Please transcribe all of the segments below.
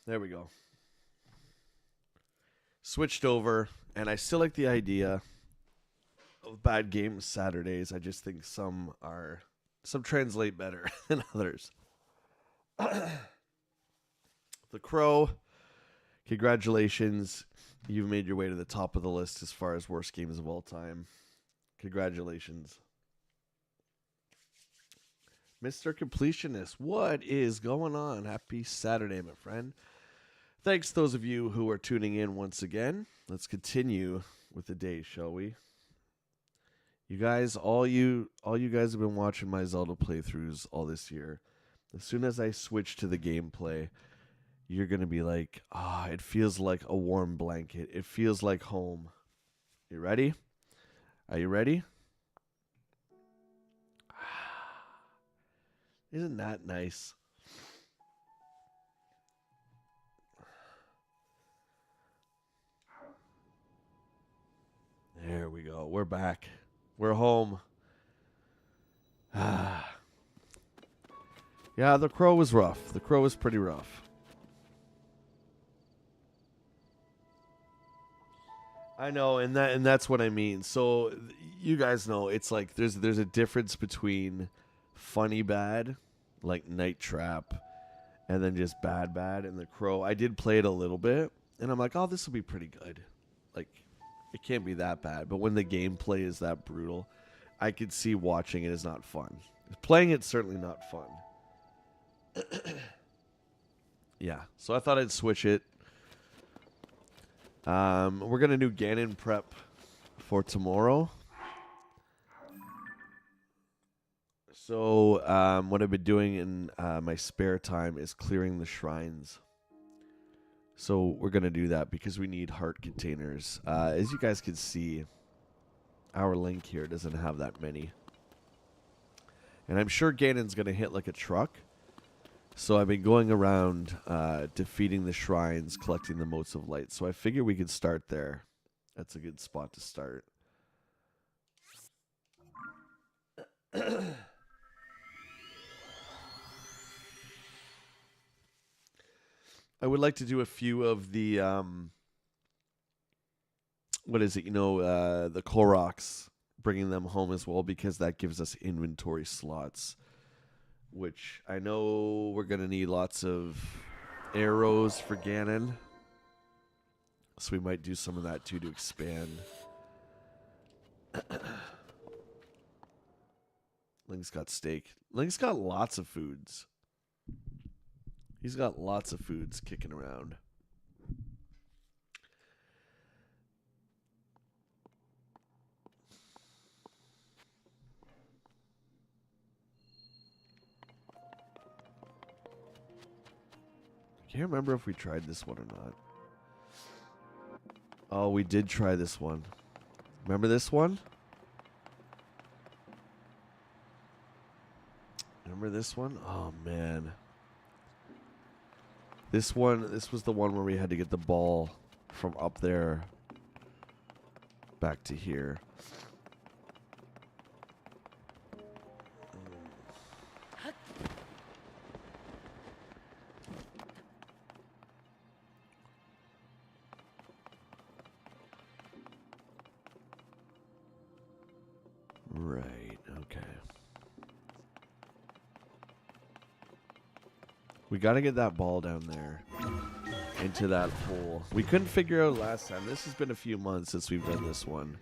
There we go. Switched over, and I still like the idea of bad games Saturdays. I just think some translate better than others. The Crow, congratulations. You've made your way to the top of the list as far as worst games of all time. Congratulations. Mr. Completionist, what is going on? Happy Saturday, my friend. Thanks to those of you who are tuning in once again. Let's continue with the day, shall we? You guys, all you guys have been watching my Zelda playthroughs all this year. As soon as I switch to the gameplay, you're going to be like, it feels like a warm blanket. It feels like home. You ready? Are you ready? Isn't that nice? There we go. We're back. We're home. Yeah, the Crow was rough. The Crow was pretty rough. I know, and that's what I mean. So you guys know it's like there's a difference between funny bad, like Night Trap, and then just bad. And the Crow, I did play it a little bit, and I'm like, oh, this will be pretty good. Like, it can't be that bad. But when the gameplay is that brutal, I could see watching it is not fun. Playing it's certainly not fun. Yeah, so I thought I'd switch it. We're going to do Gannon prep for tomorrow. So what I've been doing in my spare time is clearing the shrines. So we're going to do that because we need heart containers. As you guys can see, our link here doesn't have that many. And I'm sure Gannon's going to hit like a truck. So I've been going around defeating the shrines, collecting the motes of light. So I figure we could start there. That's a good spot to start. I would like to do a few of the, what is it, the Koroks, bringing them home as well, because that gives us inventory slots, which I know we're going to need lots of arrows for Gannon. So we might do some of that too to expand. Link's got steak. Link's got lots of foods. He's got lots of foods kicking around. I can't remember if we tried this one or not. Oh, we did try this one. Remember this one? Remember this one? Oh, man. This was the one where we had to get the ball from up there back to here. Right, okay. We got to get that ball down there into that hole. We couldn't figure out last time. This has been a few months since we've done this one.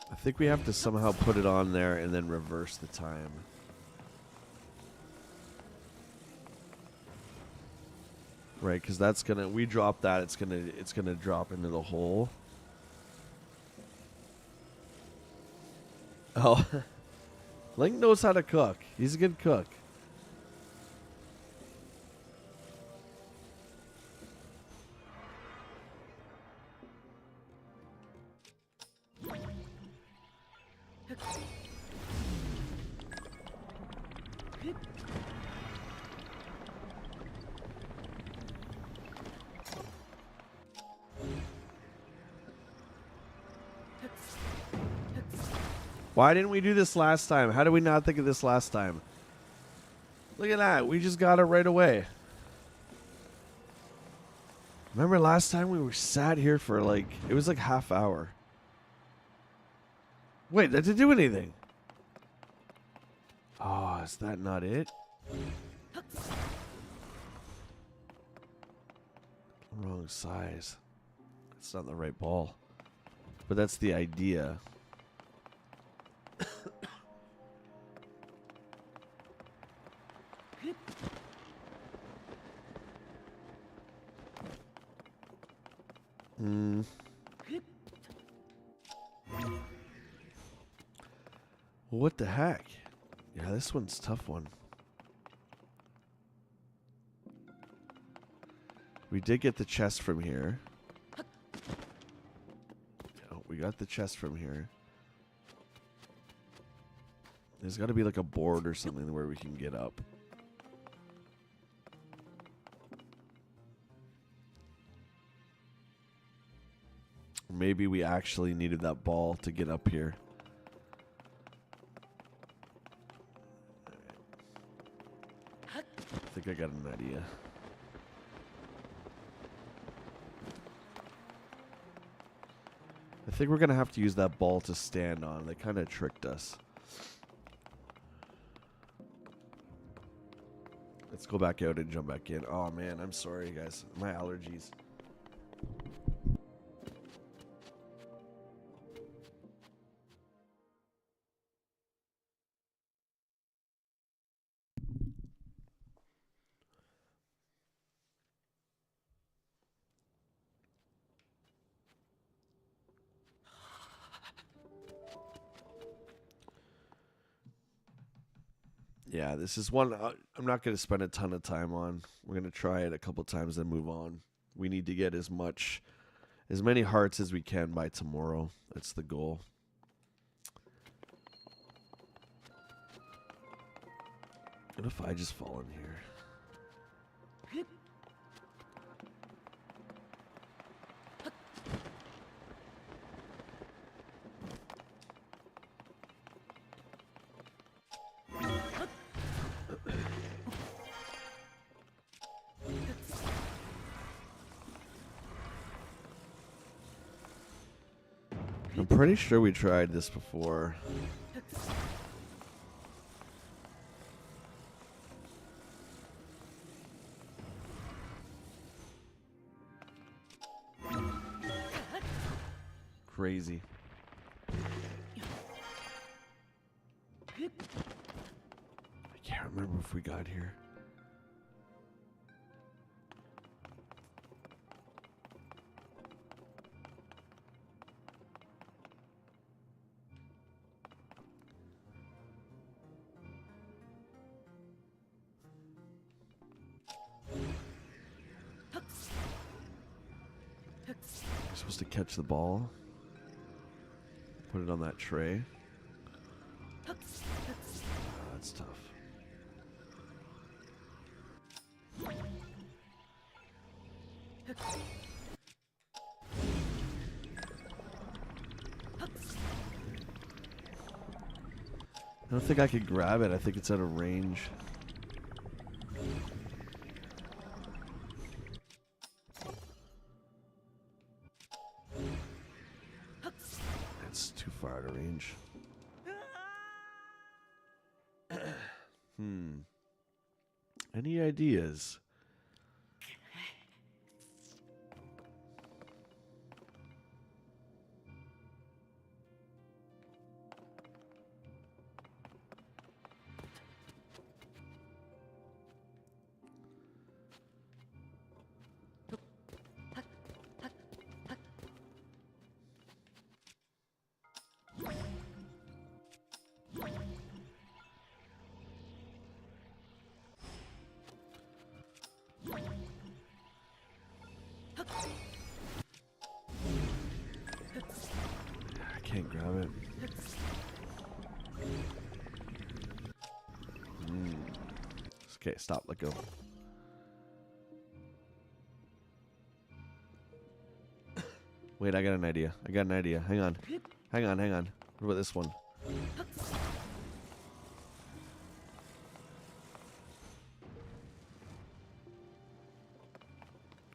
I think we have to somehow put it on there and then reverse the time. Right, because that's gonna, we drop that, it's gonna drop into the hole. Oh, Link knows how to cook. He's a good cook. Why didn't we do this last time? How did we not think of this last time? Look at that. We just got it right away. Remember last time we were sat here for like, it was like half hour. Wait, that didn't do anything. Oh, is that not it? Wrong size. It's not the right ball. But that's the idea. What the heck? Yeah, this one's a tough one. We did get the chest from here. Oh, we got the chest from here. There's got to be like a board or something where we can get up. Maybe we actually needed that ball to get up here. I think I got an idea. I think we're going to have to use that ball to stand on. They kind of tricked us. Let's go back out and jump back in. Oh, man, I'm sorry, guys. My allergies. Yeah, this is one I'm not going to spend a ton of time on. We're going to try it a couple times and move on. We need to get as many hearts as we can by tomorrow. That's the goal. What if I just fall in here? I'm pretty sure we tried this before. Crazy. I can't remember if we got here. You're supposed to catch the ball. Put it on that tray. That's tough. I don't think I could grab it. I think it's out of range. It's too far out of range. Any ideas? I can't grab it. Okay, stop. Let go. Wait, I got an idea. Hang on. Hang on. What about this one?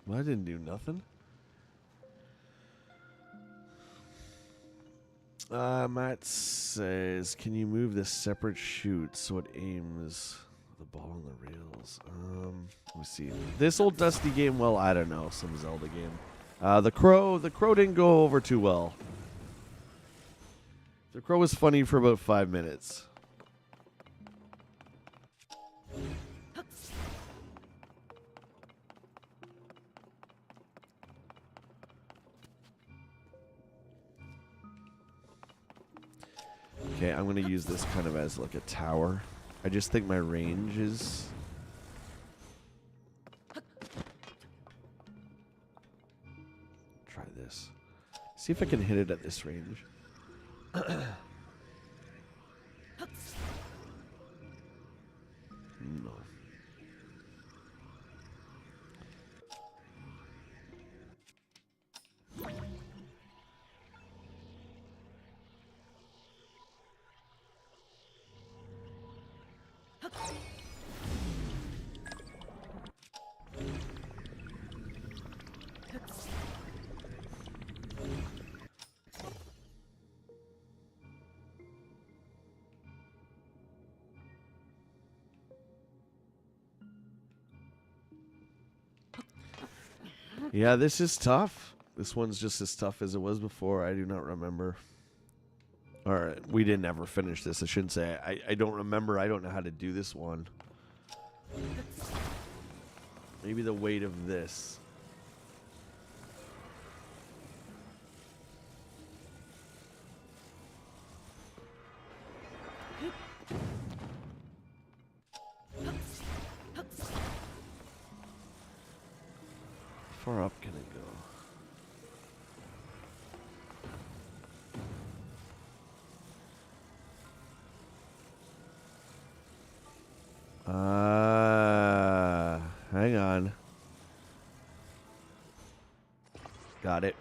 Well, I didn't do nothing. Matt says, can you move this separate chute so it aims the ball on the rails? Let me see. This old dusty game, well, I don't know. Some Zelda game. The crow didn't go over too well. The crow was funny for about 5 minutes. Okay, I'm going to use this kind of as like a tower. I just think my range is... Try this. See if I can hit it at this range. No. Yeah, this is tough. This one's just as tough as it was before. I do not remember. Or we didn't ever finish this. I shouldn't say. I don't remember. I don't know how to do this one. Maybe the weight of this. How far up can it go? Hang on. Got it.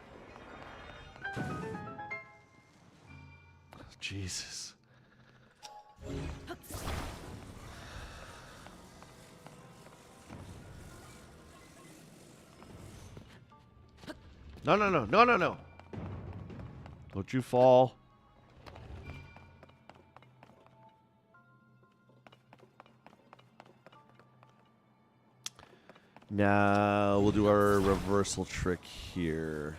Jesus. No. Don't you fall. Now we'll do our reversal trick here.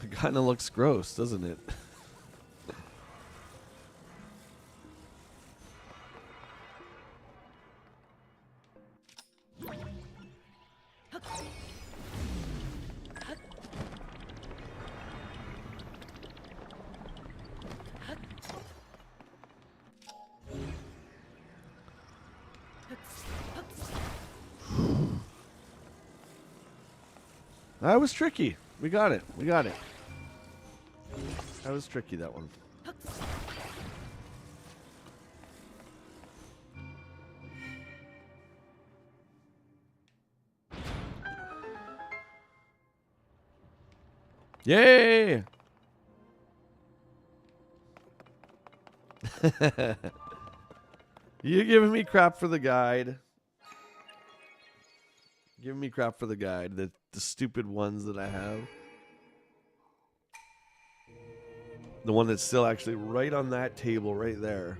It kind of looks gross, doesn't it? That was tricky. We got it. That was tricky, that one. Yay! You giving me crap for the guide. Giving me crap for the guide. The stupid ones that I have. The one that's still actually right on that table right there.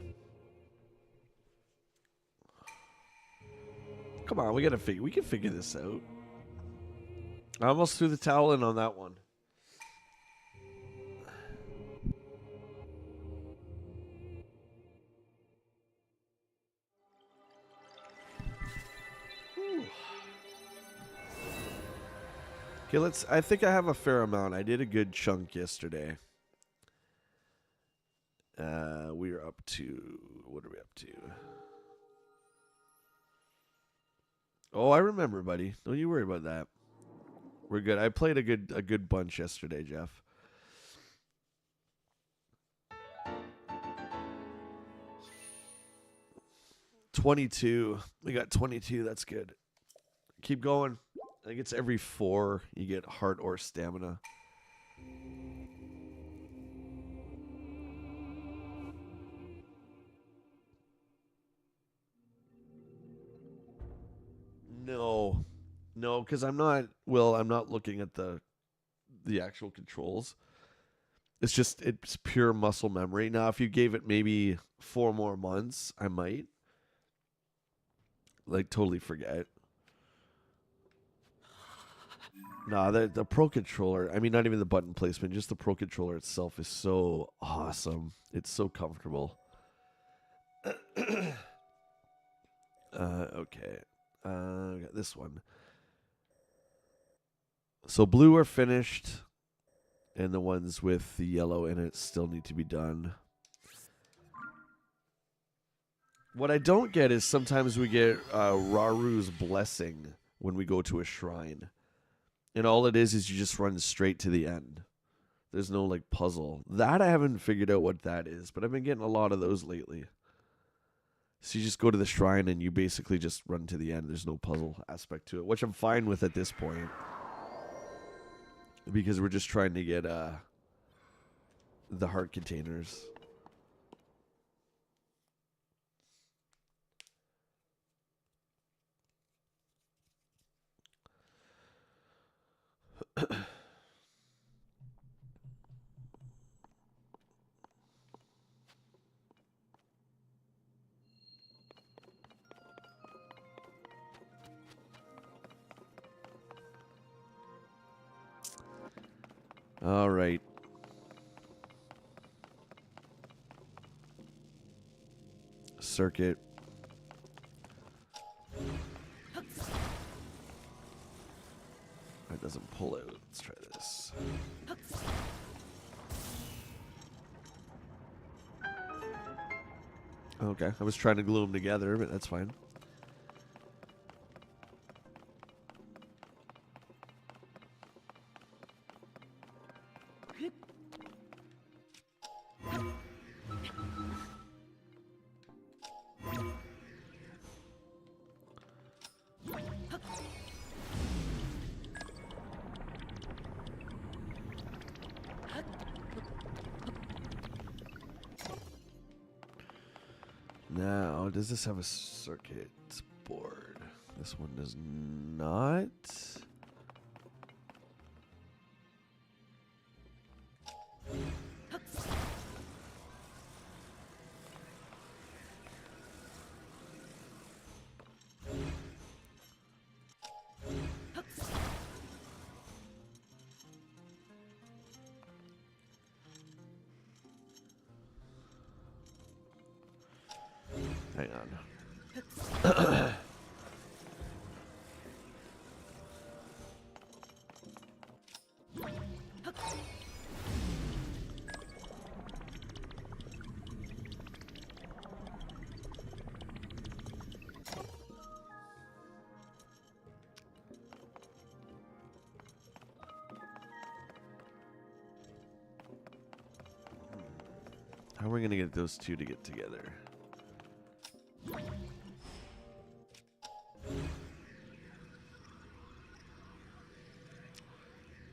Come on, we can figure this out. I almost threw the towel in on that one. Okay, I think I have a fair amount. I did a good chunk yesterday. We are up to, what are we up to? Oh, I remember, buddy. Don't you worry about that. We're good. I played a good bunch yesterday, Jeff. 22. We got 22. That's good. Keep going. I think it's every 4 you get heart or stamina. No. No, because I'm not looking at the actual controls. It's pure muscle memory. Now, if you gave it maybe 4 more months, I might like totally forget. Nah, the Pro Controller, I mean, not even the button placement, just the Pro Controller itself is so awesome. It's so comfortable. Okay. We got this one. So blue are finished, and the ones with the yellow in it still need to be done. What I don't get is sometimes we get Raru's Blessing when we go to a shrine. And all it is you just run straight to the end. There's no like puzzle. That I haven't figured out what that is, but I've been getting a lot of those lately. So you just go to the shrine and you basically just run to the end. There's no puzzle aspect to it, which I'm fine with at this point. Because we're just trying to get the heart containers. All right. Circuit. That doesn't pull out. Let's try this. Okay, I was trying to glue them together, but that's fine. Now, does this have a circuit board? This one does not. Hang on. How are we going to get those two to get together?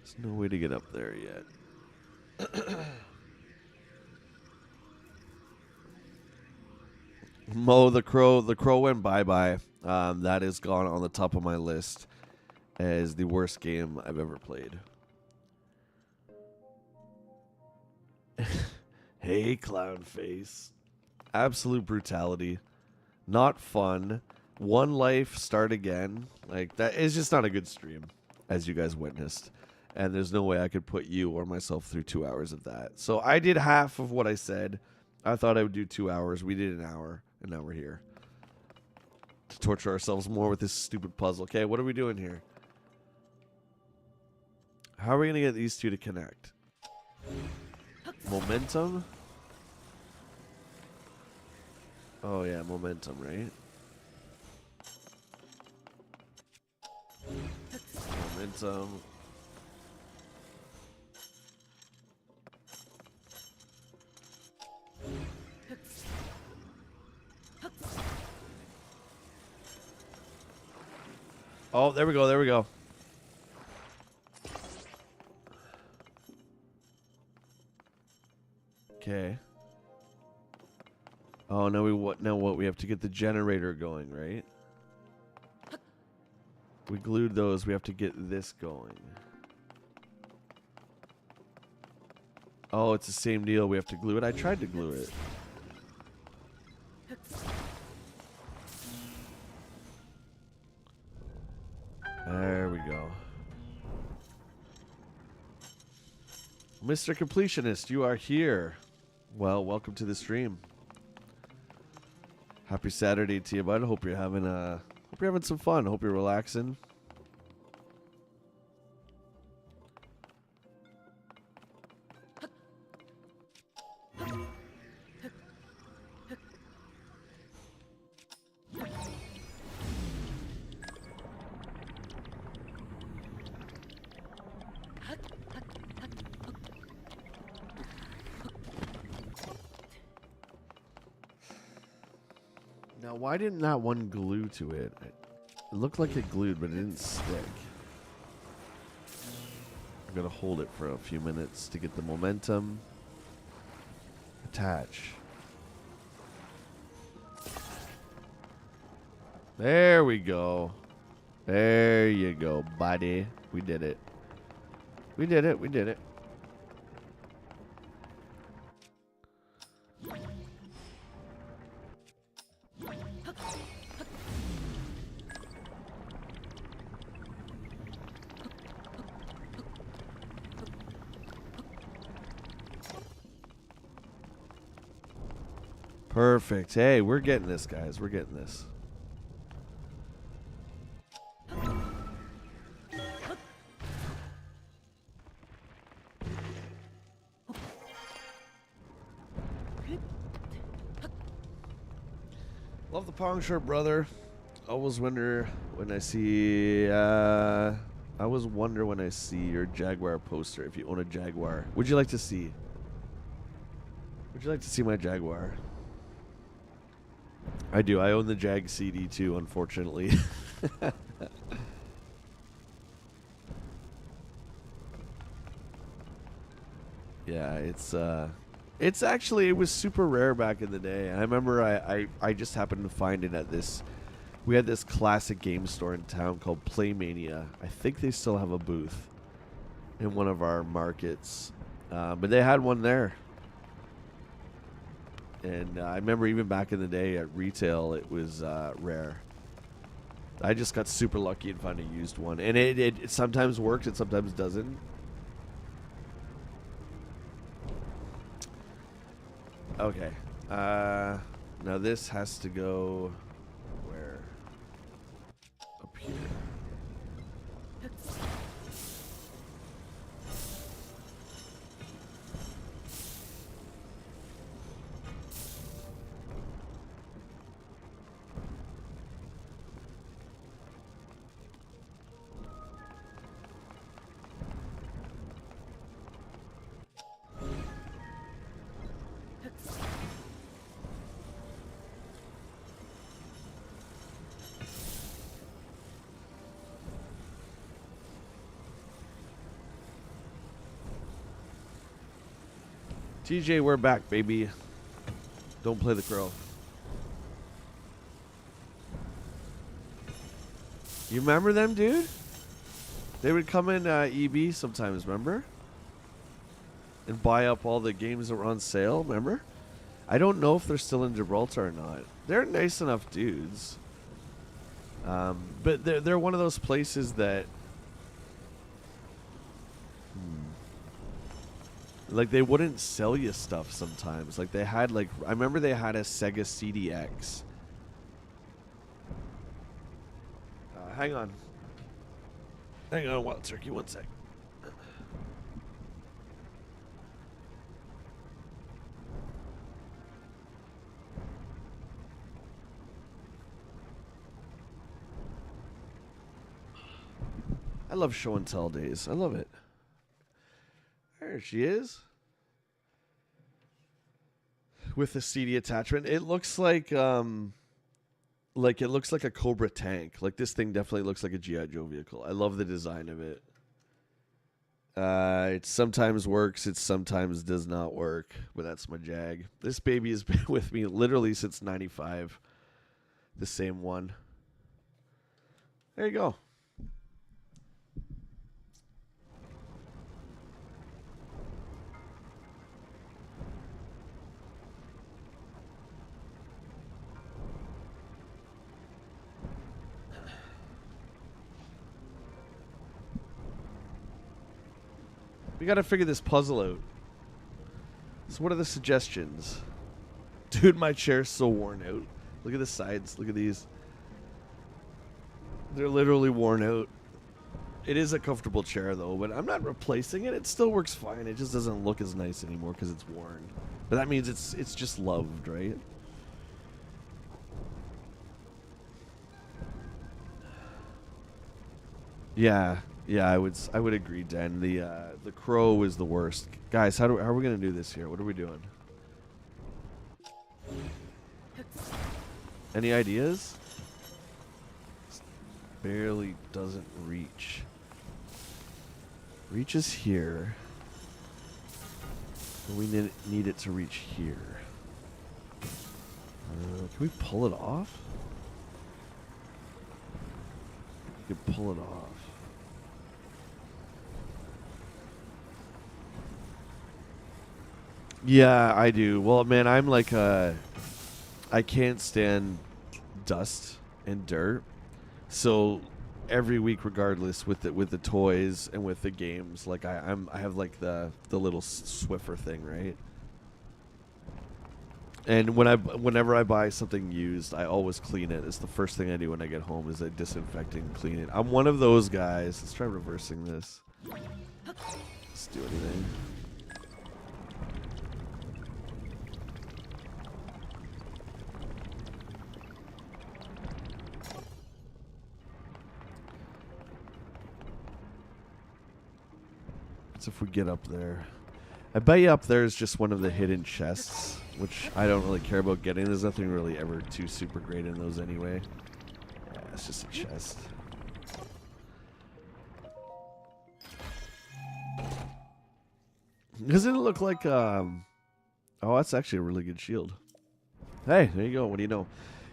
There's no way to get up there yet. Mo the Crow. The Crow went bye-bye. That is gone on the top of my list as the worst game I've ever played. Hey, clown face. Absolute brutality. Not fun. One life, start again. Like, that is just not a good stream, as you guys witnessed. And there's no way I could put you or myself through 2 hours of that. So I did half of what I said. I thought I would do 2 hours. We did an hour, and now we're here to torture ourselves more with this stupid puzzle. Okay, what are we doing here? How are we going to get these two to connect? Momentum? Oh, yeah, momentum, right? Momentum. Oh, there we go. There we go. Okay. Oh, now we have to get the generator going, right? We glued those. We have to get this going. Oh, it's the same deal. We have to glue it. I tried to glue it. There we go. Mr. Completionist, you are here. Well, welcome to the stream. Happy Saturday to you, bud. Hope you're having some fun. Hope you're relaxing. Now, why didn't that one glue to it? It looked like it glued, but it didn't stick. I'm going to hold it for a few minutes to get the momentum. Attach. There we go. There you go, buddy. We did it. We did it. We did it. Perfect. Hey, we're getting this, guys. We're getting this. Love the Pong shirt, brother. Always wonder when I see. I always wonder when I see your Jaguar poster. If you own a Jaguar, would you like to see? Would you like to see my Jaguar? I do. I own the Jag CD too, unfortunately. Yeah, it's actually, it was super rare back in the day. I remember I just happened to find it at this. We had this classic game store in town called Playmania. I think they still have a booth in one of our markets, but they had one there. And I remember even back in the day at retail, it was rare. I just got super lucky and found a used one. And it sometimes works, it sometimes doesn't. Okay. Now this has to go where? Up here. TJ, we're back, baby. Don't play the crow. You remember them, dude? They would come in EB sometimes, remember? And buy up all the games that were on sale, remember? I don't know if they're still in Gibraltar or not. They're nice enough dudes. But they're one of those places that... Like, they wouldn't sell you stuff sometimes. Like, they had, like... I remember they had a Sega CDX. Hang on. Hang on, Wild Turkey, one sec. I love show and tell days. I love it. There she is. With the CD attachment. It looks like Like, it looks like a Cobra tank. Like, this thing definitely looks like a G.I. Joe vehicle. I love the design of it. It sometimes works, it sometimes does not work, but that's my Jag. This baby has been with me literally since 95. The same one. There you go. We got to figure this puzzle out. So what are the suggestions? Dude, my chair's so worn out. Look at the sides. Look at these. They're literally worn out. It is a comfortable chair, though, but I'm not replacing it. It still works fine. It just doesn't look as nice anymore because it's worn. But that means it's just loved, right? Yeah, yeah, I would agree, Dan. The crow is the worst. Guys, how are we gonna do this here? What are we doing? Any ideas? Barely doesn't reach. Reaches here. We need it to reach here. Can we pull it off? We could pull it off. Yeah, I do. Well, man, I'm like I can't stand dust and dirt. So every week, regardless, with the toys and with the games, like I have like the little Swiffer thing, right? And whenever I buy something used, I always clean it. It's the first thing I do when I get home is I disinfect and clean it. I'm one of those guys. Let's try reversing this. Let's do anything. If we get up there, I bet you up there is just one of the hidden chests, which I don't really care about getting. There's nothing really ever too super great in those anyway. Yeah, it's just a chest. Doesn't it look like oh, that's actually a really good shield. Hey, there you go. What do you know?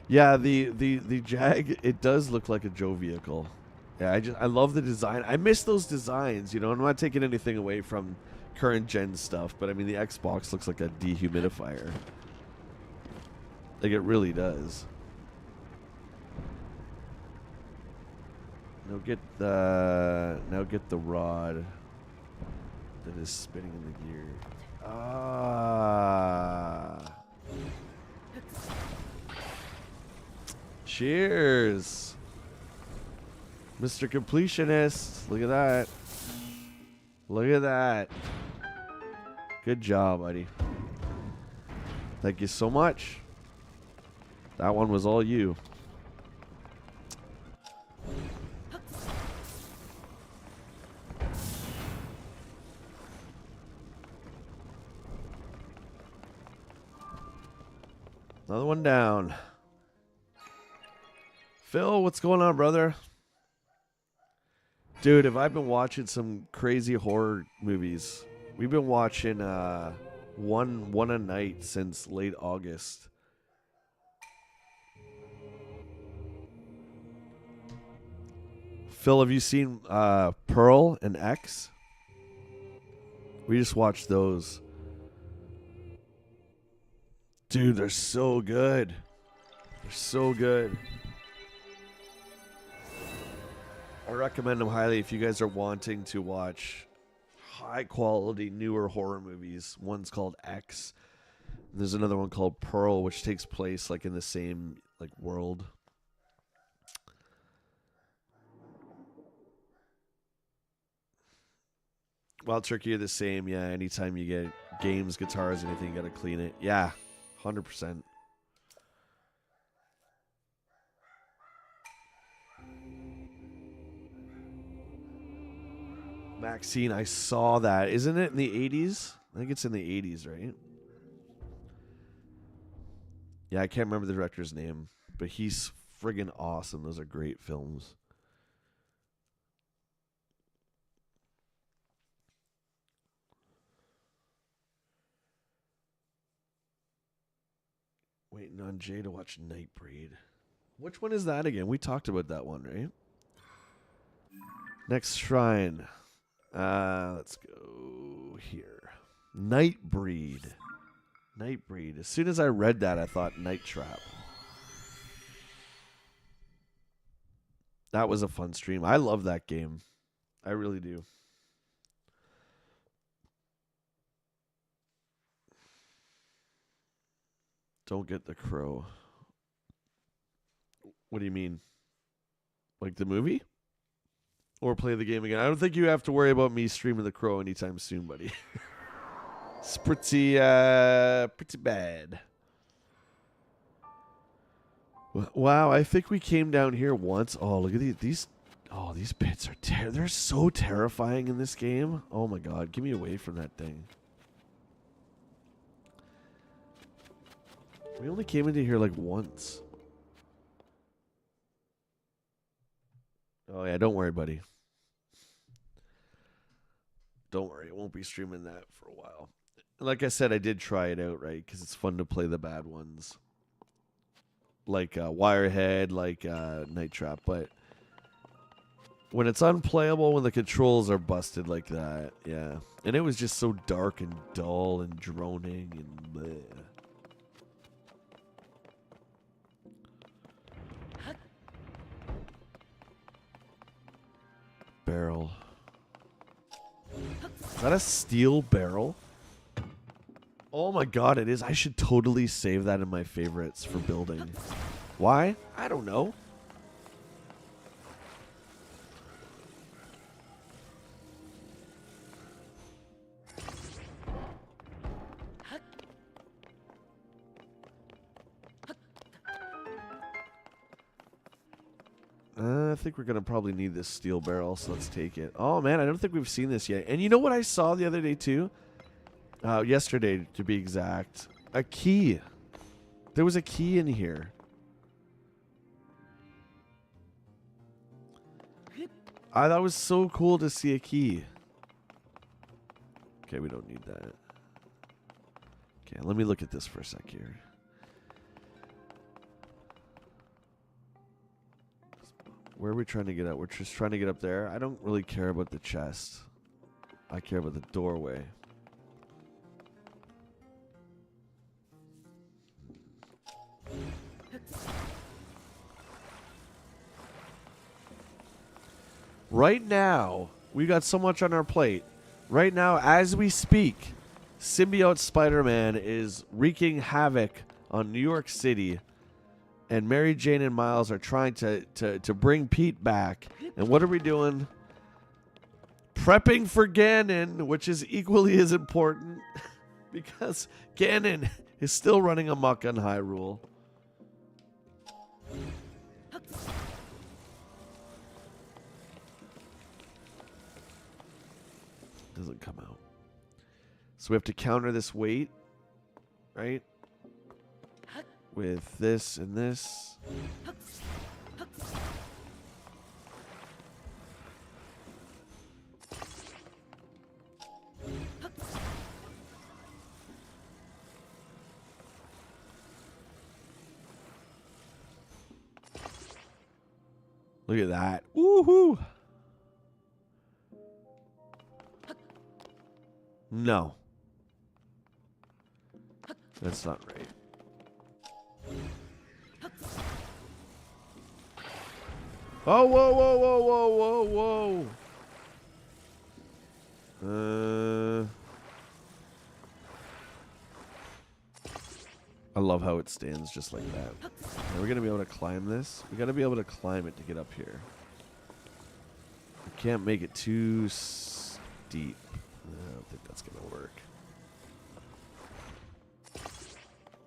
Yeah, the Jag, it does look like a Joe vehicle. Yeah, I love the design. I miss those designs, you know. I'm not taking anything away from current gen stuff, but I mean the Xbox looks like a dehumidifier. Like it really does. Now get the rod that is spinning in the gear. Ah. Cheers. Mr. Completionist. Look at that. Look at that. Good job, buddy. Thank you so much. That one was all you. Another one down. Phil, what's going on, brother? Dude, have I been watching some crazy horror movies? We've been watching one a night since late August. Phil, have you seen Pearl and X? We just watched those. Dude, they're so good. They're so good. I recommend them highly if you guys are wanting to watch high quality newer horror movies. One's called X. There's another one called Pearl, which takes place like in the same like world. Wild Turkey are the same, yeah. Anytime you get games, guitars, anything, you gotta clean it. Yeah, 100%. Maxine, I saw that. Isn't it in the 80s? I think it's in the 80s, right? Yeah, I can't remember the director's name, but he's friggin' awesome. Those are great films. Waiting on Jay to watch Nightbreed. Which one is that again? We talked about that one, right? Next shrine. Let's go here. Nightbreed. Nightbreed. As soon as I read that, I thought Night Trap. That was a fun stream. I love that game. I really do. Don't get the crow. What do you mean? Like the movie? Or play the game again? I don't think you have to worry about me streaming the crow anytime soon, buddy. It's pretty bad. Wow, I think we came down here once. Oh, look at these. Oh, these pits are they're so terrifying in this game. Oh my god, get me away from that thing. We only came into here like once. Oh yeah, don't worry, buddy. Don't worry, I won't be streaming that for a while. Like I said, I did try it out, right? Because it's fun to play the bad ones. Like Wirehead, like Night Trap. But when it's unplayable, when the controls are busted like that, yeah. And it was just so dark and dull and droning and bleh. Barrel. Is that a steel barrel? Oh my god, it is. I should totally save that in my favorites for building. Why? I don't know. I think we're going to probably need this steel barrel, so let's take it. Oh, man, I don't think we've seen this yet. And you know what I saw the other day, too? Yesterday, to be exact. A key. There was a key in here. I thought it was so cool to see a key. Okay, we don't need that. Okay, let me look at this for a sec here. Where are we trying to get up? We're just trying to get up there. I don't really care about the chest. I care about the doorway. Right now, we got so much on our plate. Right now, as we speak, Symbiote Spider-Man is wreaking havoc on New York City. And Mary Jane and Miles are trying to bring Pete back. And what are we doing? Prepping for Gannon, which is equally as important. Because Gannon is still running amok on Hyrule. Doesn't come out. So we have to counter this weight, right? With this and this. Look at that. Woohoo! No. That's not right. Oh, whoa, whoa, whoa, whoa, whoa, whoa. I love how it stands just like that. Are we going to be able to climb this? We got to be able to climb it to get up here. We can't make it too steep. I don't think that's going to work.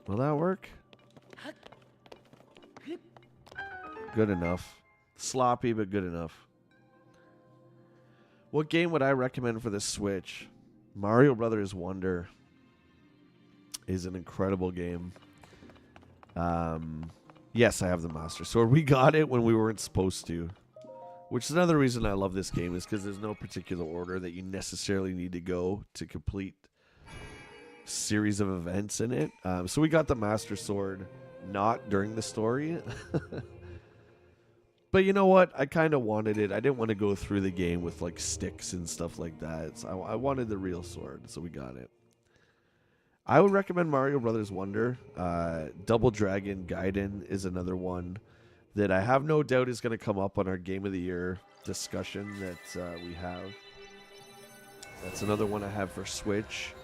Will that work? Good enough. Sloppy, but good enough. What game would I recommend for the Switch? Mario Brothers Wonder is an incredible game. Yes, I have the Master Sword. We got it when we weren't supposed to. Which is another reason I love this game, is because there's no particular order that you necessarily need to go to complete series of events in it. So we got the Master Sword not during the story. But you know what? I kind of wanted it. I didn't want to go through the game with like sticks and stuff like that. So I wanted the real sword, so we got it. I would recommend Mario Brothers Wonder. Double Dragon Gaiden is another one that I have no doubt is going to come up on our Game of the Year discussion that we have. That's another one I have for Switch.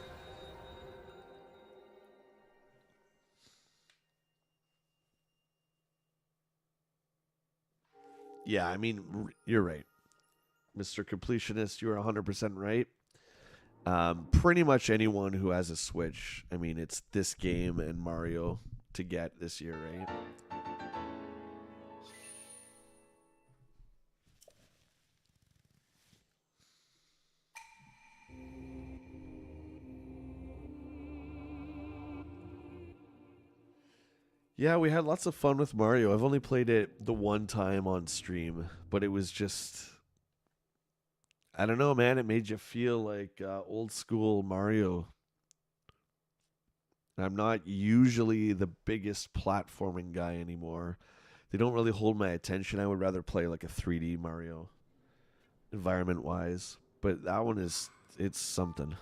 Yeah, I mean, you're right. Mr. Completionist, you're 100% right. Pretty much anyone who has a Switch, I mean, it's this game and Mario to get this year, right? Yeah, we had lots of fun with Mario. I've only played it the one time on stream, but it was just, I don't know, man. It made you feel like old school Mario. I'm not usually the biggest platforming guy anymore. They don't really hold my attention. I would rather play like a 3D Mario, environment wise. But that one it's something.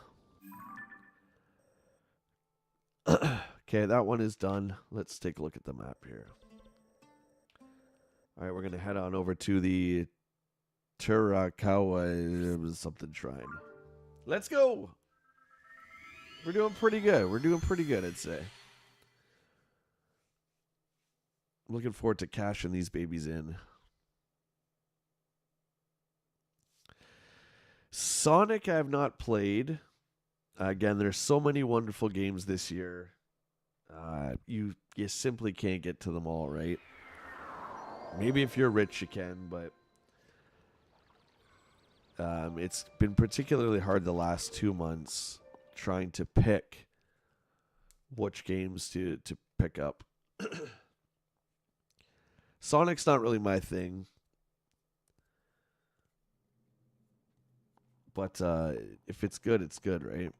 Okay, that one is done. Let's take a look at the map here. All right, we're going to head on over to the Turakawa something shrine. Let's go. We're doing pretty good. We're doing pretty good, I'd say. I'm looking forward to cashing these babies in. Sonic I have not played. Again, there's so many wonderful games this year. You simply can't get to them all, right? Maybe if you're rich you can, but it's been particularly hard the last 2 months trying to pick which games to pick up. Sonic's not really my thing. But if it's good, it's good, right?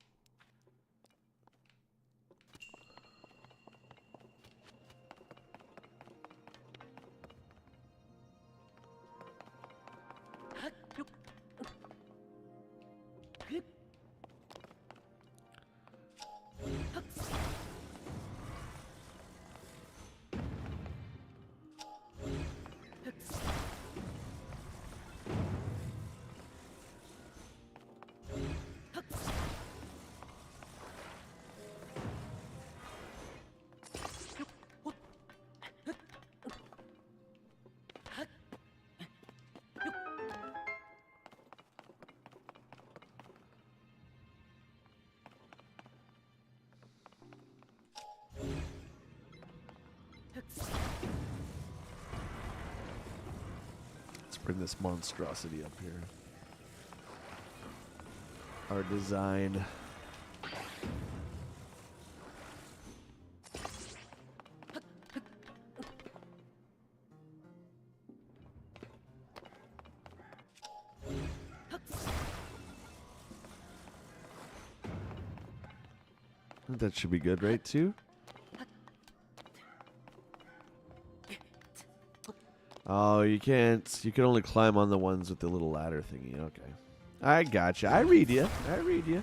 Let's bring this monstrosity up here. Our design. That should be good, right, too? Oh, you can't. You can only climb on the ones with the little ladder thingy. Okay. I gotcha. I read you. I read you.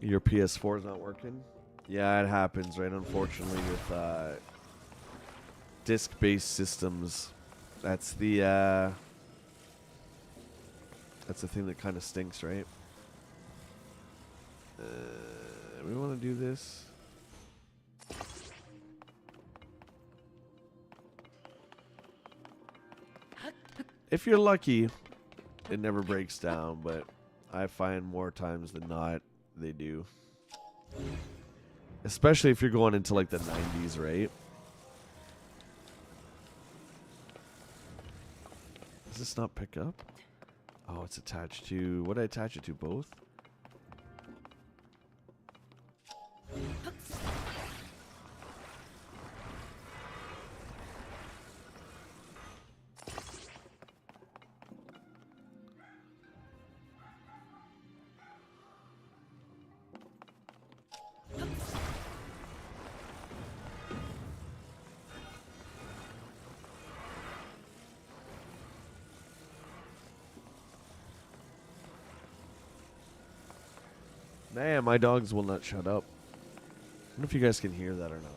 Your PS4 is not working? Yeah, it happens, right? Unfortunately, with disc-based systems, that's the thing that kind of stinks, right? We want to do this. If you're lucky, it never breaks down, but I find more times than not they do. Especially if you're going into like the 90s, right? Does this not pick up? Oh, it's attached to... What did I attach it to? Both? Man, my dogs will not shut up. I don't know if you guys can hear that or not.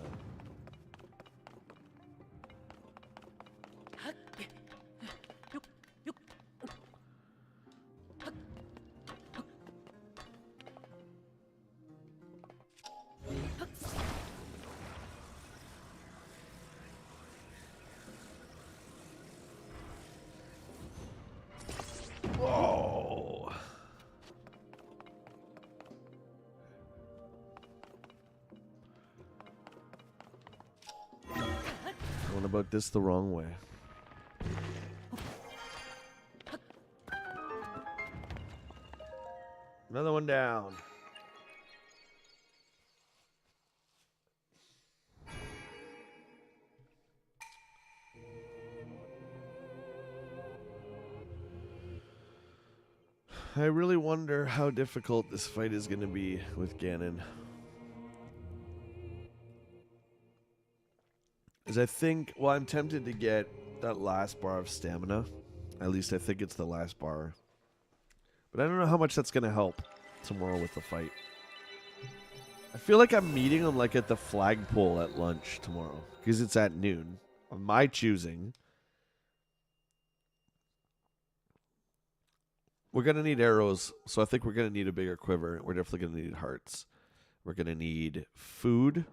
Whoa. Going about this the wrong way. Another one down. I really wonder how difficult this fight is going to be with Gannon. Because I think, well, I'm tempted to get that last bar of stamina. At least I think it's the last bar. But I don't know how much that's going to help tomorrow with the fight. I feel like I'm meeting him like at the flagpole at lunch tomorrow. Because it's at noon. Of my choosing. We're going to need arrows, so I think we're going to need a bigger quiver. We're definitely going to need hearts. We're going to need food.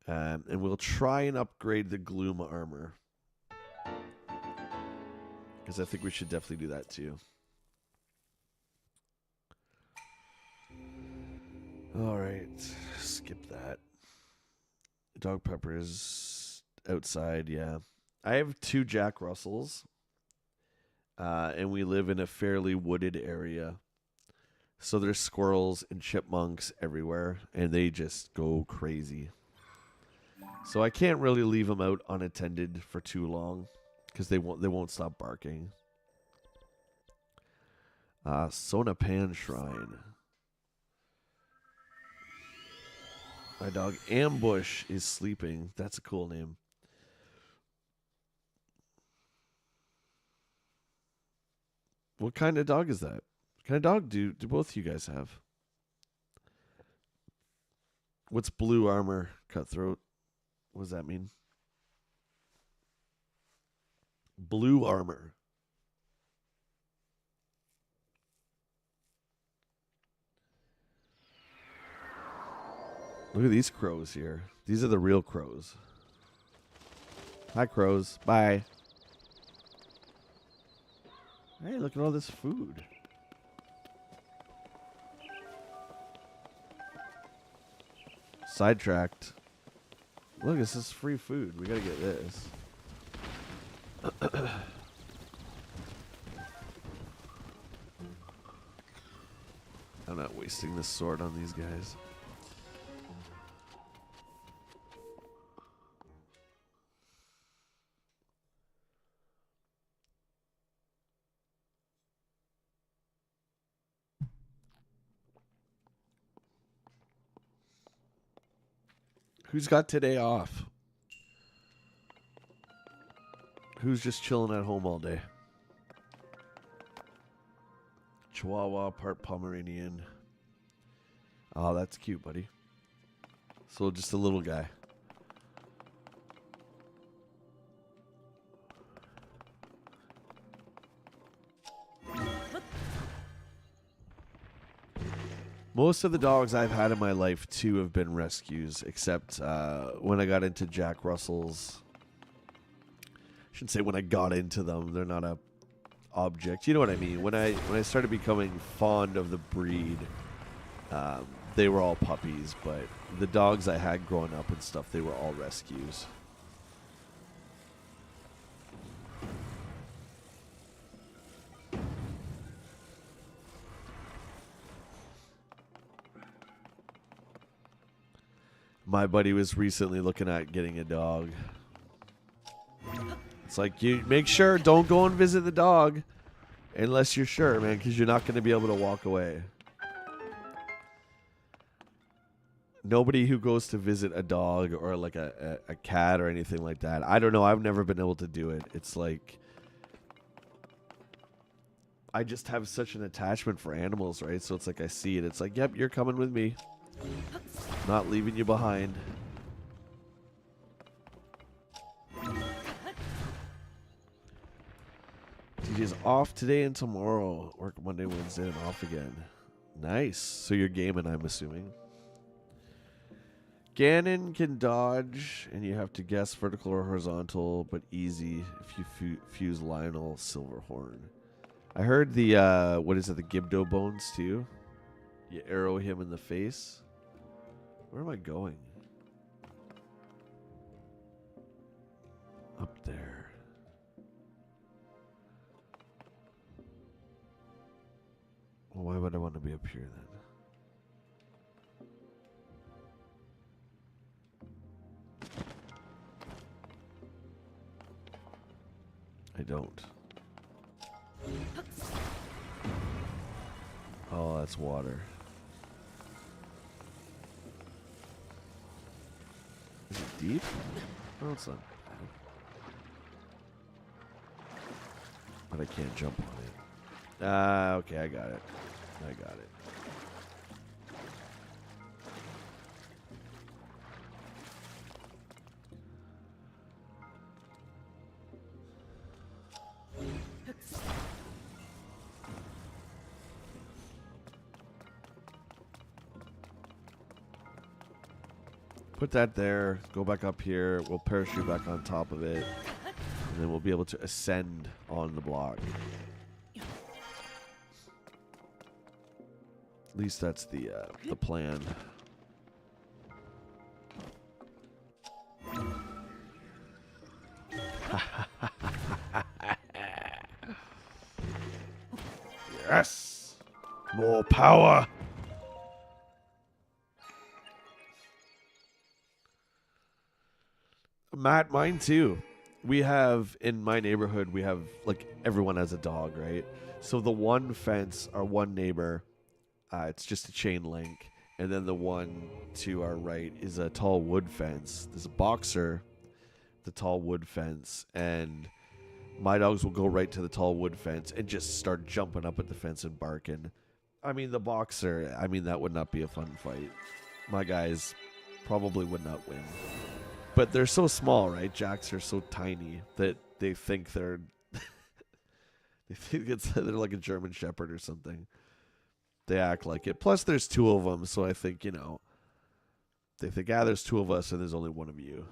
And we'll try and upgrade the gloom armor. Because I think we should definitely do that too. Alright, skip that. Dog pepper is outside, yeah. I have 2 Jack Russells. And we live in a fairly wooded area. So there's squirrels and chipmunks everywhere. And they just go crazy. So I can't really leave them out unattended for too long. Because they won't stop barking. Sonapan Shrine. My dog Ambush is sleeping. That's a cool name. What kind of dog is that? What kind of dog do both of you guys have? What's blue armor, Cutthroat? What does that mean? Blue armor. Look at these crows here. These are the real crows. Hi, crows. Bye. Hey, look at all this food. Sidetracked. Look, this is free food. We gotta get this. I'm not wasting this sword on these guys. Who's got today off? Who's just chilling at home all day? Chihuahua, part Pomeranian. Oh, that's cute, buddy. So just a little guy. Most of the dogs I've had in my life, too, have been rescues, except when I got into Jack Russell's. shouldn't say when I got into them. They're not a object. You know what I mean? When I started becoming fond of the breed, they were all puppies, but the dogs I had growing up and stuff, they were all rescues. My buddy was recently looking at getting a dog. It's like, you make sure, don't go and visit the dog unless you're sure, man, because you're not going to be able to walk away. Nobody who goes to visit a dog or like a cat or anything like that, I don't know, I've never been able to do it. It's like, I just have such an attachment for animals, right? So it's like I see it. It's like, yep, you're coming with me. Not leaving you behind. DJ's off today and tomorrow. Work Monday, Wednesday, and off again. Nice. So you're gaming, I'm assuming. Gannon can dodge, and you have to guess vertical or horizontal, but easy if you fuse Lionel Silverhorn. I heard the, what is it, the Gibdo bones too? You arrow him in the face. Where am I going? Up there. Well, why would I want to be up here then? I don't. Oh, that's water. Is it deep? No, it's not. But I can't jump on it. Okay, I got it. I got it. Put that there. Go back up here. We'll parachute back on top of it. And then we'll be able to ascend on the block. At least that's the plan. Yes! More power! Matt, mine too. We have, in my neighborhood, we have, like, everyone has a dog, right? So the one fence, our one neighbor, it's just a chain link. And then the one to our right is a tall wood fence. There's a boxer, the tall wood fence, and my dogs will go right to the tall wood fence and just start jumping up at the fence and barking. I mean, the boxer, I mean, that would not be a fun fight. My guys probably would not win. But they're so small, right? Jacks are so tiny that they think they're they're like a German Shepherd or something. They act like it. Plus, there's two of them, so I think, you know, they think, there's two of us and there's only one of you.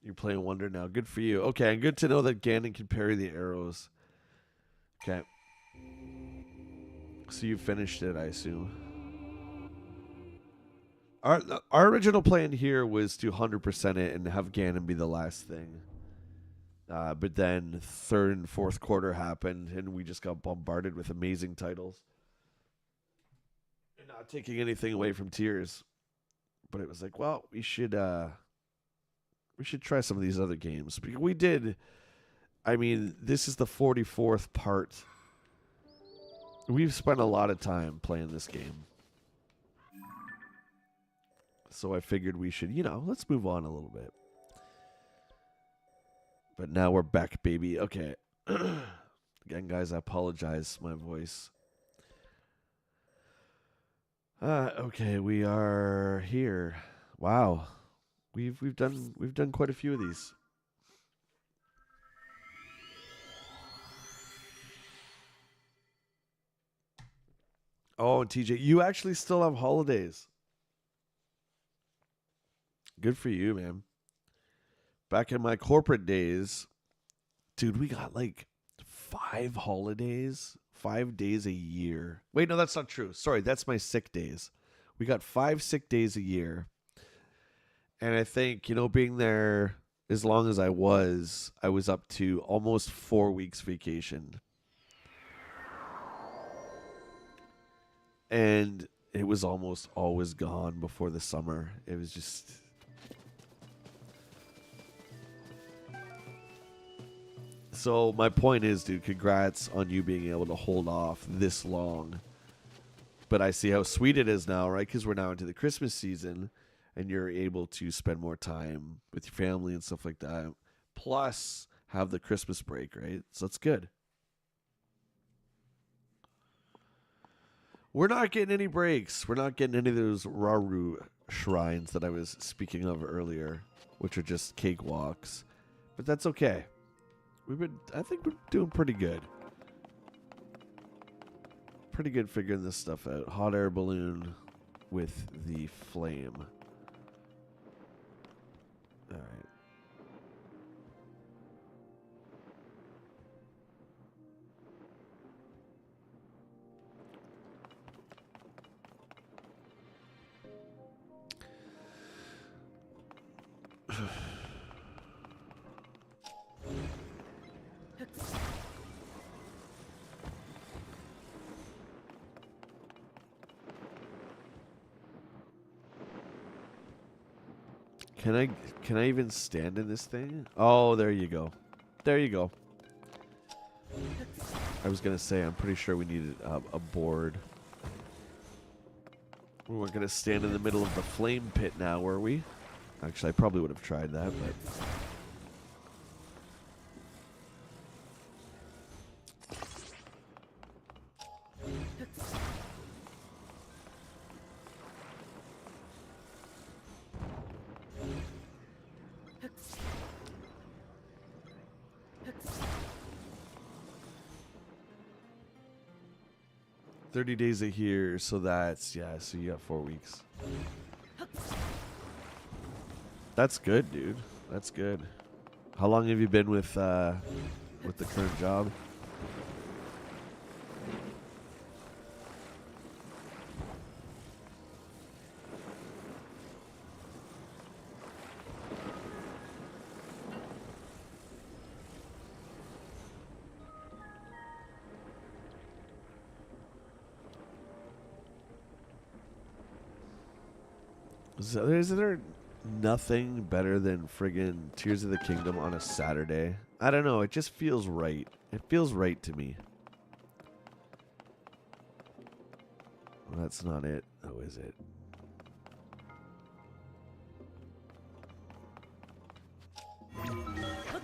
You're playing Wonder now. Good for you. Okay, and good to know that Gannon can parry the arrows. Okay. So you finished it, I assume. Our original plan here was to 100% it and have Gannon be the last thing. But then third and fourth quarter happened, and we just got bombarded with amazing titles. And not taking anything away from Tears. But it was like, well, we should try some of these other games. Because we did. I mean, this is the 44th part. We've spent a lot of time playing this game. So I figured we should, you know, let's move on a little bit. But now we're back, baby. Okay. Again, guys, I apologize. My voice. Okay, we are here. Wow. We've done quite a few of these. Oh, and TJ, you actually still have holidays. Good for you, man. Back in my corporate days, dude, we got like 5 holidays, 5 days a year. Wait, no, that's not true. Sorry, that's my sick days. We got 5 sick days a year. And I think, being there as long as I was up to almost 4 weeks vacation. And it was almost always gone before the summer. It was just... So my point is, dude, congrats on you being able to hold off this long. But I see how sweet it is now, right? Because we're now into the Christmas season, and you're able to spend more time with your family and stuff like that. Plus, have the Christmas break, right? So it's good. We're not getting any breaks. We're not getting any of those Raru shrines that I was speaking of earlier, which are just cakewalks. But that's okay. I think we're doing pretty good. Pretty good figuring this stuff out. Hot air balloon with the flame. All right. Can I even stand in this thing? Oh, there you go. There you go. I was gonna say I'm pretty sure we needed a board. We weren't gonna stand in the middle of the flame pit now, were we? Actually, I probably would have tried that, but 30 days a year, so that's, so you got 4 weeks. That's good, dude. That's good. How long have you been with the current job? Is there nothing better than friggin' Tears of the Kingdom on a Saturday? I don't know. It just feels right. It feels right to me. Well, that's not it. Oh, is it?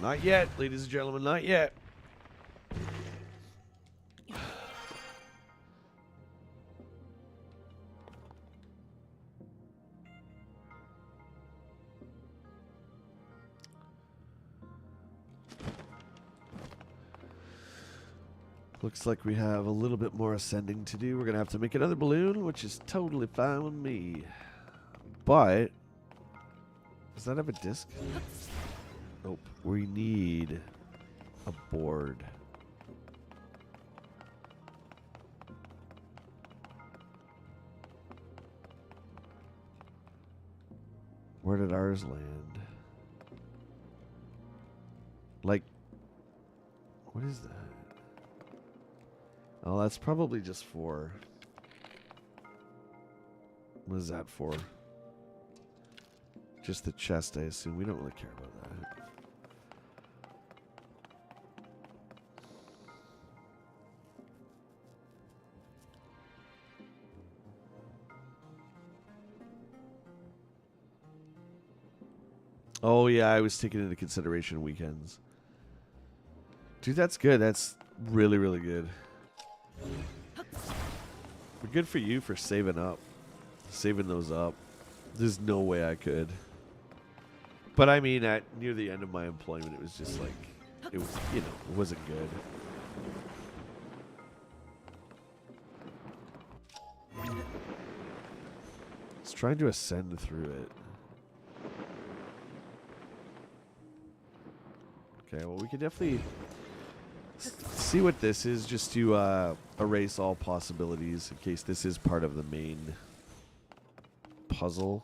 Not yet, ladies and gentlemen. Not yet. Looks like we have a little bit more ascending to do. We're going to have to make another balloon, which is totally fine with me. But, does that have a disc? Nope. We need a board. Where did ours land? Like, what is that? Oh, that's probably just for... What is that for? Just the chest, I assume. We don't really care about that. Oh, yeah, I was taking into consideration weekends. Dude, that's good. That's really, really good. But good for you for saving up. Saving those up. There's no way I could. But I mean, at near the end of my employment, it was just like, it was, it wasn't good. It's trying to ascend through it. Okay, well, we can definitely see what this is, just to erase all possibilities in case this is part of the main puzzle.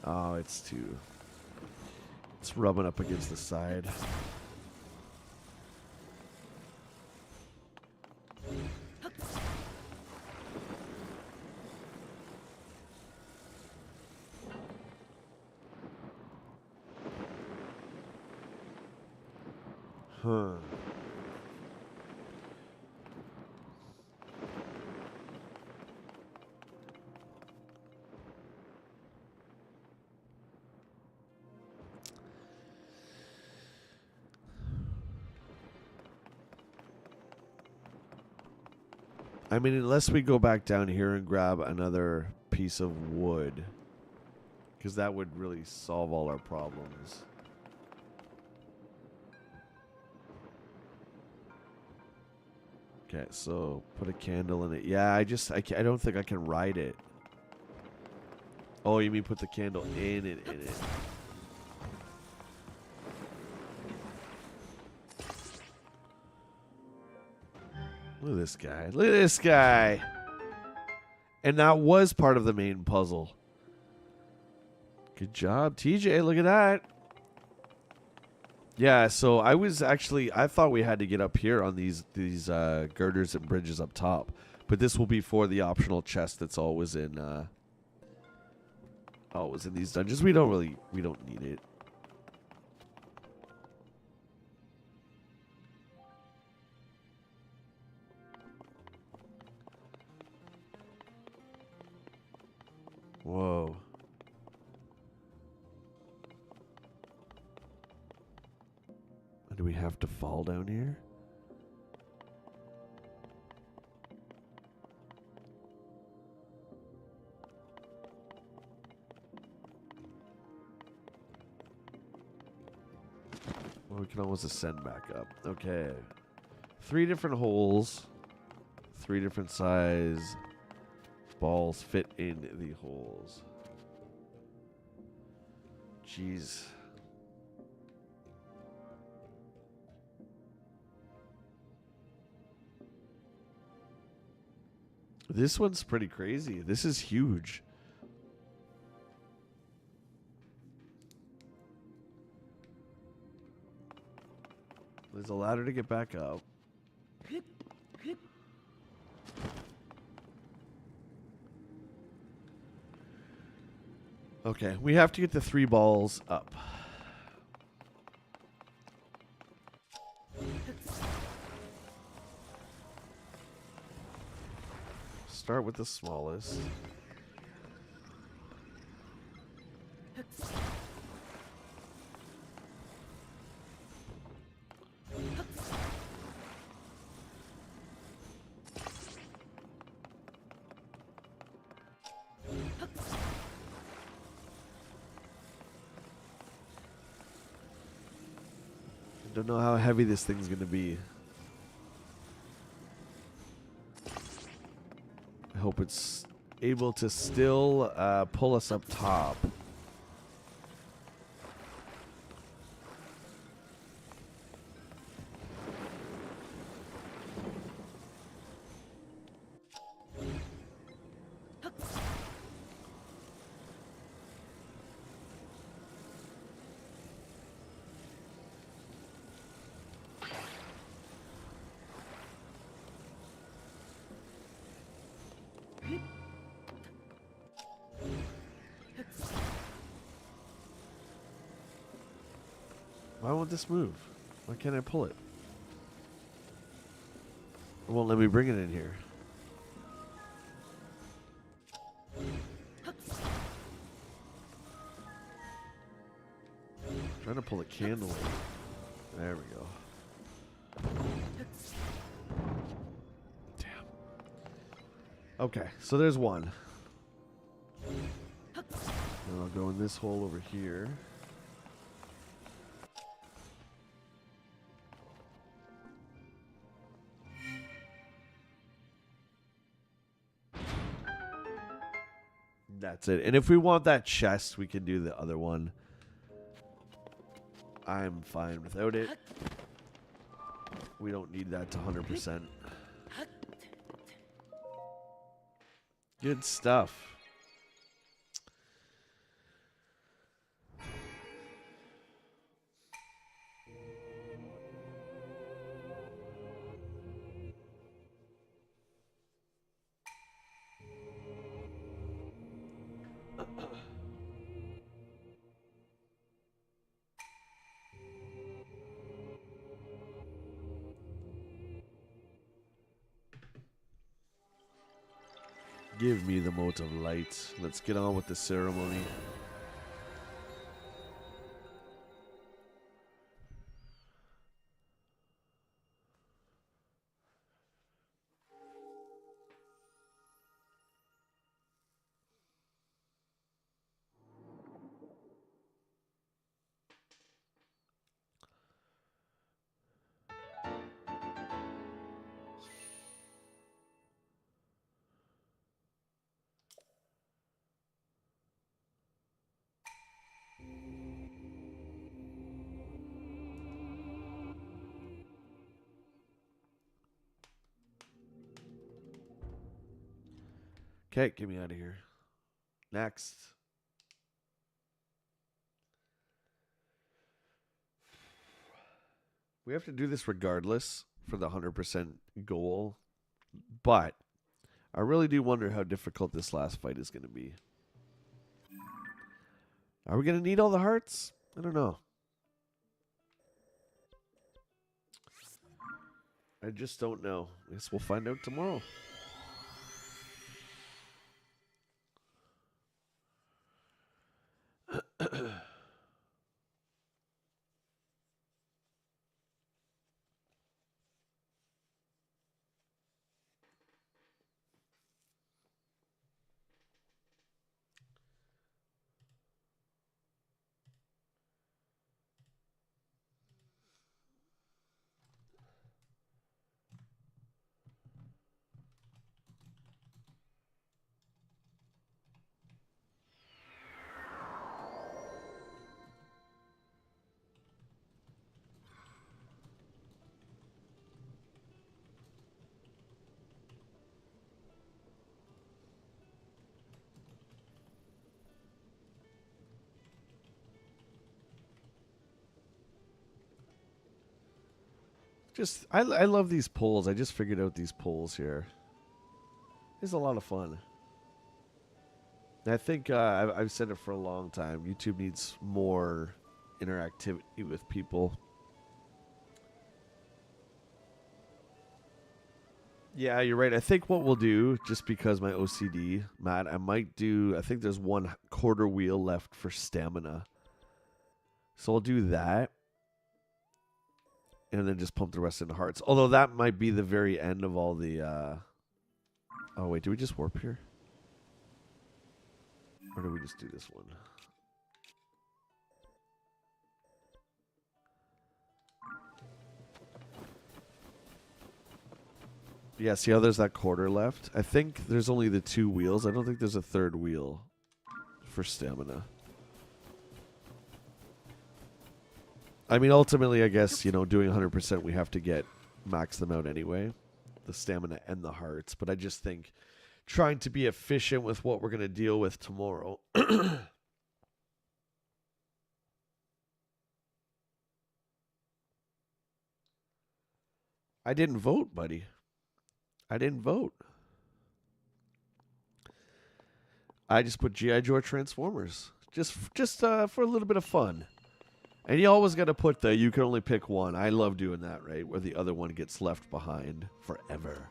Oh, it's rubbing up against the side. Huh. I mean, unless we go back down here and grab another piece of wood, because that would really solve all our problems. Okay, so put a candle in it. Yeah, I don't think I can ride it. Oh, you mean put the candle in it? Look at this guy. Look at this guy. And that was part of the main puzzle. Good job, TJ. Look at that. Yeah, so I thought we had to get up here on these girders and bridges up top. But this will be for the optional chest that's always in these dungeons. We don't need it. Whoa. Do we have to fall down here? Well, we can almost ascend back up. Okay. 3 different holes. 3 different size balls fit in the holes. Jeez. This one's pretty crazy. This is huge. There's a ladder to get back up. Okay, we have to get the 3 balls up. Start with the smallest. Don't know how heavy this thing's gonna be. I hope it's able to still pull us up top. Why won't this move? Why can't I pull it? It won't let me bring it in here. Trying to pull a candle in. There we go. Okay, so there's one. And I'll go in this hole over here. That's it. And if we want that chest, we can do the other one. I'm fine without it. We don't need that to 100%. Good stuff. Give me the mote of light. Let's get on with the ceremony. Okay, get me out of here. Next. We have to do this regardless for the 100% goal. But I really do wonder how difficult this last fight is going to be. Are we going to need all the hearts? I don't know. I just don't know. I guess we'll find out tomorrow. I love these polls. I just figured out these polls here. It's a lot of fun. And I think I've said it for a long time. YouTube needs more interactivity with people. Yeah, you're right. I think what we'll do, just because my OCD, Matt, I think there's one quarter wheel left for stamina. So I'll do that. And then just pump the rest into hearts. Although that might be the very end of all the... Oh, wait. Do we just warp here? Or do we just do this one? Yeah, see how there's that quarter left? I think there's only the 2 wheels. I don't think there's a third wheel for stamina. I mean, ultimately, I guess, doing 100%, we have to max them out anyway. The stamina and the hearts. But I just think trying to be efficient with what we're going to deal with tomorrow. I didn't vote, buddy. I didn't vote. I just put G.I. Joe Transformers. Just for a little bit of fun. And you always got to put you can only pick one. I love doing that, right? Where the other one gets left behind forever.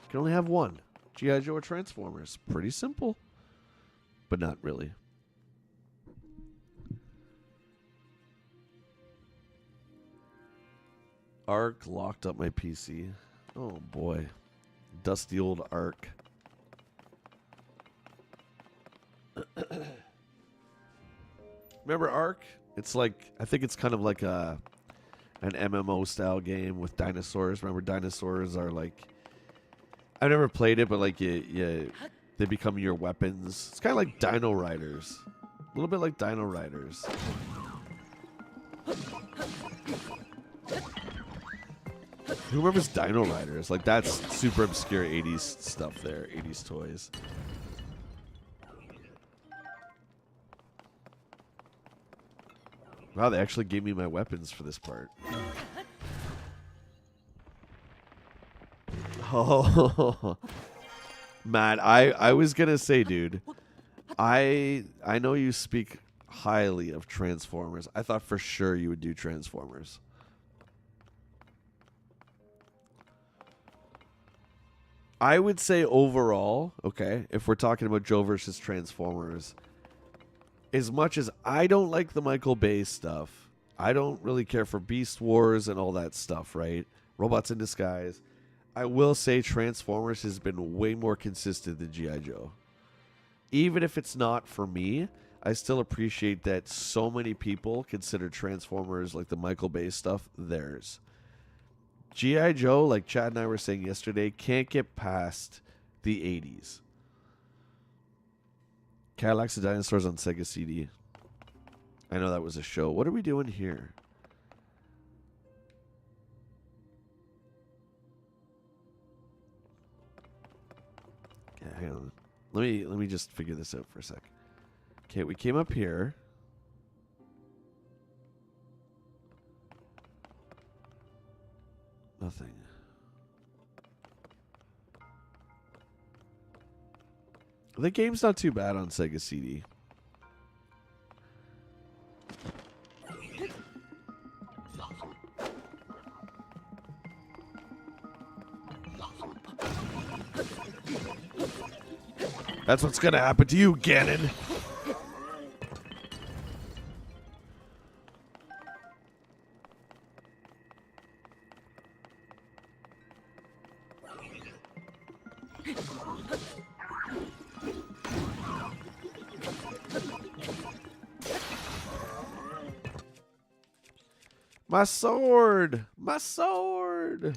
You can only have one. G.I. Joe Transformers. Pretty simple. But not really. Arc locked up my PC. Oh, boy. Dusty old Arc. Remember Ark? It's like, I think it's kind of like an MMO style game with dinosaurs. Remember, dinosaurs are like, I've never played it, but like they become your weapons. It's kind of like Dino Riders. A little bit like Dino Riders. Who remembers Dino Riders? Like, that's super obscure 80s stuff there. 80s toys. Wow, they actually gave me my weapons for this part. Oh, Matt, I was gonna say, dude, I know you speak highly of Transformers. I thought for sure you would do Transformers. I would say overall, okay, if we're talking about Joe versus Transformers, as much as I don't like the Michael Bay stuff, I don't really care for Beast Wars and all that stuff, right? Robots in Disguise. I will say Transformers has been way more consistent than G.I. Joe. Even if it's not for me, I still appreciate that so many people consider Transformers, like the Michael Bay stuff, theirs. G.I. Joe, like Chad and I were saying yesterday, can't get past the 80s. Cadillacs and Dinosaurs on Sega CD. I know that was a show. What are we doing here? Okay, hang on. Let me just figure this out for a sec. Okay, we came up here. Nothing. The game's not too bad on Sega CD. That's what's gonna happen to you, Gannon. My sword! My sword!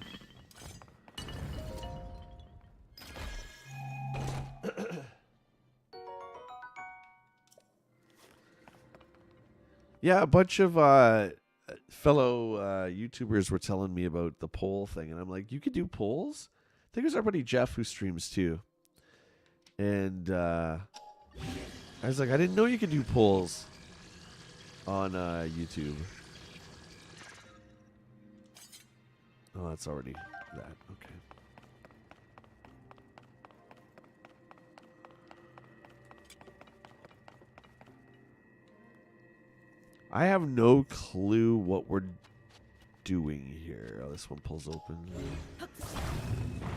Yeah, a bunch of fellow YouTubers were telling me about the poll thing, and I'm like, you could do polls? I think there's our buddy Jeff who streams too. And I was like, I didn't know you could do polls on YouTube. Oh, that's already that. Okay. I have no clue what we're doing here. Oh, this one pulls open. There we go.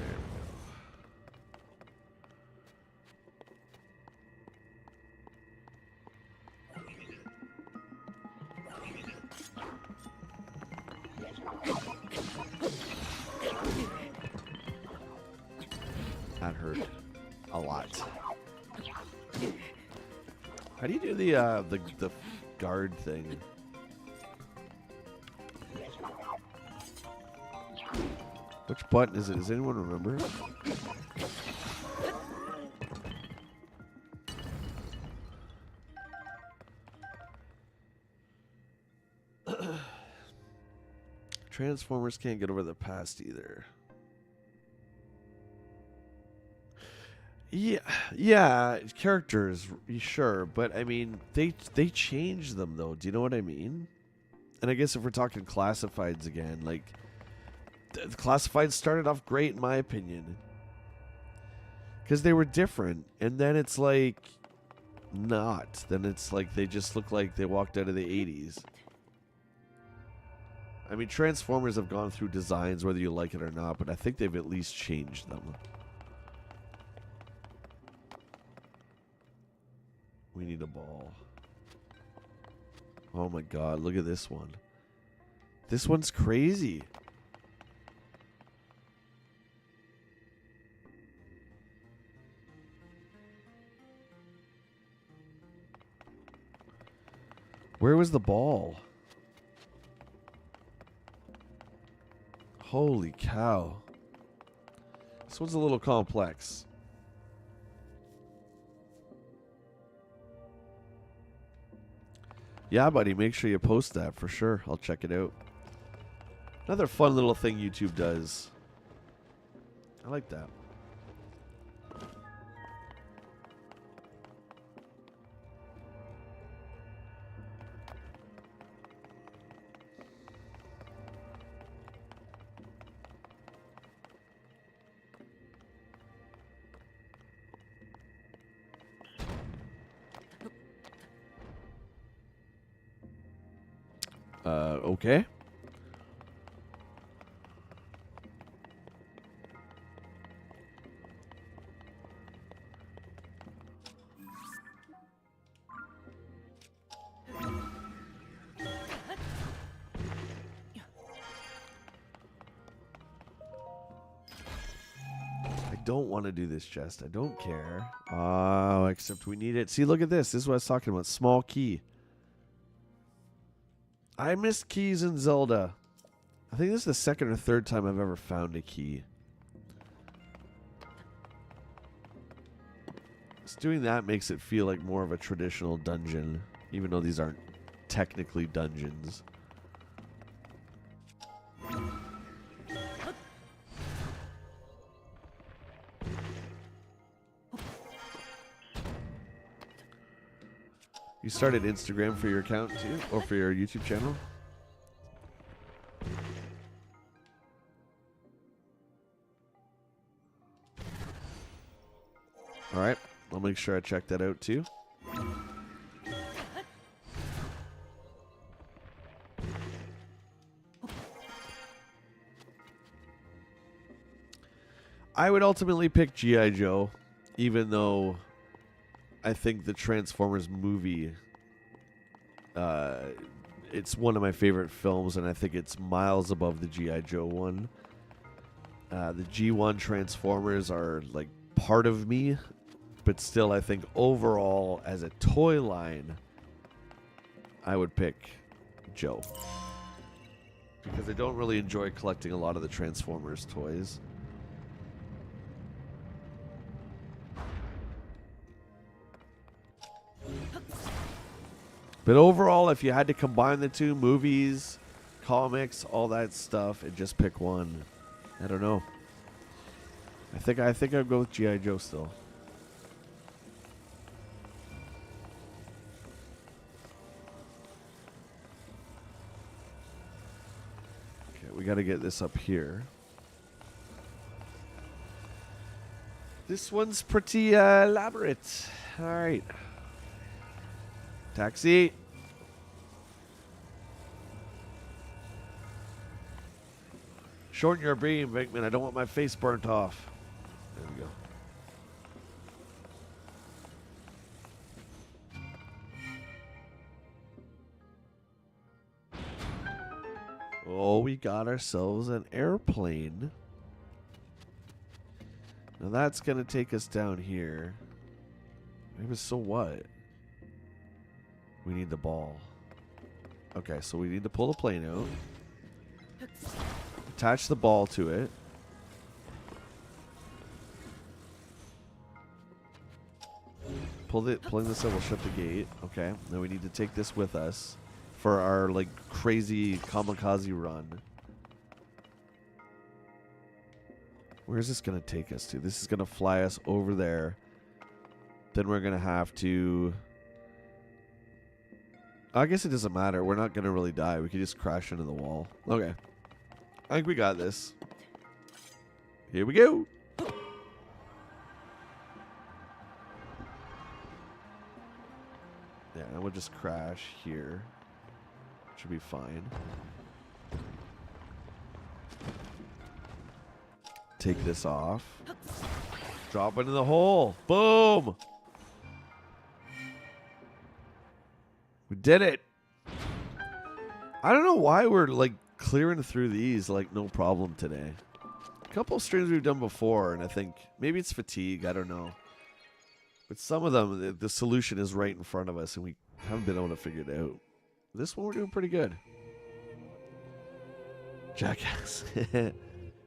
That hurt a lot. How do you do the guard thing? Which button is it? Does anyone remember? Transformers can't get over the past either. Yeah, characters, sure, but I mean, they changed them though. Do you know what I mean? And I guess if we're talking classifieds again, like the classifieds started off great in my opinion, because they were different, and then it's like not. Then it's like they just look like they walked out of the 80s. I mean, Transformers have gone through designs whether you like it or not, but I think they've at least changed them. We need a ball. Oh my god, look at this one. This one's crazy. Where was the ball? Holy cow. This one's a little complex. Yeah, buddy, make sure you post that for sure. I'll check it out. Another fun little thing YouTube does. I like that. Okay. I don't want to do this chest. I don't care. Oh, except we need it. See, look at this. This is what I was talking about. Small key. I missed keys in Zelda. I think this is the second or third time I've ever found a key. Just doing that makes it feel like more of a traditional dungeon, even though these aren't technically dungeons. You started Instagram for your account too? Or for your YouTube channel? Alright, I'll make sure I check that out too. I would ultimately pick G.I. Joe, even though I think the Transformers movie, it's one of my favorite films, and I think it's miles above the G.I. Joe one. The G1 Transformers are like part of me, but still I think overall as a toy line, I would pick Joe. Because I don't really enjoy collecting a lot of the Transformers toys. But overall, if you had to combine the two, movies, comics, all that stuff, and just pick one, I don't know. I think I'd go with G.I. Joe still. Okay, we got to get this up here. This one's pretty elaborate. All right. Taxi. Shorten your beam, Vinkman. I don't want my face burnt off. There we go. Oh, we got ourselves an airplane. Now that's going to take us down here. Maybe so what? We need the ball. Okay, so we need to pull the plane out. Attach the ball to it. Pulling this out will shut the gate. Okay, now we need to take this with us for our like crazy kamikaze run. Where is this going to take us to? This is going to fly us over there. Then we're going to have to... I guess it doesn't matter. We're not going to really die. We can just crash into the wall. Okay. I think we got this. Here we go. Yeah, and we'll just crash here. Should be fine. Take this off. Drop into the hole. Boom! We did it. I don't know why we're like clearing through these like no problem today. A couple of streams we've done before, and I think maybe it's fatigue. I don't know. But some of them, the solution is right in front of us, and we haven't been able to figure it out. This one we're doing pretty good. Jackass.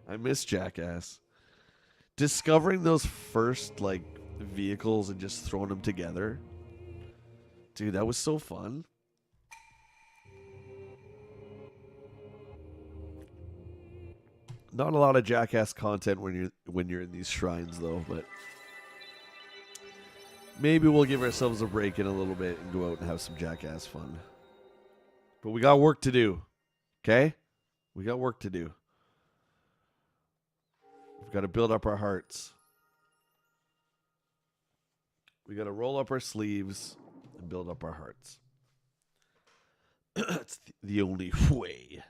I miss Jackass. Discovering those first, like, vehicles and just throwing them together. Dude, that was so fun. Not a lot of Jackass content when you're in these shrines, though, but maybe we'll give ourselves a break in a little bit and go out and have some Jackass fun. But we got work to do, okay? We got work to do. We've got to build up our hearts. We got to roll up our sleeves and build up our hearts. It's the only way.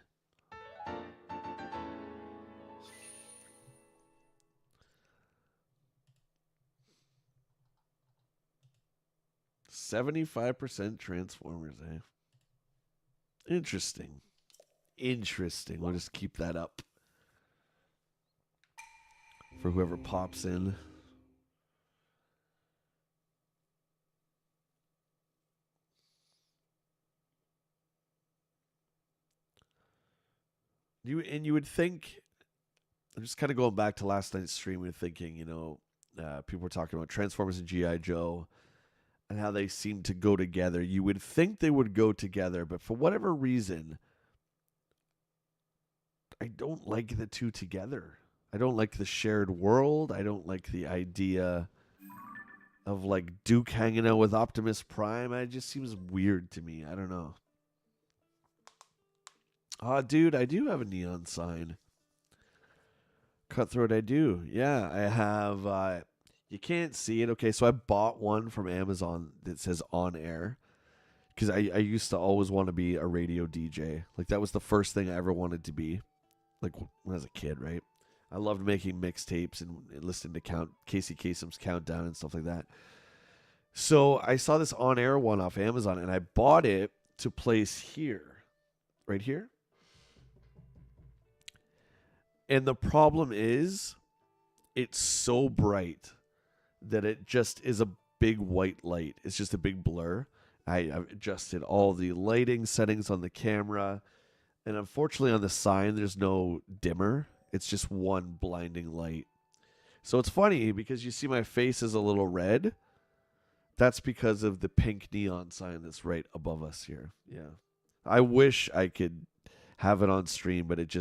%75 Transformers, eh? Interesting. Interesting. We'll just keep that up for whoever pops in. You would think, I'm just kind of going back to last night's stream and thinking, people were talking about Transformers and G.I. Joe and how they seem to go together. You would think they would go together, but for whatever reason, I don't like the two together. I don't like the shared world. I don't like the idea of, like, Duke hanging out with Optimus Prime. It just seems weird to me. I don't know. Oh, dude, I do have a neon sign. Cutthroat, I do. Yeah, I have... you can't see it. Okay, so I bought one from Amazon that says on air. Because I used to always want to be a radio DJ. Like, that was the first thing I ever wanted to be. Like, when I was a kid, right? I loved making mixtapes and listening to Casey Kasem's Countdown and stuff like that. So I saw this on-air one off Amazon, and I bought it to place here. Right here. And the problem is, it's so bright that it just is a big white light. It's just a big blur. I've adjusted all the lighting settings on the camera. And unfortunately on the sign, there's no dimmer. It's just one blinding light. So it's funny because you see my face is a little red. That's because of the pink neon sign that's right above us here. Yeah. I wish I could have it on stream, but it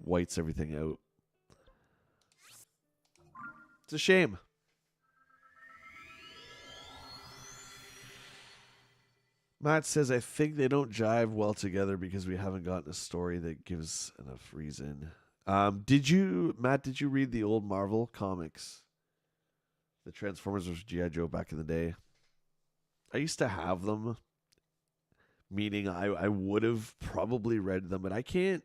whites everything out. It's a shame. Matt says, I think they don't jive well together because we haven't gotten a story that gives enough reason. Matt, did you read the old Marvel comics? The Transformers vs. G.I. Joe back in the day? I used to have them, meaning I would have probably read them, but I can't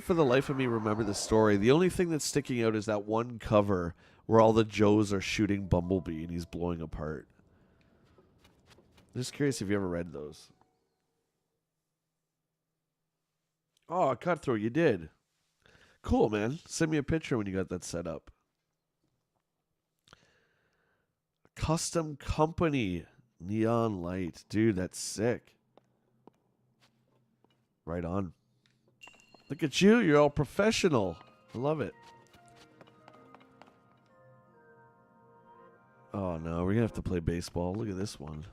for the life of me remember the story. The only thing that's sticking out is that one cover where all the Joes are shooting Bumblebee and he's blowing apart. I'm just curious if you ever read those. Oh, Cutthroat, you did. Cool, man. Send me a picture when you got that set up. Custom company. Neon light. Dude, that's sick. Right on. Look at you. You're all professional. I love it. Oh, no. We're going to have to play baseball. Look at this one.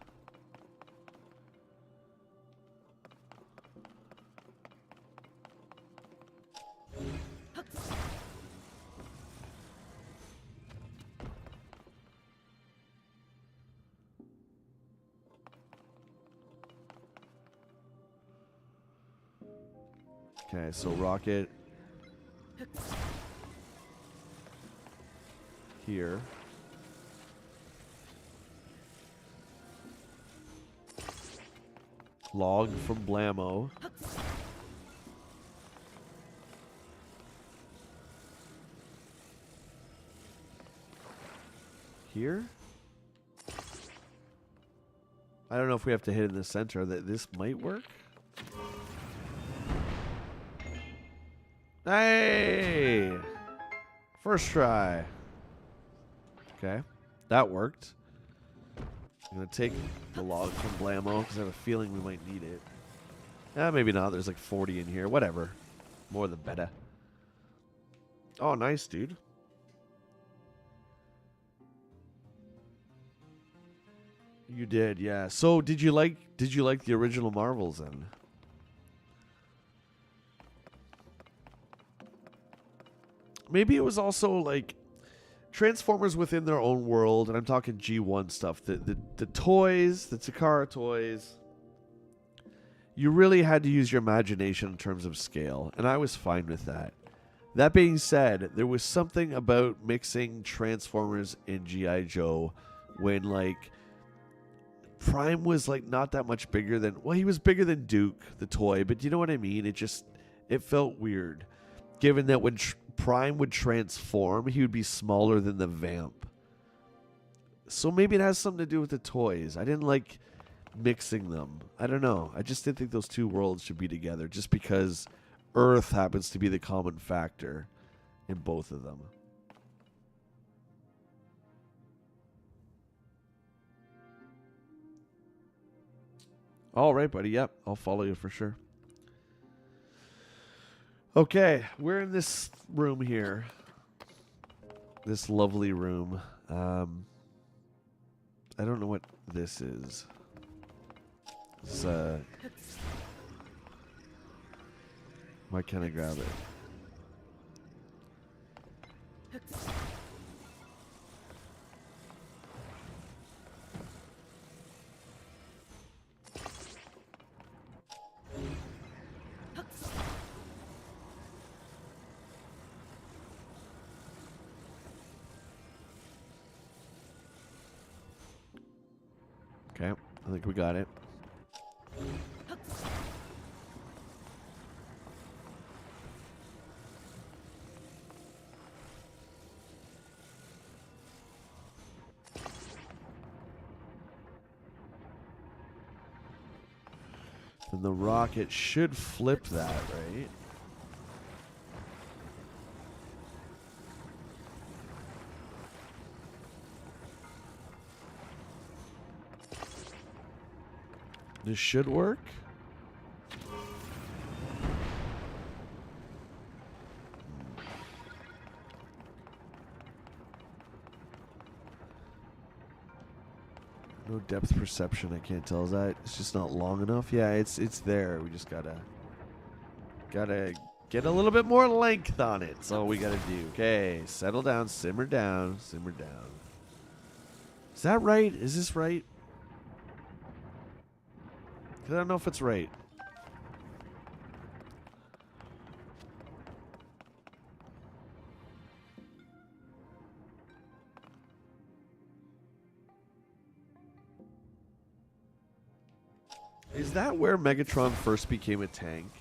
Okay, so Rocket here. Log from Blammo. Here? I don't know if we have to hit in the center. That this might work. Hey! First try. Okay. That worked. I'm going to take the log from Blammo because I have a feeling we might need it. Maybe not. There's like 40 in here. Whatever. More the better. Oh, nice, dude. You did, yeah. So did you like the original Marvels then? Maybe it was also like Transformers within their own world, and I'm talking G1 stuff. The toys, the Takara toys, you really had to use your imagination in terms of scale, and I was fine with that. That being said, there was something about mixing Transformers and G.I. Joe when, like, Prime was, like, not that much bigger than... Well, he was bigger than Duke, the toy, but you know what I mean? It felt weird, given that when Prime would transform, he would be smaller than the Vamp. So maybe it has something to do with the toys. I didn't like mixing them. I don't know. I just didn't think those two worlds should be together, just because Earth happens to be the common factor in both of them. All right, buddy. Yep, I'll follow you for sure. Okay, we're in this room here. This lovely room. I don't know what this is. It's, why can't I grab it? Okay, I think we got it. Then the rocket should flip that, right? This should work. No depth perception, I can't tell. Is that it's just not long enough? Yeah, it's there. We just gotta get a little bit more length on it. That's all we gotta do. Okay, settle down, simmer down, simmer down. Is that right? Is this right? 'Cause I don't know if it's right. Is that where Megatron first became a tank?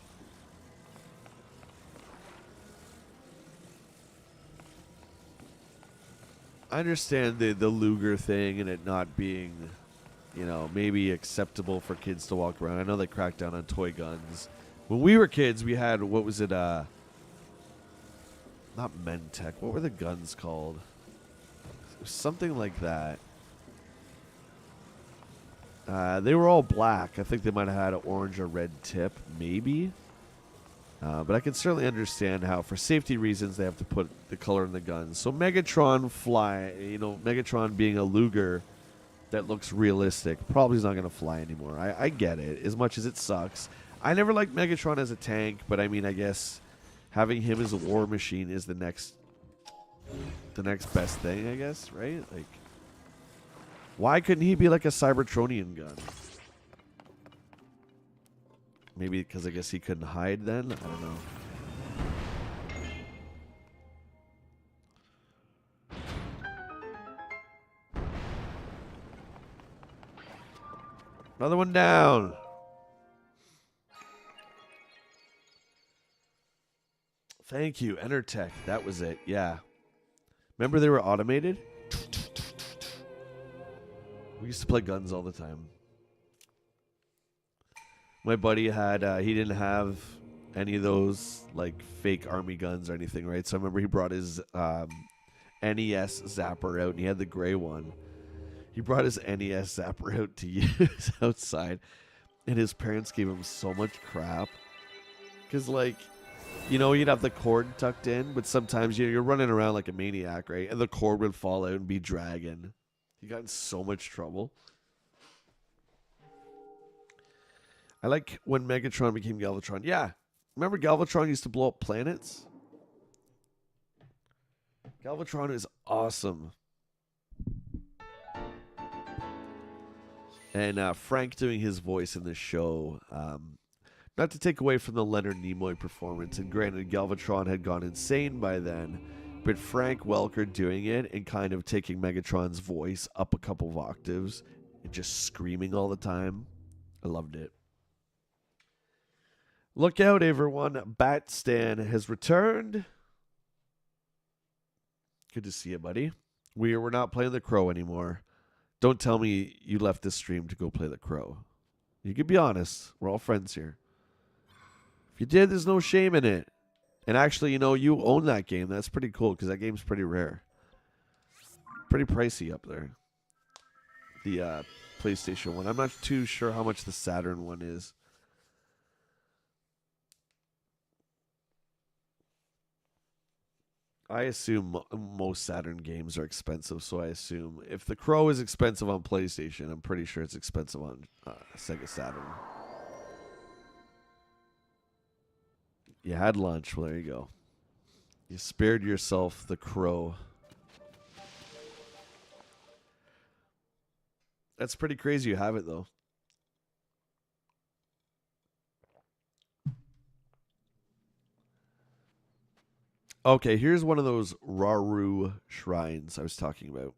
I understand the Luger thing and it not being, you know, maybe acceptable for kids to walk around. I know they cracked down on toy guns. When we were kids, we had, what was it, not Mentec. What were the guns called? It was something like that. They were all black. I think they might have had an orange or red tip, maybe. But I can certainly understand how, for safety reasons, they have to put the color in the guns. So Megatron being a Luger that looks realistic, probably is not going to fly anymore. I get it, as much as it sucks. I never liked Megatron as a tank, but I mean, I guess having him as a war machine is the next best thing, I guess, right? Like, why couldn't he be like a Cybertronian gun? Maybe because I guess he couldn't hide then? I don't know. Another one down. Thank you, Enertech. That was it. Yeah. Remember they were automated? We used to play guns all the time. My buddy had, he didn't have any of those, like, fake army guns or anything, right? So I remember he brought his NES Zapper out, and he had the gray one. He brought his NES zapper out to use outside, and his parents gave him so much crap. Because, like, you know, you'd have the cord tucked in, but sometimes you're running around like a maniac, right? And the cord would fall out and be dragging. He got in so much trouble. I like when Megatron became Galvatron. Yeah. Remember Galvatron used to blow up planets? Galvatron is awesome. And Frank doing his voice in the show. Not to take away from the Leonard Nimoy performance, and granted, Galvatron had gone insane by then, but Frank Welker doing it and kind of taking Megatron's voice up a couple of octaves and just screaming all the time. I loved it. Look out, everyone. Bat Stan has returned. Good to see you, buddy. We're not playing the Crow anymore. Don't tell me you left this stream to go play the Crow. You can be honest. We're all friends here. If you did, there's no shame in it. And actually, you know, you own that game. That's pretty cool because that game's pretty rare. Pretty pricey up there. The PlayStation one. I'm not too sure how much the Saturn one is. I assume most Saturn games are expensive, so I assume if The Crow is expensive on PlayStation, I'm pretty sure it's expensive on Sega Saturn. You had lunch. Well, there you go. You spared yourself The Crow. That's pretty crazy you have it, though. Okay, here's one of those Raru shrines I was talking about.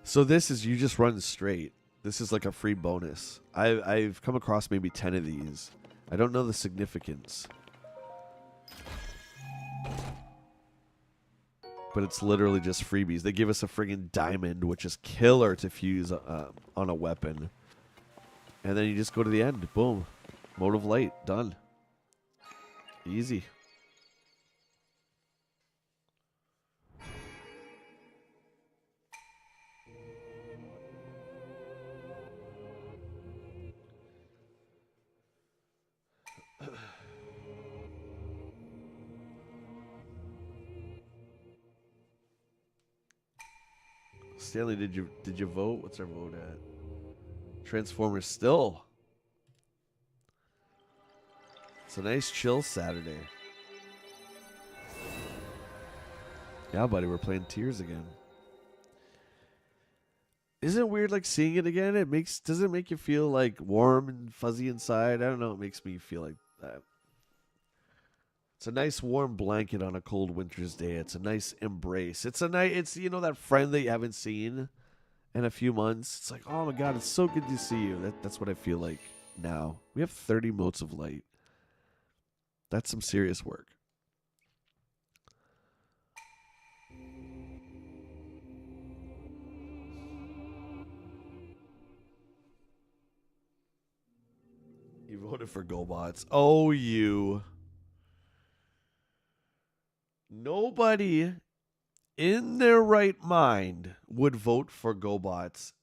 So this is, you just run straight. This is like a free bonus. I've come across maybe 10 of these. I don't know the significance. But it's literally just freebies. They give us a friggin' diamond, which is killer to fuse on a weapon. And then you just go to the end. Boom. Mode of light. Done. Easy. Stanley, did you vote? What's our vote at? Transformers still. It's a nice chill Saturday. Yeah, buddy, we're playing Tears again. Isn't it weird like seeing it again? Does it make you feel like warm and fuzzy inside? I don't know, it makes me feel like that. It's a nice warm blanket on a cold winter's day. It's a nice embrace. It's you know that friend that you haven't seen in a few months. It's like, oh my god, it's so good to see you. That's what I feel like now. We have 30 motes of light. That's some serious work. You voted for GoBots. Oh, you. Nobody in their right mind would vote for GoBots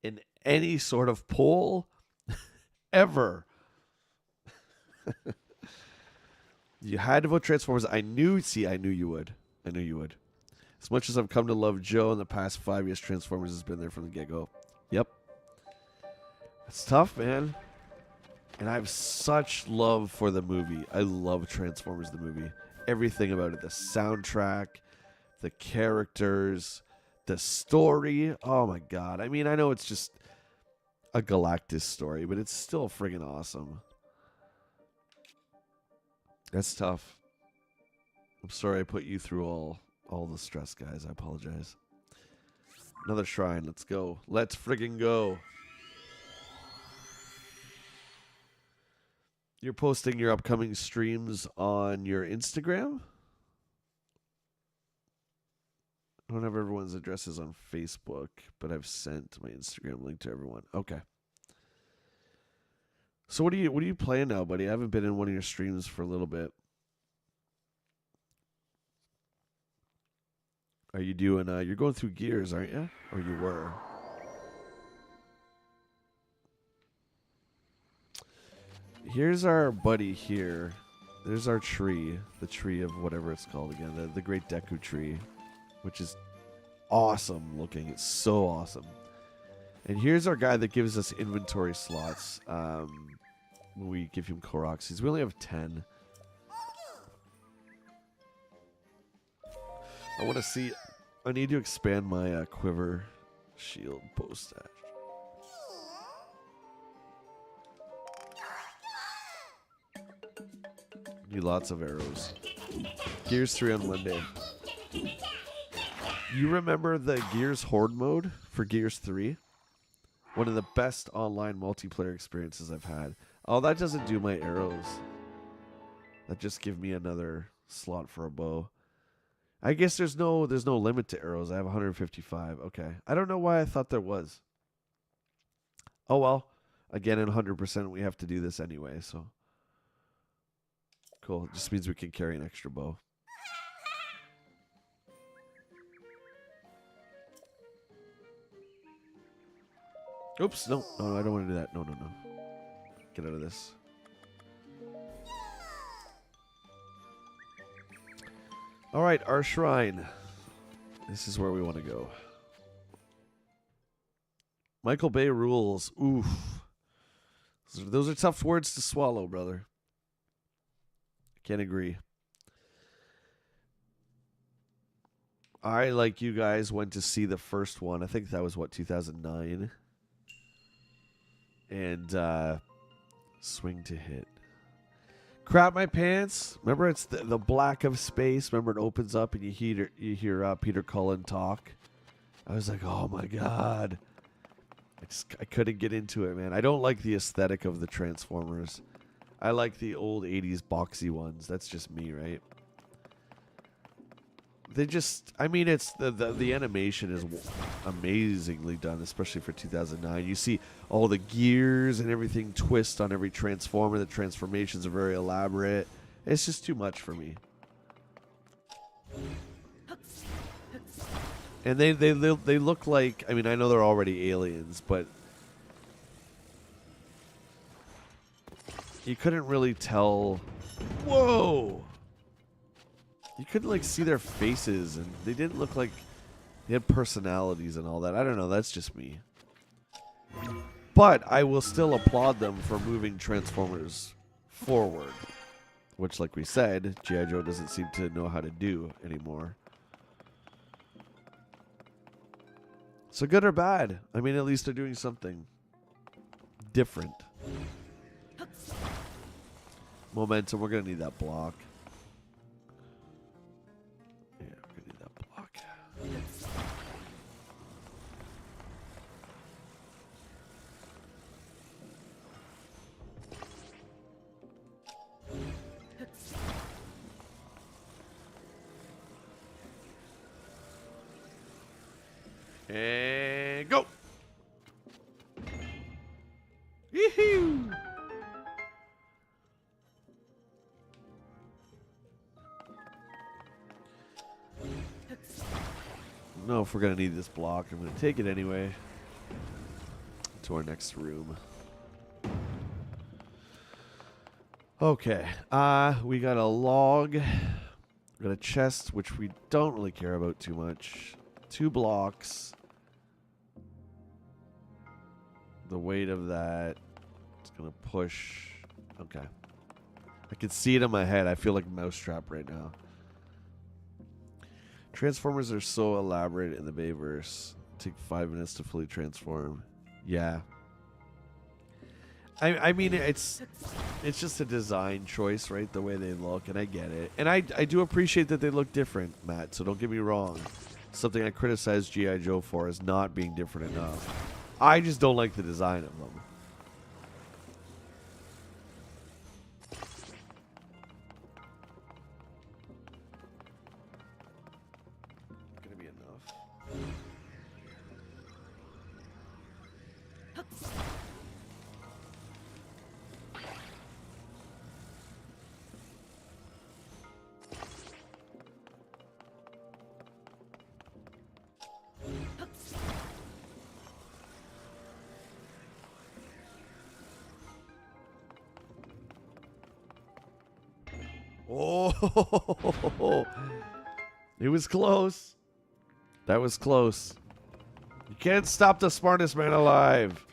in any sort of poll ever. You had to vote Transformers. I knew you would. I knew you would. As much as I've come to love Joe in the past 5 years, Transformers has been there from the get-go. Yep. It's tough, man. And I have such love for the movie. I love Transformers, the movie. Everything about it. The soundtrack, the characters, the story. Oh, my God. I mean, I know it's just a Galactus story, but it's still friggin' awesome. That's tough. I'm sorry I put you through all the stress, guys. I apologize. Another shrine. Let's go. Let's friggin' go. You're posting your upcoming streams on your Instagram? I don't have everyone's addresses on Facebook, but I've sent my Instagram link to everyone. Okay. So what are you playing now, buddy? I haven't been in one of your streams for a little bit. Are you doing, you're going through gears, aren't you? Or you were? Here's our buddy here. There's our tree. The tree of whatever it's called again. The Great Deku Tree. Which is awesome looking. It's so awesome. And here's our guy that gives us inventory slots. When we give him Koroxys. We only have 10. I want to see... I need to expand my quiver shield post stash. Need lots of arrows. Gears 3 on Monday. You remember the Gears Horde mode for Gears 3? One of the best online multiplayer experiences I've had. Oh, that doesn't do my arrows. That just give me another slot for a bow. I guess there's no limit to arrows. I have 155. Okay. I don't know why I thought there was. Oh well. Again, in 100% we have to do this anyway, so. Cool. It just means we can carry an extra bow. Oops. No, I don't want to do that. No. Get out of this. All right, our shrine. This is where we want to go. Michael Bay rules. Oof. Those are tough words to swallow, brother. Can't agree. I, like you guys, went to see the first one. I think that was, 2009? And swing to hit. Crap my pants. Remember, it's the black of space. Remember, it opens up and you hear Peter Cullen talk. I was like, oh my god. I couldn't get into it, man. I don't like the aesthetic of the Transformers. I like the old 80s boxy ones. That's just me, right? They just, I mean, it's the animation is amazingly done, especially for 2009. You see all the gears and everything twist on every Transformer. The transformations are very elaborate. It's just too much for me. And they look like, I mean, I know they're already aliens, but you couldn't really tell. Whoa! You couldn't, like, see their faces, and they didn't look like they had personalities and all that. I don't know. That's just me. But I will still applaud them for moving Transformers forward, which, like we said, G.I. Joe doesn't seem to know how to do anymore. So good or bad? I mean, at least they're doing something different. Momentum. We're going to need that block. Yeah, we're going to need that block. And go! Yee-hoo! No, if we're going to need this block, I'm going to take it anyway to our next room. Okay. We got a log. We got a chest, which we don't really care about too much. 2 blocks. The weight of that. It's going to push. Okay. I can see it in my head. I feel like Mousetrap right now. Transformers are so elaborate in the Bayverse. Take 5 minutes to fully transform. Yeah. I mean, it's just a design choice, right? The way they look, and I get it. And I do appreciate that they look different, Matt, so don't get me wrong. Something I criticize G.I. Joe for is not being different enough. I just don't like the design of them. Gonna be enough. Oh, it was close. That was close. You can't stop the smartest man alive.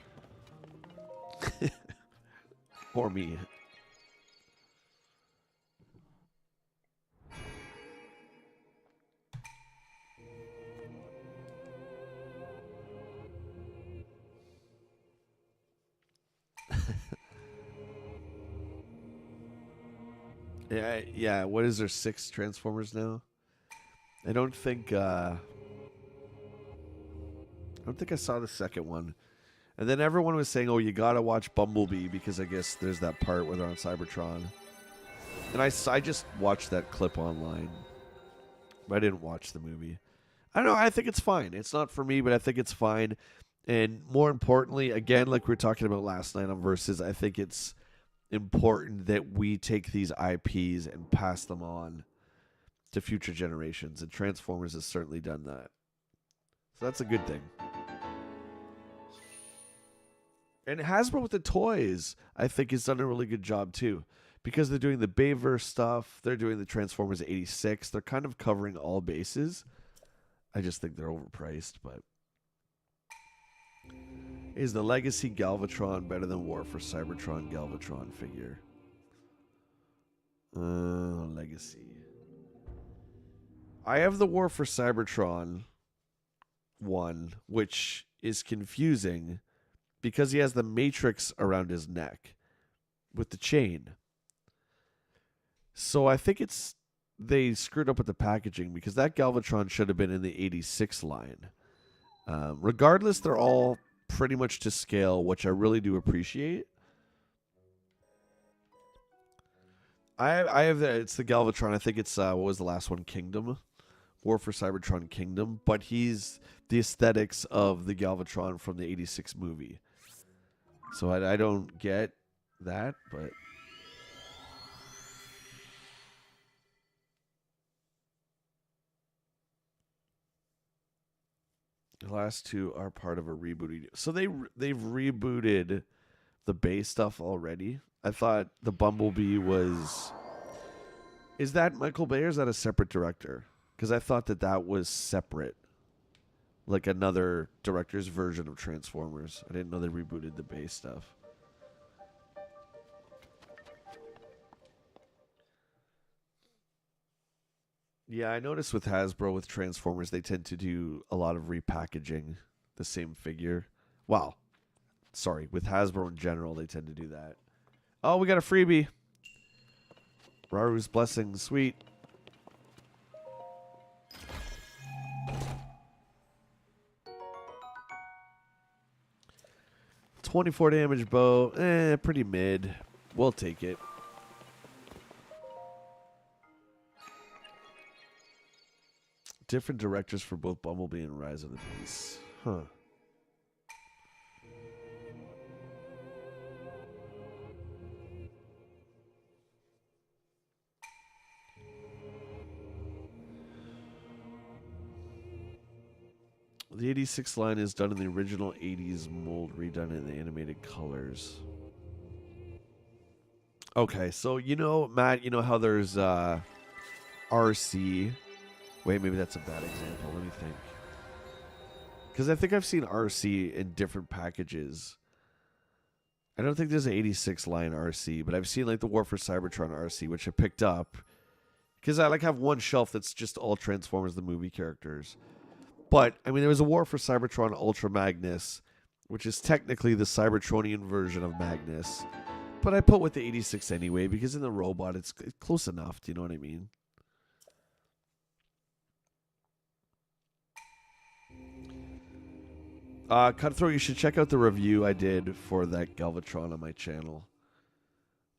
Or me. Yeah. What is there? 6 Transformers now? I don't think I saw the second one. And then everyone was saying, "Oh, you gotta watch Bumblebee because I guess there's that part where they're on Cybertron." And I just watched that clip online, but I didn't watch the movie. I don't know. I think it's fine. It's not for me, but I think it's fine. And more importantly, again, like we were talking about last night on Versus, I think it's important that we take these IPs and pass them on to future generations. And Transformers has certainly done that. So that's a good thing. And Hasbro with the toys, I think, has done a really good job too. Because they're doing the Bayverse stuff, they're doing the Transformers 86, they're kind of covering all bases. I just think they're overpriced, but... Is the Legacy Galvatron better than War for Cybertron Galvatron figure? Legacy. I have the War for Cybertron one, which is confusing because he has the Matrix around his neck with the chain. So I think they screwed up with the packaging because that Galvatron should have been in the 86 line. Regardless, they're all pretty much to scale, which I really do appreciate. I have it's the Galvatron. I think it's what was the last one? Kingdom. War for Cybertron Kingdom, but he's the aesthetics of the Galvatron from the 86 movie. So I don't get that, but... The last 2 are part of a rebooting. So they've rebooted the base stuff already. I thought the Bumblebee was... Is that Michael Bay or is that a separate director? Because I thought that was separate. Like another director's version of Transformers. I didn't know they rebooted the base stuff. Yeah, I noticed with Hasbro, with Transformers, they tend to do a lot of repackaging the same figure. Wow. Sorry, with Hasbro in general, they tend to do that. Oh, we got a freebie. Raru's Blessing, sweet. $24 damage bow. Pretty mid. We'll take it. Different directors for both Bumblebee and Rise of the Beast. Huh. The 86 line is done in the original 80s mold, redone in the animated colors. Okay, so you know, Matt, you know how there's RC. Wait, maybe that's a bad example. Let me think. Because I think I've seen RC in different packages. I don't think there's an 86 line RC, but I've seen like the War for Cybertron RC, which I picked up. Because I like have one shelf that's just all Transformers, the movie characters. But, I mean, there was a War for Cybertron Ultra Magnus, which is technically the Cybertronian version of Magnus. But I put with the 86 anyway, because in the robot, it's close enough. Do you know what I mean? Cutthroat, you should check out the review I did for that Galvatron on my channel.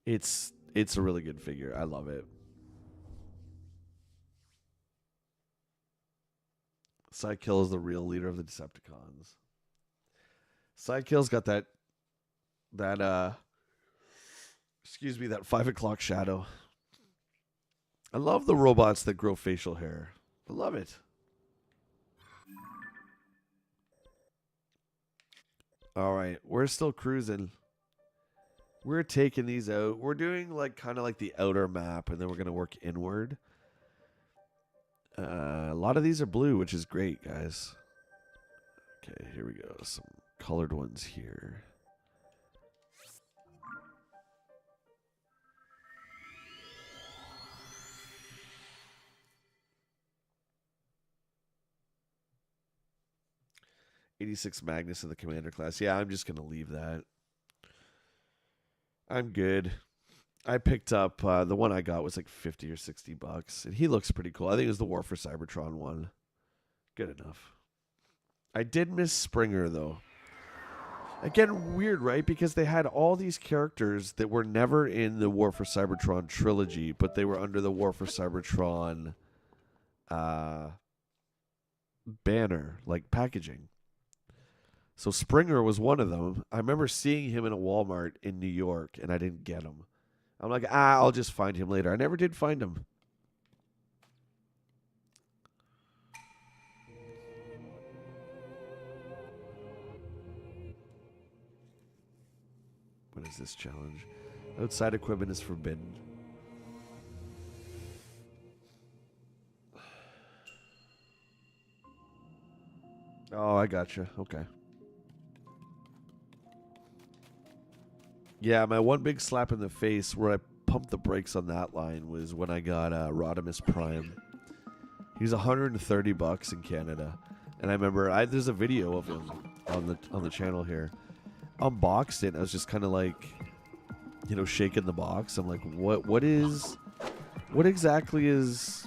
It's a really good figure. I love it. Sidekill is the real leader of the Decepticons. Sidekill's got that excuse me, that 5 o'clock shadow. I love the robots that grow facial hair. I love it. All right, we're still cruising. We're taking these out. We're doing like kind of like the outer map, and then we're going to work inward. A lot of these are blue, which is great, guys. Okay, here we go. Some colored ones here. '86 Magnus in the Commander class. Yeah, I'm just going to leave that. I'm good. I picked up, the one I got was like 50 or 60 bucks. And he looks pretty cool. I think it was the War for Cybertron one. Good enough. I did miss Springer, though. Again, weird, right? Because they had all these characters that were never in the War for Cybertron trilogy, but they were under the War for Cybertron banner, like packaging. So Springer was one of them. I remember seeing him in a Walmart in New York, and I didn't get him. I'm like, I'll just find him later. I never did find him. What is this challenge? Outside equipment is forbidden. Oh, I gotcha. Okay. Yeah, my one big slap in the face where I pumped the brakes on that line was when I got Rodimus Prime. He was $130 in Canada, and I remember there's a video of him on the channel here. Unboxed it, and I was just kind of like, you know, shaking the box. I'm like, what exactly is?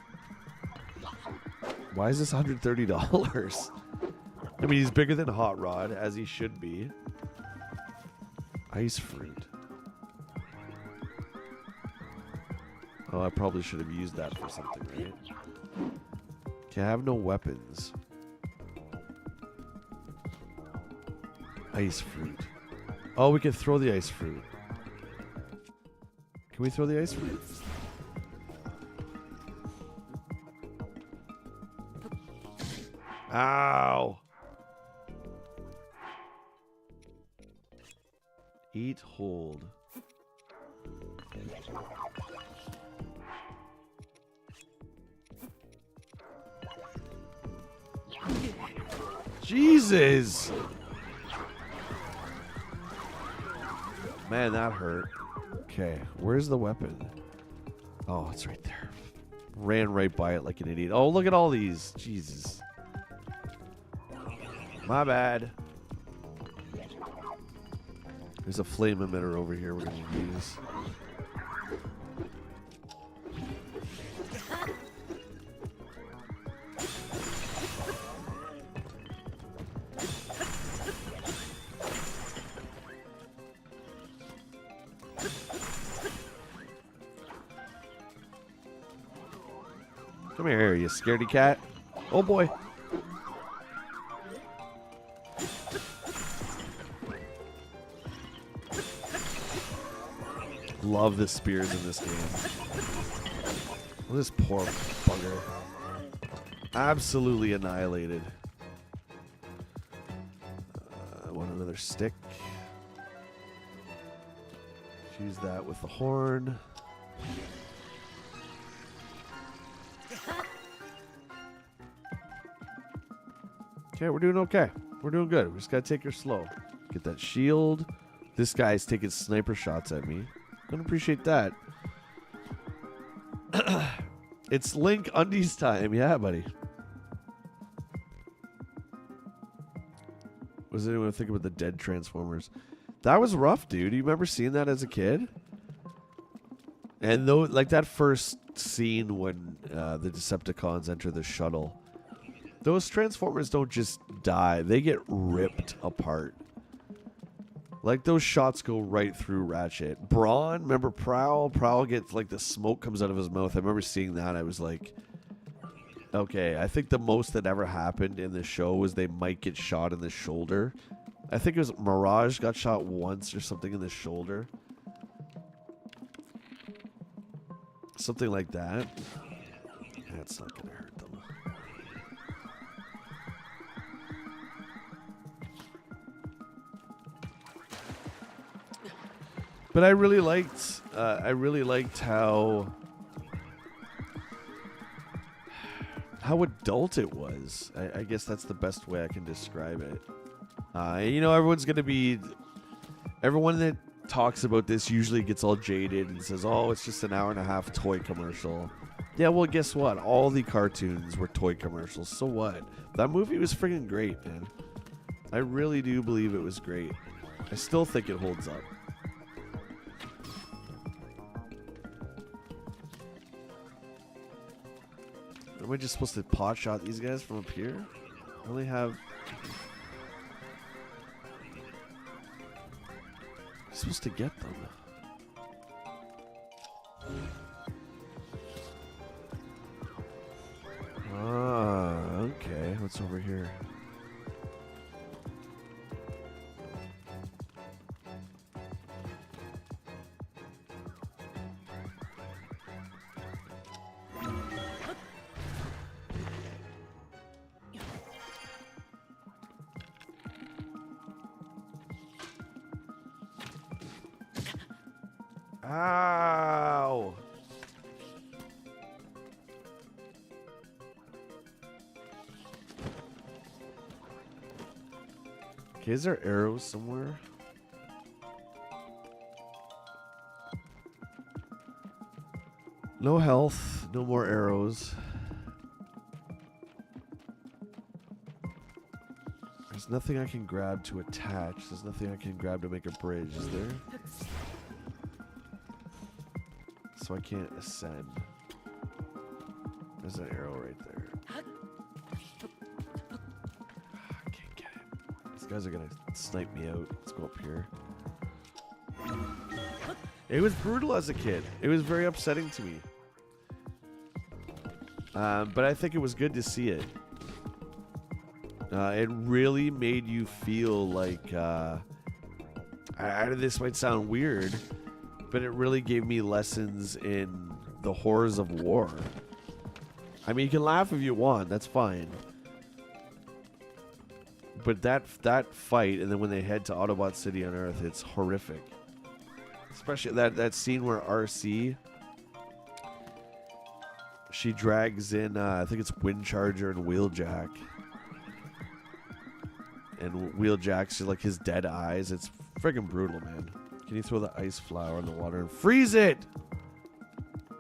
Why is this $130? I mean, he's bigger than Hot Rod, as he should be. Ice fruit. Oh, I probably should have used that for something, right? Okay, I have no weapons. Ice fruit. Oh, we can throw the ice fruit. Can we throw the ice fruit? Ow! Eat, hold. Jesus! Man, that hurt. Okay, where's the weapon? Oh, it's right there. Ran right by it like an idiot. Oh, look at all these. Jesus. My bad. There's a flame emitter over here we're going to use. Come here, you scaredy cat. Oh boy. Love the spears in this game. This poor bugger. Absolutely annihilated. Want another stick. Fuse that with the horn. Okay, we're doing okay. We're doing good. We just gotta take her slow. Get that shield. This guy's taking sniper shots at me. Don't appreciate that. It's Link Undies time. Yeah, buddy. What does anyone think about the dead Transformers? That was rough, dude. You remember seeing that as a kid? And though, like that first scene when the Decepticons enter the shuttle, those Transformers don't just die. They get ripped apart. Like, those shots go right through Ratchet. Brawn, remember Prowl? Prowl gets, like, the smoke comes out of his mouth. I remember seeing that. I was like, okay, I think the most that ever happened in the show was they might get shot in the shoulder. I think it was Mirage got shot once or something in the shoulder. Something like that. That's not going to hurt them. But I really liked how adult it was. I guess that's the best way I can describe it. You know, everyone that talks about this usually gets all jaded and says, oh, it's just an hour and a half toy commercial. Yeah, well, guess what? All the cartoons were toy commercials. So what? That movie was freaking great, man. I really do believe it was great. I still think it holds up. Am I just supposed to pot shot these guys from up here? I only have... I'm supposed to get them. Ah, okay. What's over here? Ow! Okay, is there arrows somewhere? No health, no more arrows. There's nothing I can grab to attach. There's nothing I can grab to make a bridge, is there? So I can't ascend. There's an arrow right there. I can't get it. These guys are gonna snipe me out. Let's go up here. It was brutal as a kid. It was very upsetting to me. But I think it was good to see it. It really made you feel like... this might sound weird, but it really gave me lessons in the horrors of war. I mean, you can laugh if you want. That's fine. But that fight, and then when they head to Autobot City on Earth, it's horrific. Especially that scene where RC, she drags in, I think it's Windcharger and Wheeljack. And Wheeljack's just like his dead eyes. It's friggin' brutal, man. Can you throw the ice flower in the water and freeze it?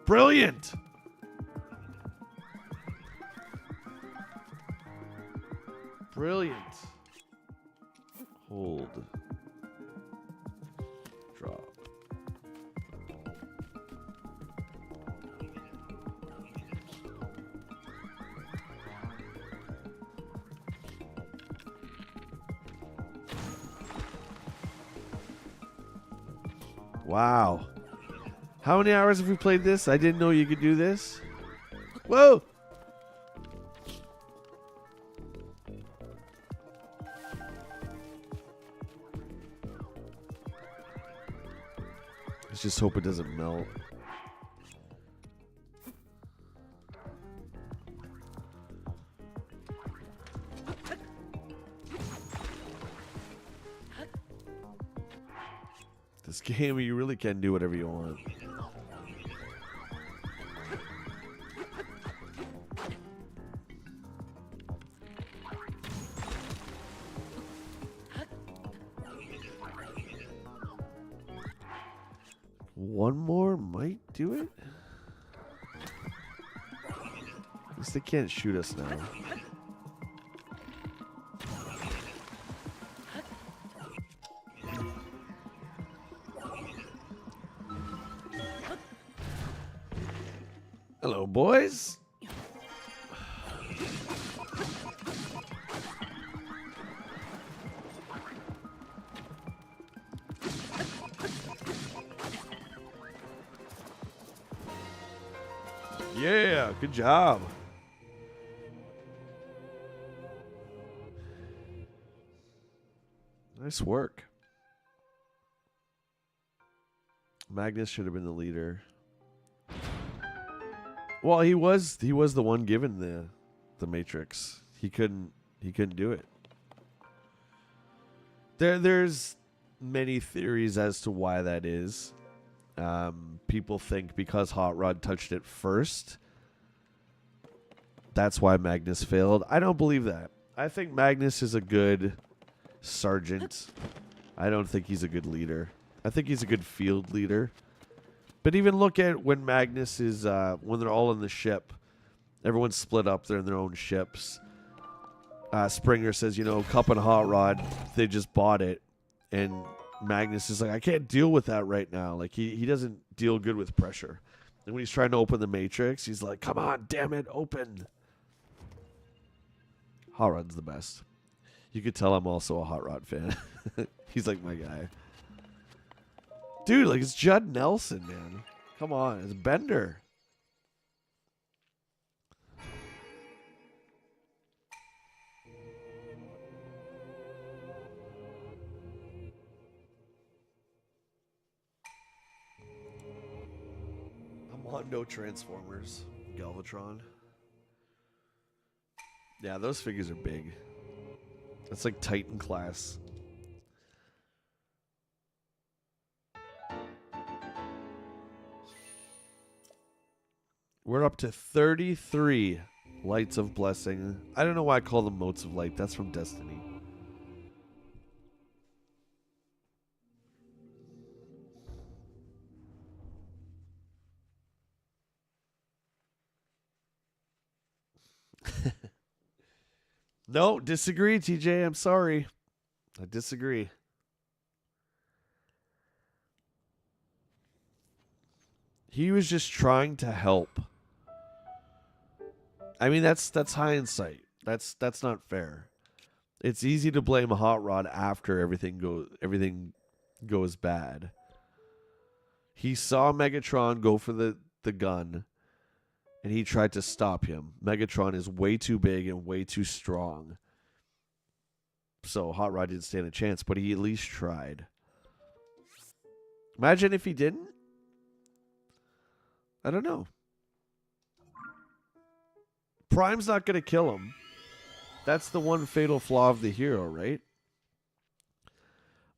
Brilliant! Brilliant. Hold. Drop. Wow. How many hours have we played this? I didn't know you could do this. Whoa! Let's just hope it doesn't melt. This game, you really can do whatever you want. One more might do it. At least they can't shoot us now. Hello, boys. Yeah, good job. Nice work. Magnus should have been the leader. Well, he was the one given the Matrix. He couldn't do it. There's many theories as to why that is. People think because Hot Rod touched it first, that's why Magnus failed. I don't believe that. I think Magnus is a good sergeant. I don't think he's a good leader. I think he's a good field leader. But even look at when Magnus is, when they're all in the ship, everyone's split up, they're in their own ships. Springer says, you know, Cup and Hot Rod, they just bought it. And Magnus is like, I can't deal with that right now. Like, he doesn't deal good with pressure. And when he's trying to open the Matrix, he's like, come on, damn it, open. Hot Rod's the best. You could tell I'm also a Hot Rod fan. He's like my guy. Dude, like, it's Judd Nelson, man. Come on, it's Bender. I'm on no Transformers. Galvatron. Yeah, those figures are big. That's like Titan class. We're up to 33 Lights of Blessing. I don't know why I call them Motes of Light. That's from Destiny. No, disagree, TJ. I'm sorry. I disagree. He was just trying to help. I mean, that's hindsight. That's not fair. It's easy to blame Hot Rod after everything goes bad. He saw Megatron go for the gun, and he tried to stop him. Megatron is way too big and way too strong. So Hot Rod didn't stand a chance, but he at least tried. Imagine if he didn't. I don't know. Prime's not going to kill him. That's the one fatal flaw of the hero, right?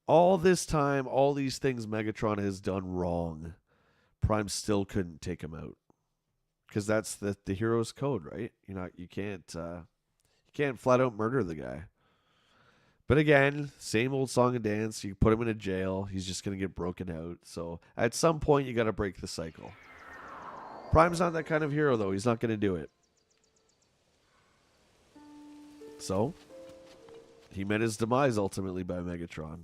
All this time, all these things Megatron has done wrong, Prime still couldn't take him out. Because that's the hero's code, right? You can't flat out murder the guy. But again, same old song and dance. You put him in a jail, he's just going to get broken out. So at some point, you got to break the cycle. Prime's not that kind of hero, though. He's not going to do it. So he met his demise ultimately by Megatron.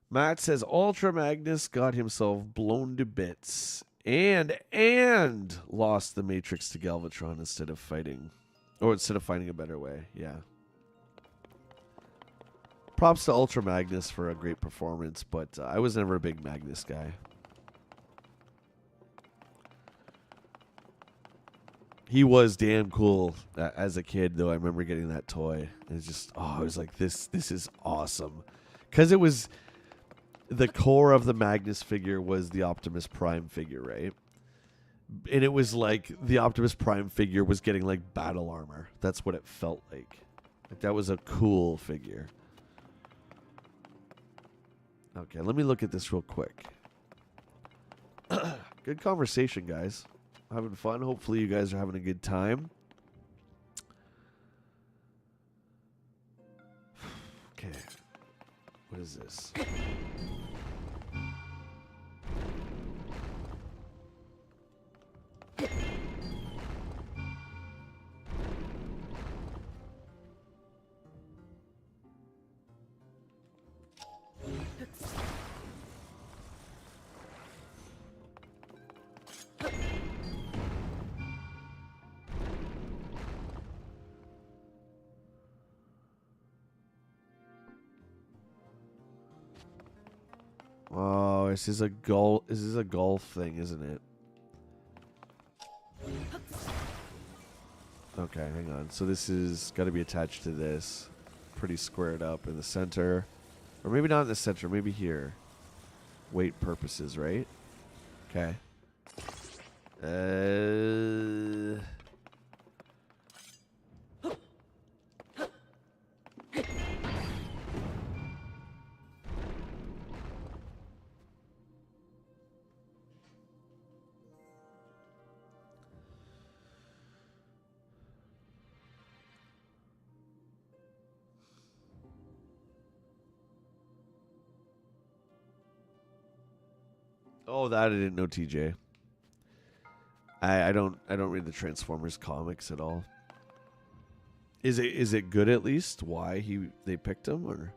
Matt says Ultra Magnus got himself blown to bits and lost the Matrix to Galvatron instead of finding a better way. Yeah. Props to Ultra Magnus for a great performance, but I was never a big Magnus guy. He was damn cool as a kid, though. I remember getting that toy. It's just, I was like, this is awesome. Because it was, the core of the Magnus figure was the Optimus Prime figure, right? And it was like the Optimus Prime figure was getting like battle armor. That's what it felt like. Like that was a cool figure. Okay, let me look at this real quick. Good conversation, guys. Having fun. Hopefully you guys are having a good time. Okay. What is this? Oh, this is a golf thing, isn't it? Okay, hang on. So this is got to be attached to this. Pretty squared up in the center. Or maybe not in the center, maybe here. Weight purposes, right? Okay. Oh, that I didn't know, TJ. I don't read the Transformers comics at all. Is it good at least? Why they picked him? Or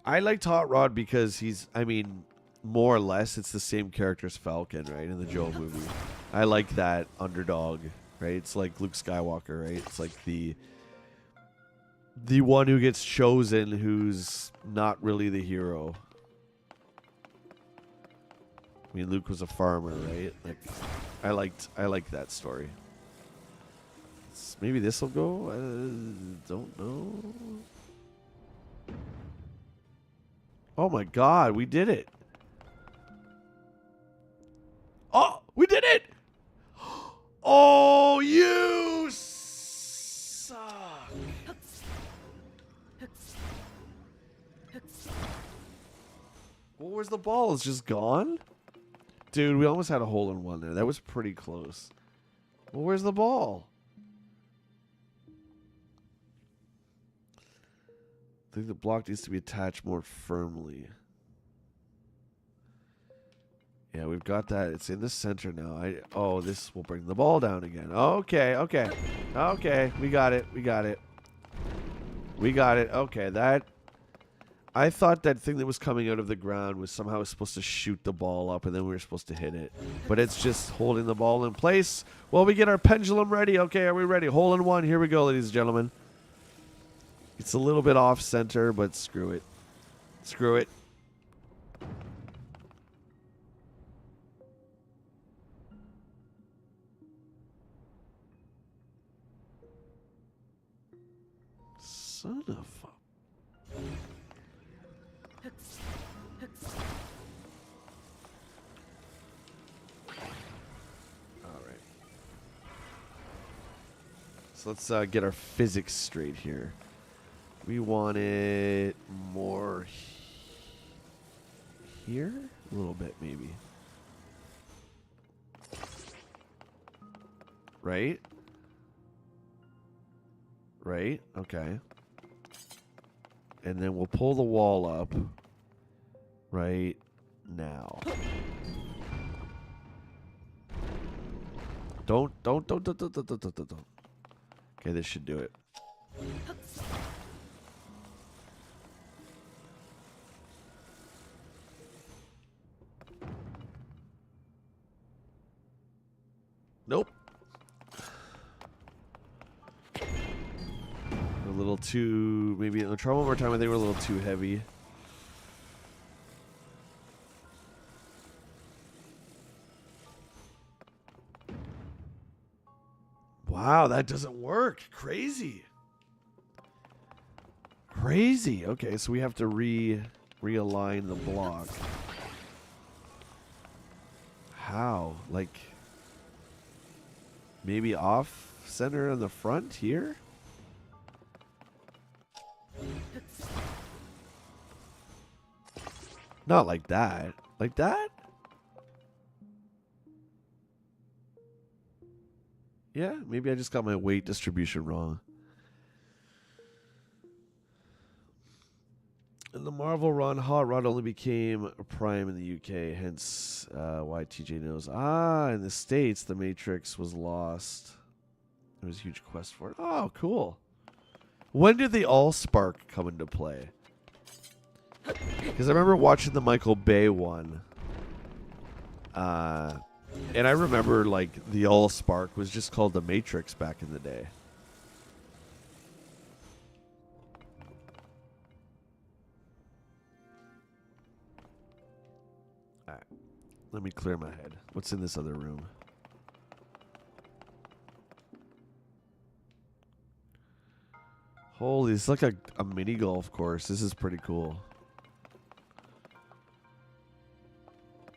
I liked Hot Rod because more or less it's the same character as Falcon, right, in the Joe movie. I like that underdog, right? It's like Luke Skywalker, right? It's like the one who gets chosen who's not really the hero. I mean, Luke was a farmer, right? Like, I liked that story. Maybe this will go. I don't know. Oh my God, we did it! Oh, we did it! Oh, you suck! Well, where's the ball? It's just gone? Dude, we almost had a hole-in-one there. That was pretty close. Well, where's the ball? I think the block needs to be attached more firmly. Yeah, we've got that. It's in the center now. This will bring the ball down again. Okay. Okay, we got it. Okay, I thought that thing that was coming out of the ground was somehow supposed to shoot the ball up, and then we were supposed to hit it. But it's just holding the ball in place while we get our pendulum ready. Okay, are we ready? Hole in one. Here we go, ladies and gentlemen. It's a little bit off center, but screw it. Screw it. Son of a... So let's get our physics straight here. We want it more here? A little bit, maybe. Right? Right? Okay. And then we'll pull the wall up right now. Don't. Okay, this should do it. Nope. A little too... Maybe try one more time. I think we're a little too heavy. Wow, that doesn't work. Crazy. Crazy. Okay, so we have to realign the block. How? Like, maybe off center on the front here? Not like that. Like that? Yeah, maybe I just got my weight distribution wrong. In the Marvel run, Hot Rod only became a Prime in the UK, hence why TJ knows. In the States, the Matrix was lost. There was a huge quest for it. Oh, cool. When did the Allspark come into play? Because I remember watching the Michael Bay one. And I remember, like, the Allspark was just called the Matrix back in the day. Alright. Let me clear my head. What's in this other room? Holy, it's like a mini golf course. This is pretty cool.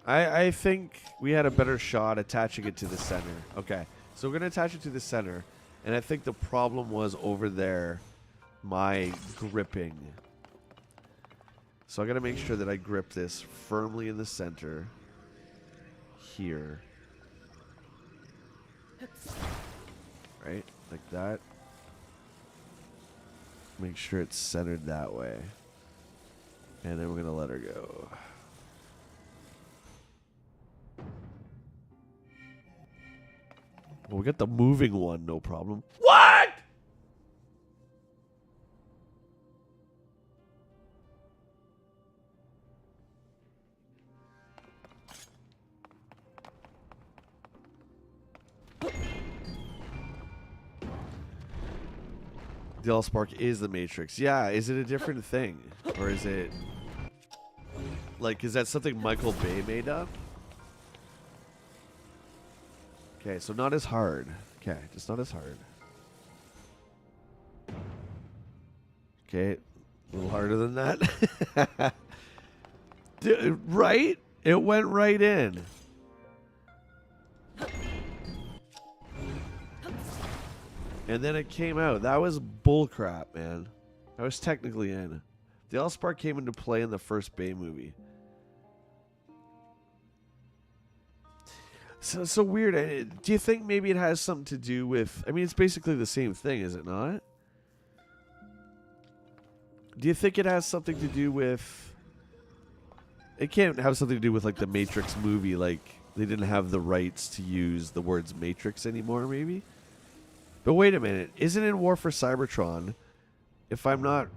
I think we had a better shot attaching it to the center. Okay, so we're going to attach it to the center. And I think the problem was over there, my gripping. So I got to make sure that I grip this firmly in the center. Here. Right? Like that. Make sure it's centered that way. And then we're going to let her go. Well, we got the moving one, no problem. What? The Allspark is the Matrix. Yeah, is it a different thing? Or is it... Like, is that something Michael Bay made up? Okay, so not as hard. Okay, just not as hard. Okay, a little harder than that. Dude, right? It went right in. And then it came out. That was bullcrap, man. I was technically in. The Allspark came into play in the first Bay movie. So weird. Do you think maybe it has something to do with... I mean, it's basically the same thing, is it not? Do you think it has something to do with... It can't have something to do with, like, the Matrix movie. Like, they didn't have the rights to use the words Matrix anymore, maybe? But wait a minute. Isn't it in War for Cybertron? If I'm not...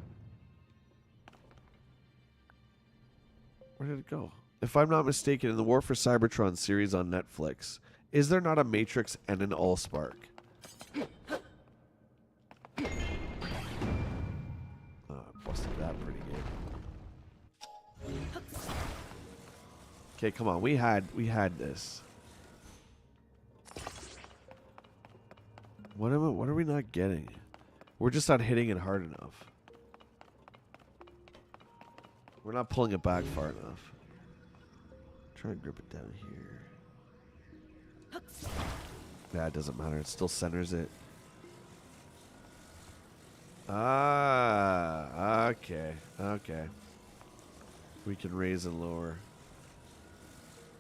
Where did it go? If I'm not mistaken, in the War for Cybertron series on Netflix, is there not a Matrix and an Allspark? Oh, I busted that pretty good. Okay, come on. We had this. What are we not getting? We're just not hitting it hard enough. We're not pulling it back far enough. Try and grip it down here. Yeah, it doesn't matter. It still centers it. Ah, okay. Okay. We can raise and lower.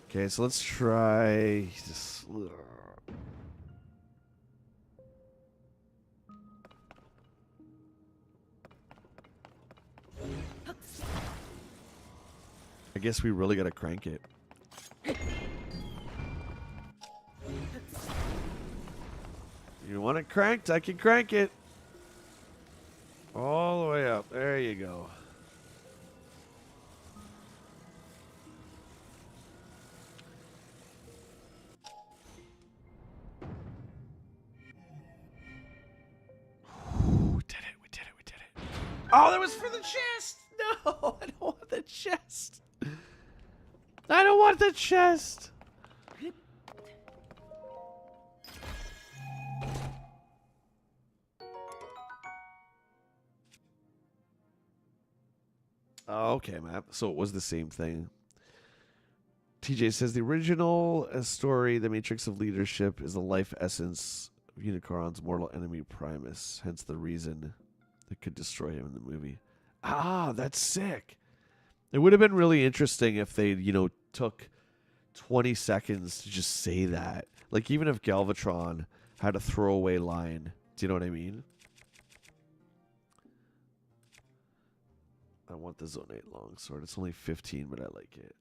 Okay, so let's try... Just, I guess we really gotta crank it. You want it cranked? I can crank it. All the way up. There you go. We did it. Oh, that was for the chest. No, I don't want the chest. I don't want the chest. Oh, okay, Matt. So it was the same thing. TJ says the original story, The Matrix of Leadership, is the life essence of Unicron's mortal enemy Primus. Hence the reason that could destroy him in the movie. Ah, that's sick. It would have been really interesting if they, took 20 seconds to just say that. Like, even if Galvatron had a throwaway line. Do you know what I mean? I want the Zone 8 longsword. It's only 15, but I like it.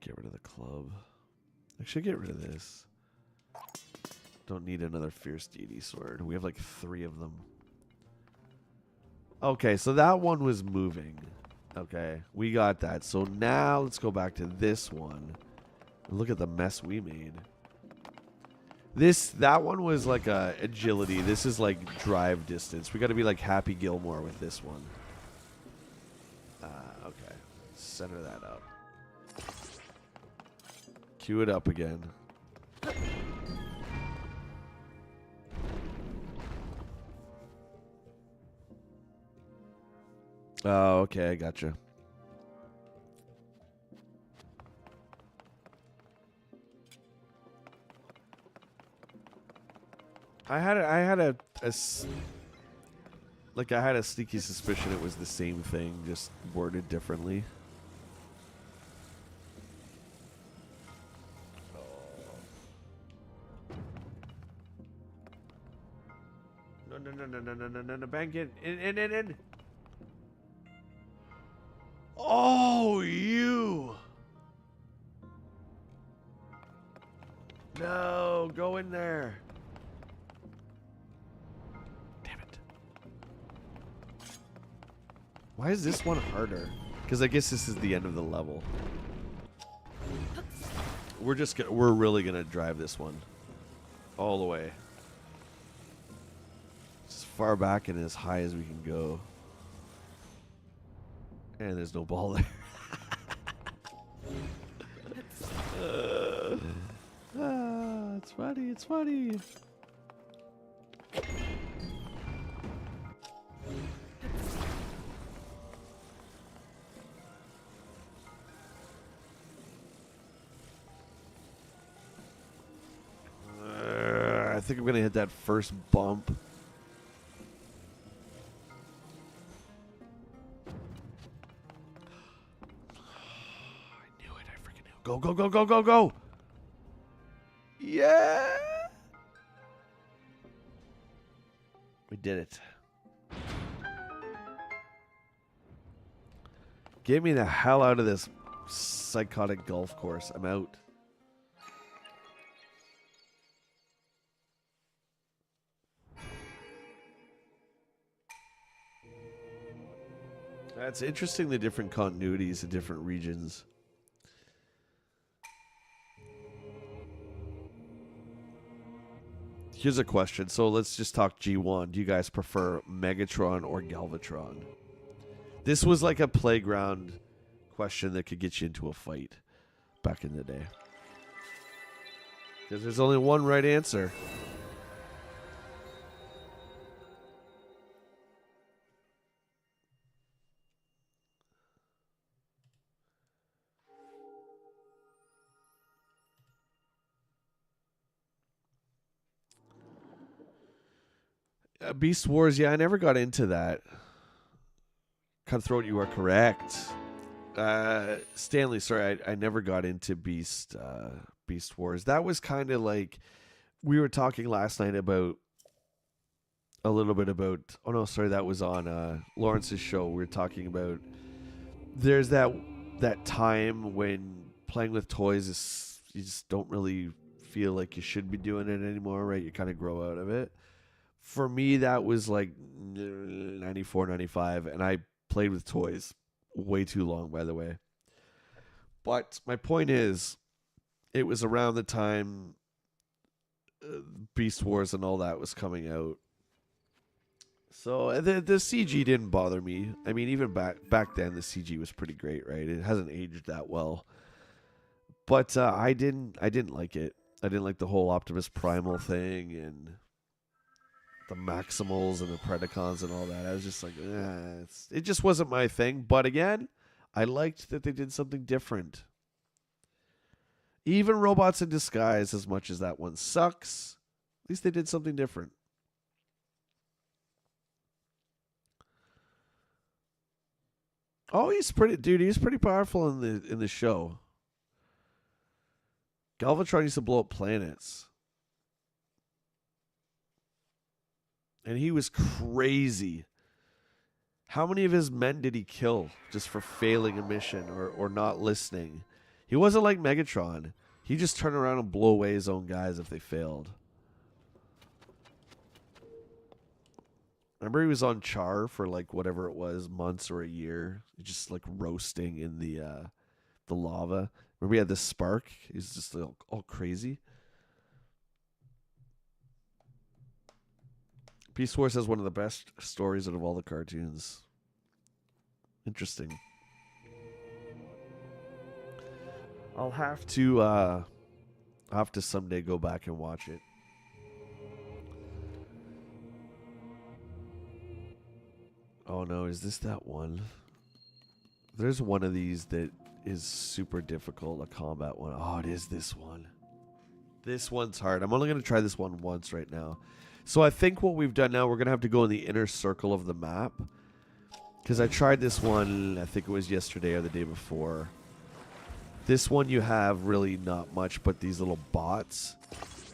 Get rid of the club. Actually, get rid of this. Don't need another Fierce Deity sword. We have like 3 of them. Okay, so that one was moving. Okay, we got that. So now let's go back to this one. Look at the mess we made. That one was like agility. This is like drive distance. We got to be like Happy Gilmore with this one. Okay, center that up. Cue it up again. Oh, okay, I gotcha. I had a sneaky suspicion it was the same thing, just worded differently. No, bank it in. No, go in there. Damn it. Why is this one harder? Because I guess this is the end of the level. We're really gonna drive this one all the way. As far back and as high as we can go. And there's no ball there. It's funny, it's funny. I think I'm gonna hit that first bump. I knew it, I freaking knew. Go, go, go, go, go, go! Yeah! We did it. Get me the hell out of this psychotic golf course. I'm out. That's interesting, the different continuities in different regions. Here's a question. So let's just talk G1. Do you guys prefer Megatron or Galvatron? This was like a playground question that could get you into a fight back in the day. Because there's only one right answer. Beast Wars, yeah, I never got into that. Cutthroat, you are correct. Stanley, sorry, I never got into Beast Wars. That was kind of like, we were talking last night about a little bit about, oh no, sorry, that was on Lawrence's show. We were talking about, there's that time when playing with toys is, you just don't really feel like you should be doing it anymore, right? You kind of grow out of it. For me, that was like 94, 95, and I played with toys way too long, by the way. But my point is, it was around the time Beast Wars and all that was coming out. So the CG didn't bother me. I mean, even back then, the CG was pretty great, right? It hasn't aged that well. But I didn't like it. I didn't like the whole Optimus Primal thing and the Maximals and the Predacons and all that. I was just like, it just wasn't my thing. But again, I liked that they did something different. Even Robots in Disguise, as much as that one sucks, at least they did something different. Oh, he's pretty powerful in the show. Galvatron used to blow up planets. And he was crazy. How many of his men did he kill just for failing a mission or not listening? He wasn't like Megatron. He just turned around and blew away his own guys if they failed. Remember he was on Char for like whatever it was, months or a year, just like roasting in the lava. Remember he had this spark? He's just all crazy. Beast Wars has one of the best stories out of all the cartoons. Interesting. I'll have to someday go back and watch it. Oh no, is this that one? There's one of these that is super difficult, a combat one. Oh, it is this one. This one's hard. I'm only going to try this one once right now. So I think what we've done now, we're going to have to go in the inner circle of the map. Because I tried this one, I think it was yesterday or the day before. This one you have really not much but these little bots.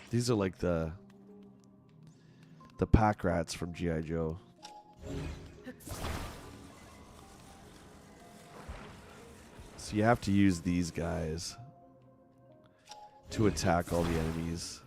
These are like the pack rats from G.I. Joe. So you have to use these guys. to attack all the enemies.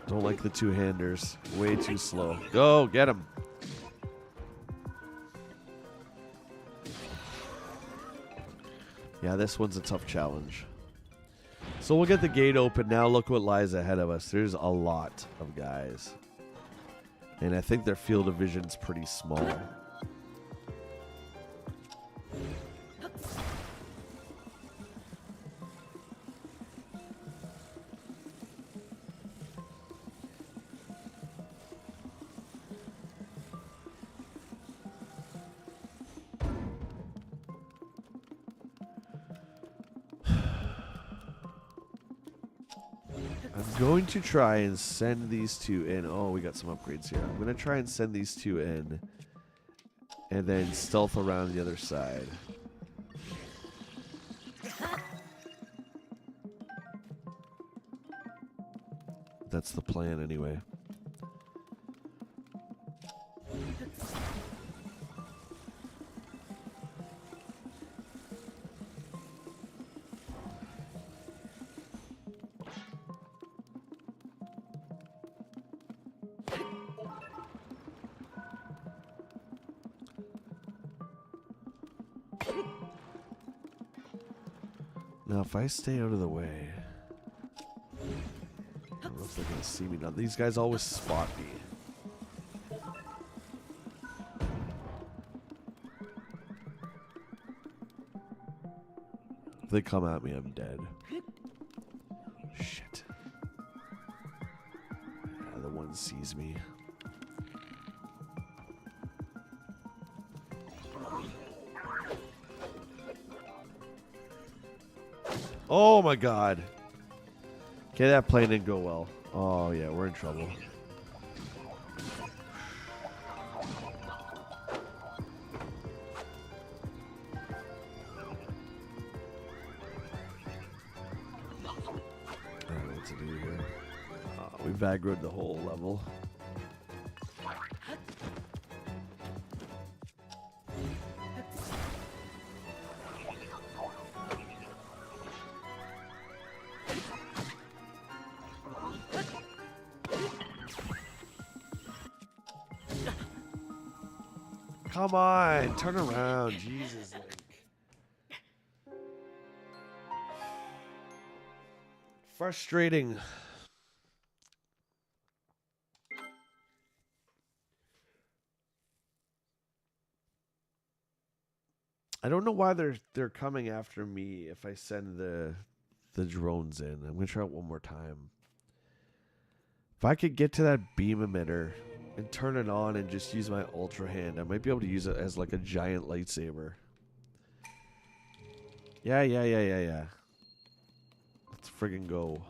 Don't like the two-handers. Way too slow. Go, get him. Yeah, this one's a tough challenge. So we'll get the gate open now. Look what lies ahead of us. There's a lot of guys. And I think their field of vision's pretty small. I'm going to try and send these two in. Oh, we got some upgrades here. I'm going to try and send these two in and then stealth around the other side. That's the plan anyway. Now, if I stay out of the way, I don't know if they're going to see me. Now, these guys always spot me. If they come at me, I'm dead. Shit. Yeah, the one sees me. Oh my god. Okay, that plane didn't go well. Oh yeah, we're in trouble. I don't know what to do here. We've aggroed the whole level. Come on, turn around, Jesus. Frustrating. I don't know why they're coming after me if I send the drones in. I'm gonna try it one more time. If I could get to that beam emitter and turn it on and just use my ultra hand, I might be able to use it as like a giant lightsaber. Yeah. Let's friggin' go.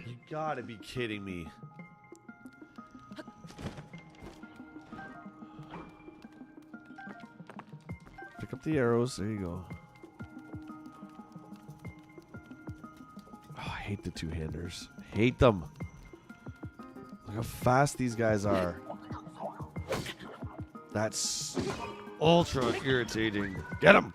You gotta be kidding me. Pick up the arrows. There you go. Oh, I hate the two-handers. Hate them. Look how fast these guys are. That's ultra irritating. Get him!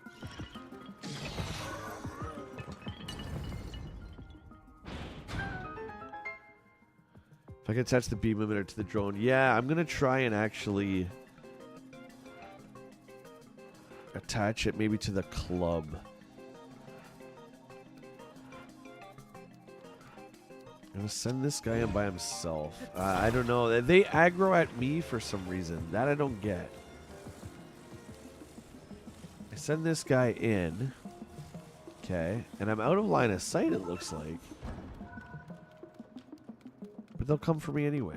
If I can attach the beam emitter to the drone. Yeah, I'm going to try and actually attach it maybe to the club. I'm gonna send this guy in by himself. I don't know. They aggro at me for some reason. That I don't get. I send this guy in. Okay. And I'm out of line of sight, it looks like. But they'll come for me anyway.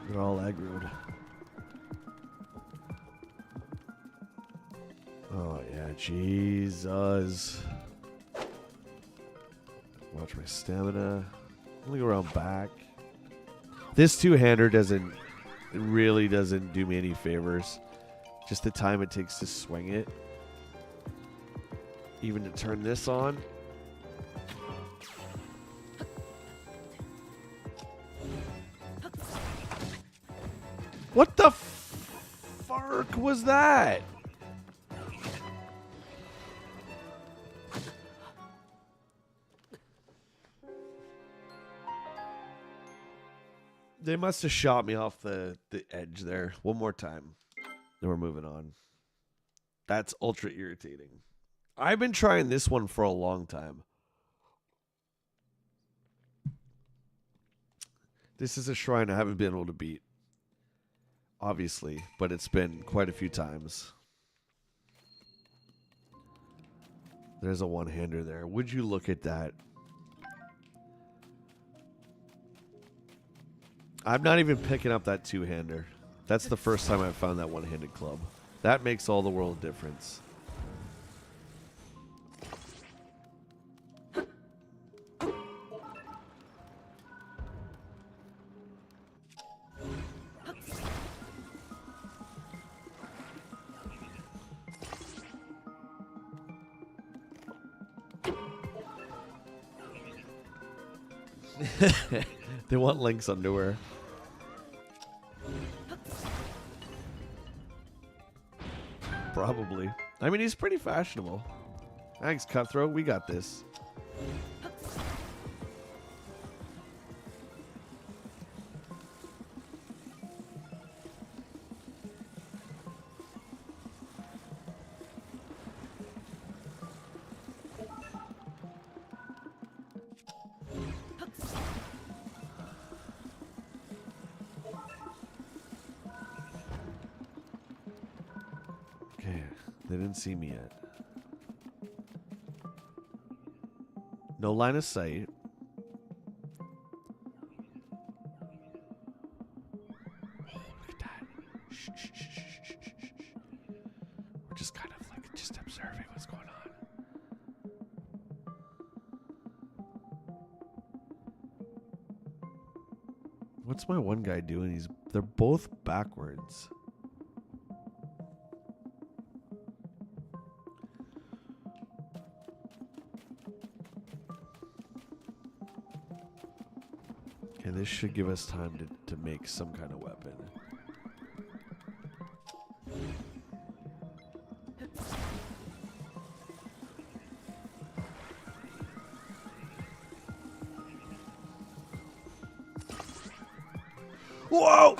They're all aggroed. Oh, yeah. Jesus. Watch my stamina. I'm gonna go around back. This two-hander really doesn't do me any favors. Just the time it takes to swing it. Even to turn this on. What the fuck was that? They must have shot me off the edge there. One more time. Then we're moving on. That's ultra irritating. I've been trying this one for a long time. This is a shrine I haven't been able to beat. Obviously, but it's been quite a few times. There's a one-hander there. Would you look at that? I'm not even picking up that two-hander. That's the first time I've found that one-handed club. That makes all the world of difference. They want Link's underwear. Probably. I mean, he's pretty fashionable. Thanks, Cutthroat. We got this. They didn't see me yet. No line of sight. Oh, look at that. Shh, shh, shh, shh, shh, shh, shh. We're just kind of like just observing what's going on. What's my one guy doing? They're both backwards. Okay, this should give us time to make some kind of weapon. Whoa!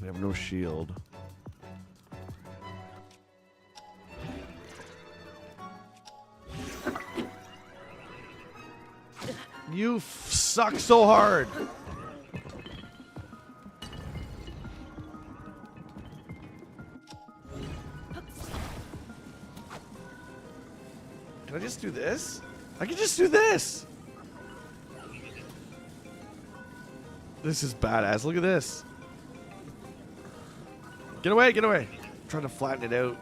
We have no shield. You suck so hard. Can I just do this? I can just do this. This is badass. Look at this. Get away, get away. I'm trying to flatten it out.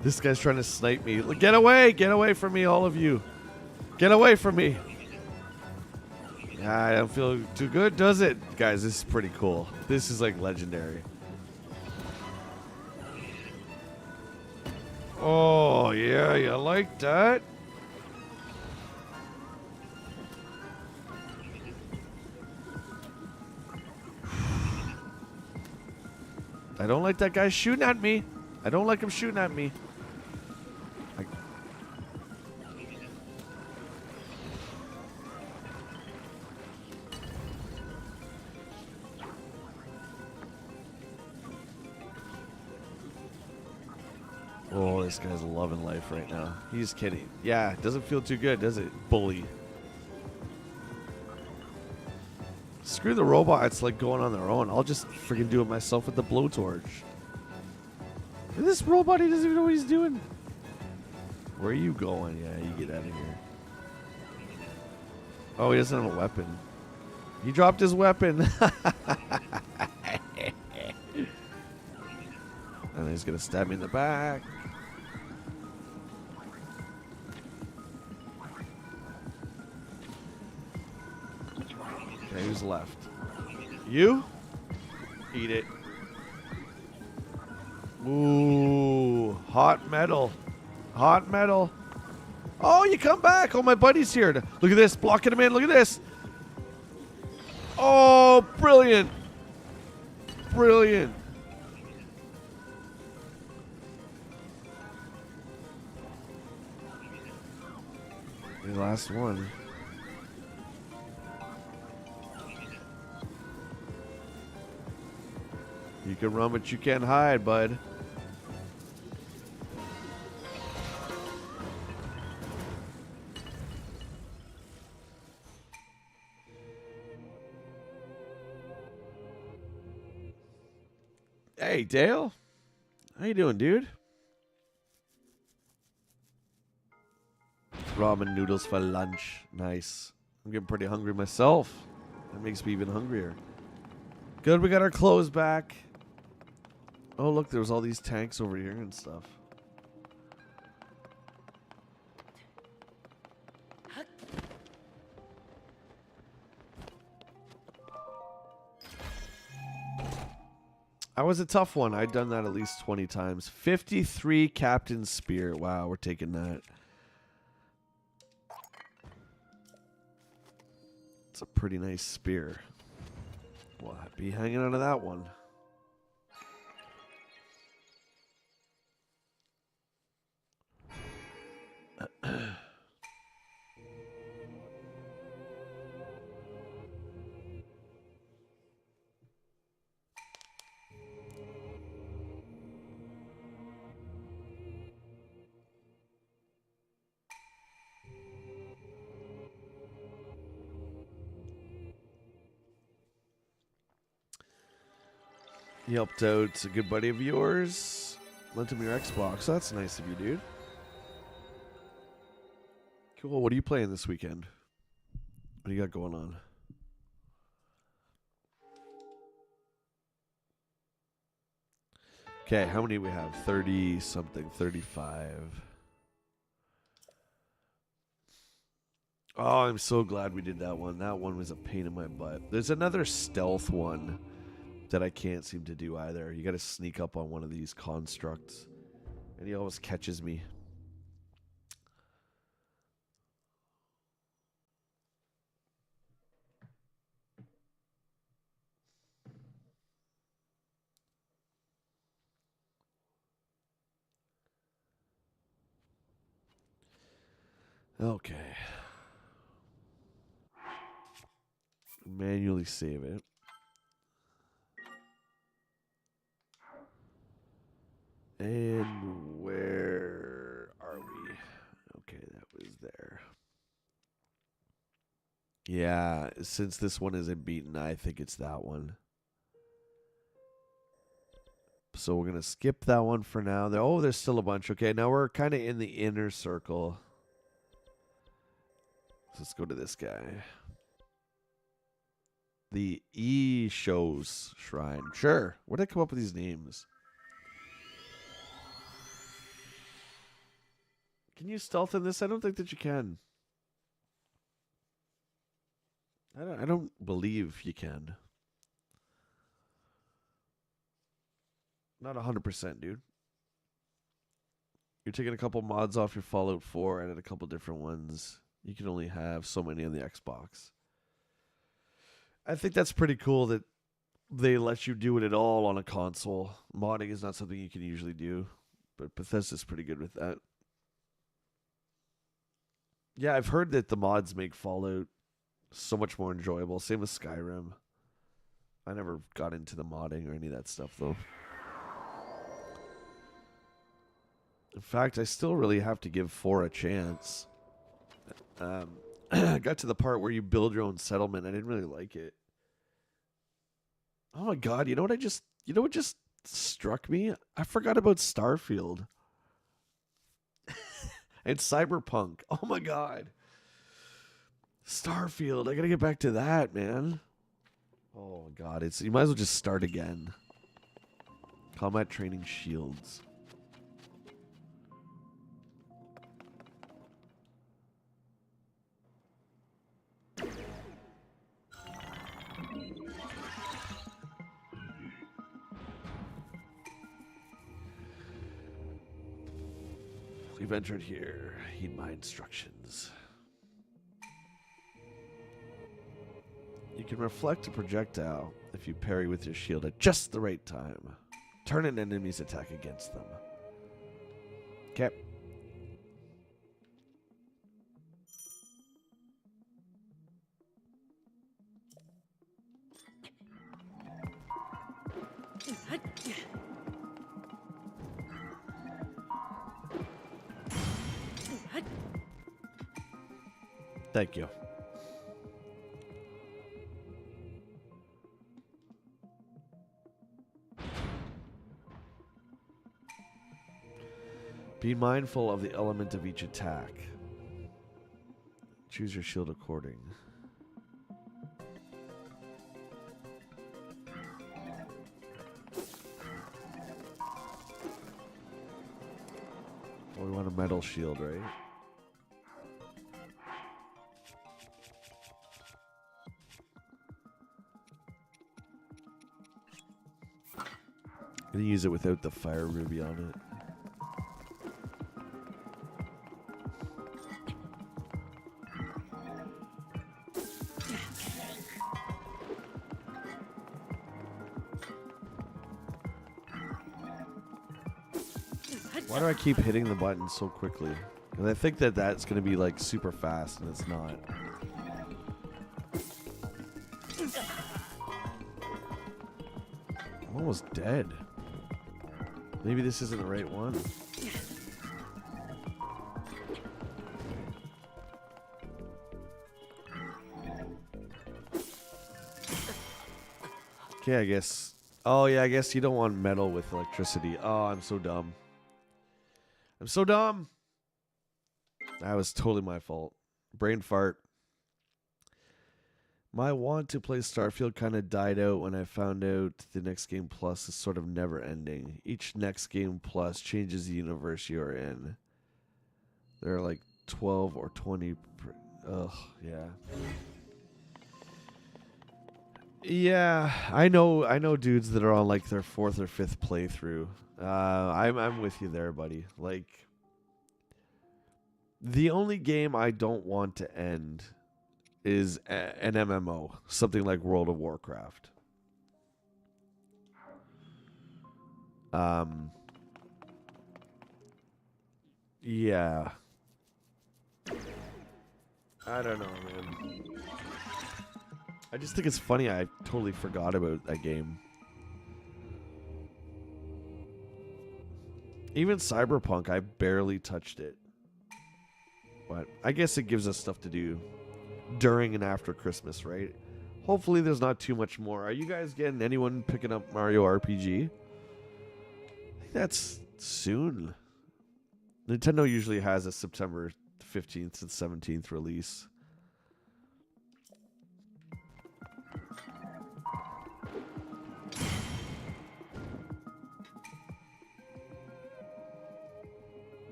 This guy's trying to snipe me. Get away from me, all of you. Get away from me. I don't feel too good, does it? Guys, this is pretty cool. This is like legendary. Oh, yeah, you like that? I don't like that guy shooting at me. I don't like him shooting at me. Oh, this guy's loving life right now. He's kidding. Yeah, doesn't feel too good, does it? Bully. Screw the robots like going on their own. I'll just freaking do it myself with the blowtorch. And this robot, he doesn't even know what he's doing. Where are you going? Yeah, you get out of here. Oh, he doesn't have a weapon. He dropped his weapon. And he's going to stab me in the back. Okay, who's left? You? Eat it. Ooh, hot metal. Hot metal. Oh, you come back. Oh, my buddy's here. Look at this. Blocking him in. Look at this. Oh, brilliant. Brilliant. The last one. You can run, but you can't hide, bud. Hey, Dale. How you doing, dude? Ramen noodles for lunch. Nice. I'm getting pretty hungry myself. That makes me even hungrier. Good, we got our clothes back. Oh, look, there's all these tanks over here and stuff. That was a tough one. I'd done that at least 20 times. 53 Captain Spear. Wow, we're taking that. It's a pretty nice spear. Well, I'd be hanging out of that one. You helped out a good buddy of yours. Lent him your Xbox. That's nice of you, dude. Cool. What are you playing this weekend? What do you got going on? Okay, how many do we have? 30 something, 35. Oh, I'm so glad we did that one. That one was a pain in my butt. There's another stealth one that I can't seem to do either. You got to sneak up on one of these constructs. And he always catches me. Okay. Manually save it. And where are we? Okay, that was there. Yeah, since this one isn't beaten, I think it's that one. So we're going to skip that one for now. Oh, there's still a bunch. Okay, now we're kind of in the inner circle. So let's go to this guy. The E shows shrine. Sure. Where did I come up with these names? Can you stealth in this? I don't think that you can. I don't believe you can. Not 100%, dude. You're taking a couple mods off your Fallout 4 and a couple different ones. You can only have so many on the Xbox. I think that's pretty cool that they let you do it at all on a console. Modding is not something you can usually do, but Bethesda's pretty good with that. Yeah, I've heard that the mods make Fallout so much more enjoyable. Same with Skyrim. I never got into the modding or any of that stuff, though. In fact, I still really have to give 4 a chance. I got to the part where you build your own settlement. I didn't really like it. Oh my god, you know what just struck me? I forgot about Starfield. And Cyberpunk. Oh my god. Starfield. I gotta get back to that, man. Oh my god, you might as well just start again. Combat training shields. We've entered here. Heed my instructions. You can reflect a projectile if you parry with your shield at just the right time. Turn an enemy's attack against them. Okay. Thank you. Be mindful of the element of each attack. Choose your shield according. Well, we want a metal shield, right? I'm gonna use it without the fire ruby on it. Why do I keep hitting the button so quickly? Because I think that that's going to be like super fast, and it's not. I'm almost dead. Maybe this isn't the right one. Okay, I guess. Oh, yeah, I guess you don't want metal with electricity. Oh, I'm so dumb. I'm so dumb. That was totally my fault. Brain fart. My want to play Starfield kind of died out when I found out the Next Game Plus is sort of never ending. Each Next Game Plus changes the universe you're in. There are like 12 or 20. Ugh, yeah. Yeah, I know dudes that are on like their 4th or 5th playthrough. I'm with you there, buddy. Like, the only game I don't want to end is an MMO, something like World of Warcraft. Yeah. I don't know, man. I just think it's funny I totally forgot about that game. Even Cyberpunk, I barely touched it. But I guess it gives us stuff to do during and after Christmas, right? Hopefully there's not too much more. Are you guys getting anyone picking up Mario RPG? I think that's soon. Nintendo usually has a September 15th and 17th release.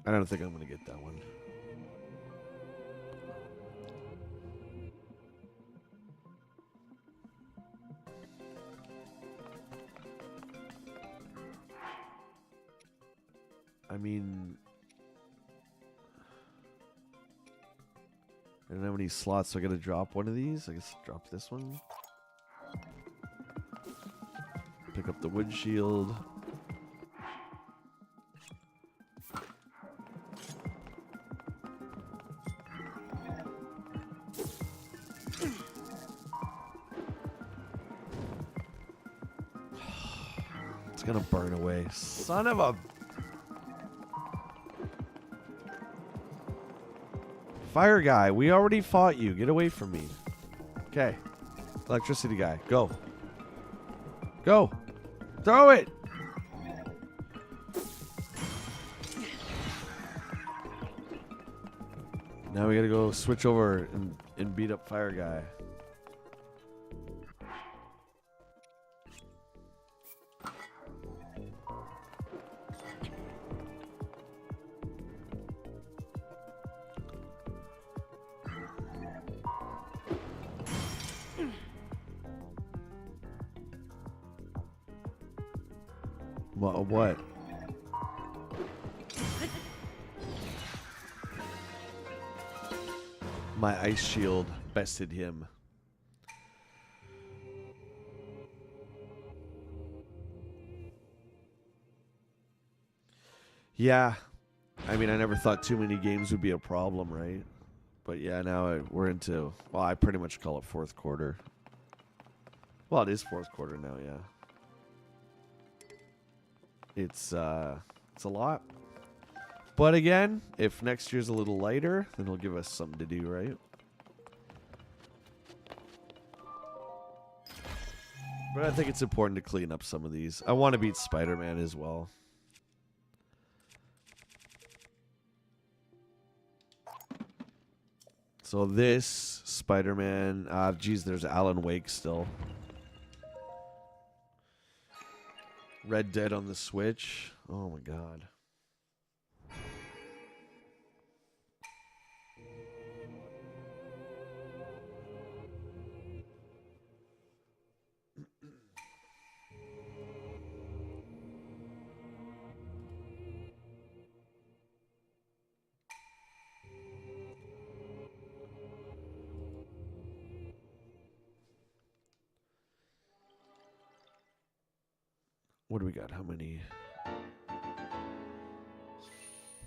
I don't think I'm going to get that one. I mean, I don't have any slots, so I got to drop one of these. I guess drop this one. Pick up the wood shield. It's gonna burn away. Son of a... Fire guy, we already fought you. Get away from me. Okay. Electricity guy, go. Go. Throw it. Now we gotta go switch over and beat up fire guy. What? My ice shield bested him. Yeah. I mean, I never thought too many games would be a problem, right? But yeah, now we're into... Well, I pretty much call it fourth quarter. Well, it is fourth quarter now, yeah. It's a lot. But again, if next year's a little lighter, then it'll give us something to do, right? But I think it's important to clean up some of these. I want to beat Spider-Man as well. So this Spider-Man, geez, there's Alan Wake still. Red Dead on the Switch. Oh my god. What do we got? How many?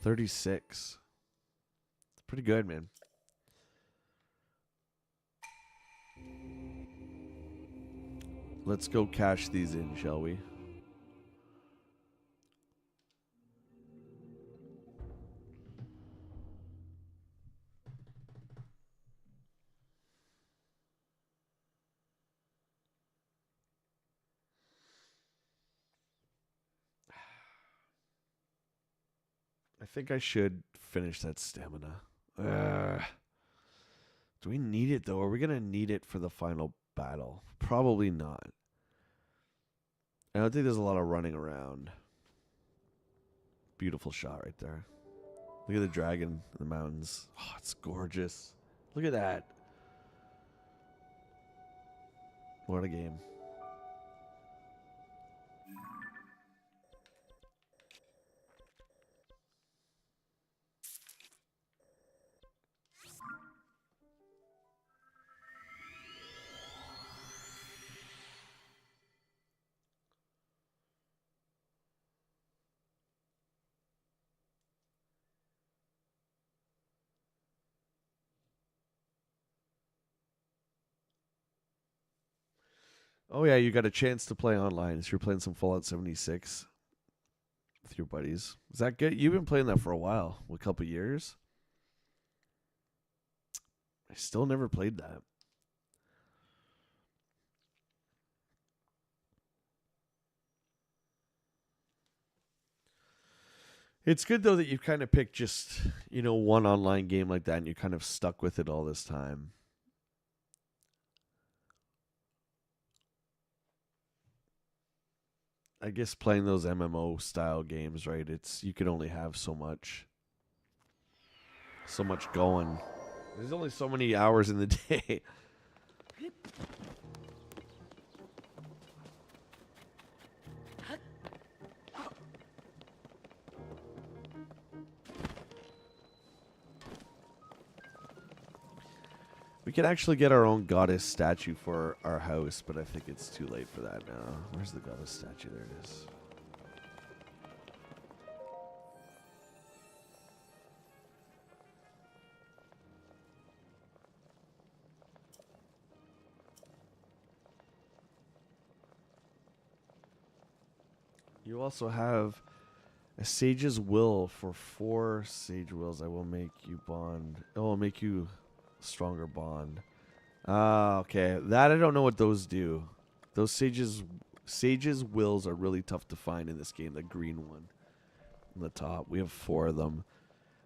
36. Pretty good, man. Let's go cash these in, shall we? I think I should finish that stamina. Do we need it, though? Are we going to need it for the final battle? Probably not. I don't think there's a lot of running around. Beautiful shot right there. Look at the dragon in the mountains. Oh, it's gorgeous. Look at that. What a game. Oh, yeah, you got a chance to play online. So you're playing some Fallout 76 with your buddies. Is that good? You've been playing that for a while. A couple years? I still never played that. It's good, though, that you've kind of picked just, one online game like that and you're kind of stuck with it all this time. I guess playing those MMO style games, right? You can only have so much. So much going. There's only so many hours in the day. We could actually get our own goddess statue for our house, but I think it's too late for that now. Where's the goddess statue? There it is. You also have a sage's will. For 4 sage wills, I will make you bond. It will make you stronger bond. Ah, okay. That I don't know what those do. Those sage's wills are really tough to find in this game. The green one on the top. We have 4 of them.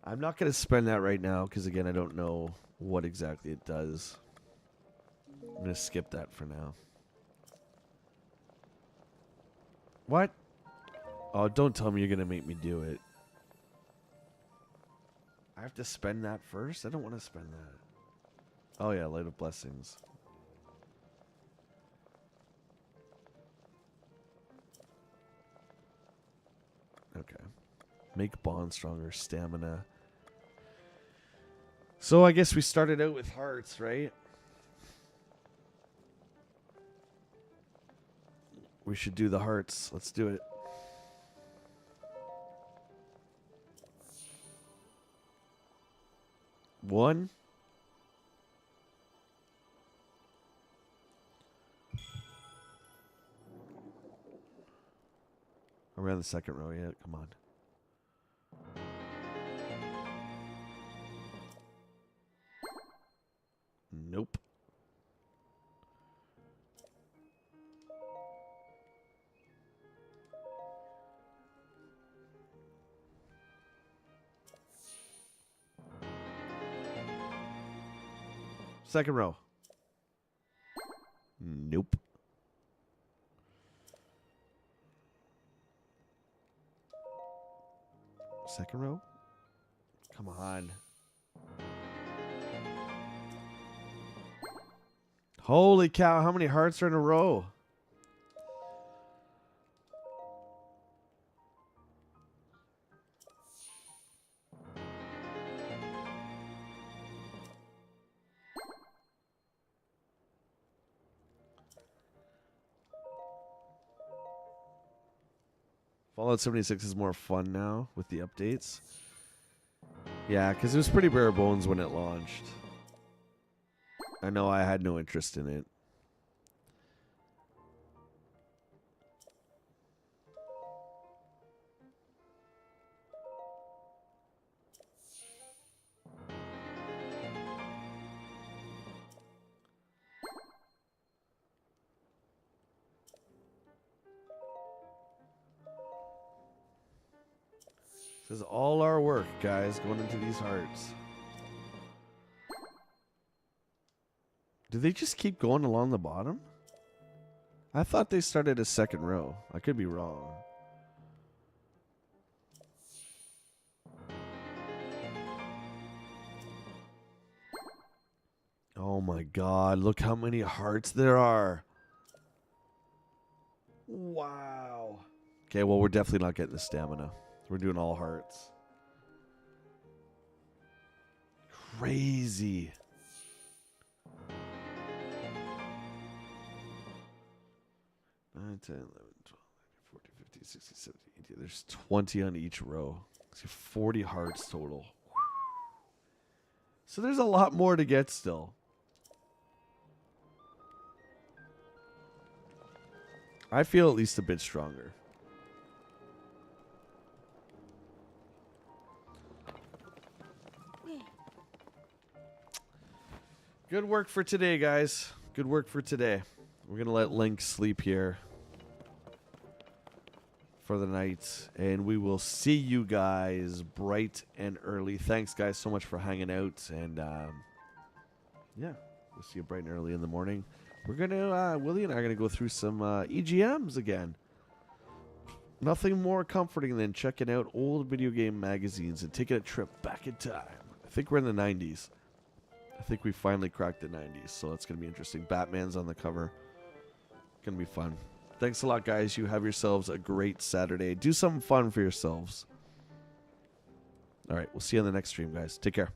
I'm not going to spend that right now because, again, I don't know what exactly it does. I'm going to skip that for now. What? Oh, don't tell me you're going to make me do it. I have to spend that first? I don't want to spend that. Oh, yeah, Light of Blessings. Okay. Make bond stronger, stamina. So I guess we started out with hearts, right? We should do the hearts. Let's do it. One. Are we on the second row yet? Come on. Nope. Second row. Nope. Second row? Come on. Holy cow, how many hearts are in a row? Fallout 76 is more fun now with the updates. Yeah, because it was pretty bare bones when it launched. I know I had no interest in it. This is all our work, guys, going into these hearts. Do they just keep going along the bottom? I thought they started a second row. I could be wrong. Oh my god, look how many hearts there are. Wow. Okay, well, we're definitely not getting the stamina. We're doing all hearts. Crazy. 9, 10, 11, 12, 14, 15, 16, 17, 18. There's 20 on each row. So 40 hearts total. So there's a lot more to get still. I feel at least a bit stronger. Good work for today, guys. Good work for today. We're going to let Link sleep here for the night. And we will see you guys bright and early. Thanks, guys, so much for hanging out. And, yeah, we'll see you bright and early in the morning. We're going to, Willie and I are going to go through some EGMs again. Nothing more comforting than checking out old video game magazines and taking a trip back in time. I think we're in the 90s. I think we finally cracked the 90s, so that's going to be interesting. Batman's on the cover. Going to be fun. Thanks a lot, guys. You have yourselves a great Saturday. Do something fun for yourselves. All right, we'll see you on the next stream, guys. Take care.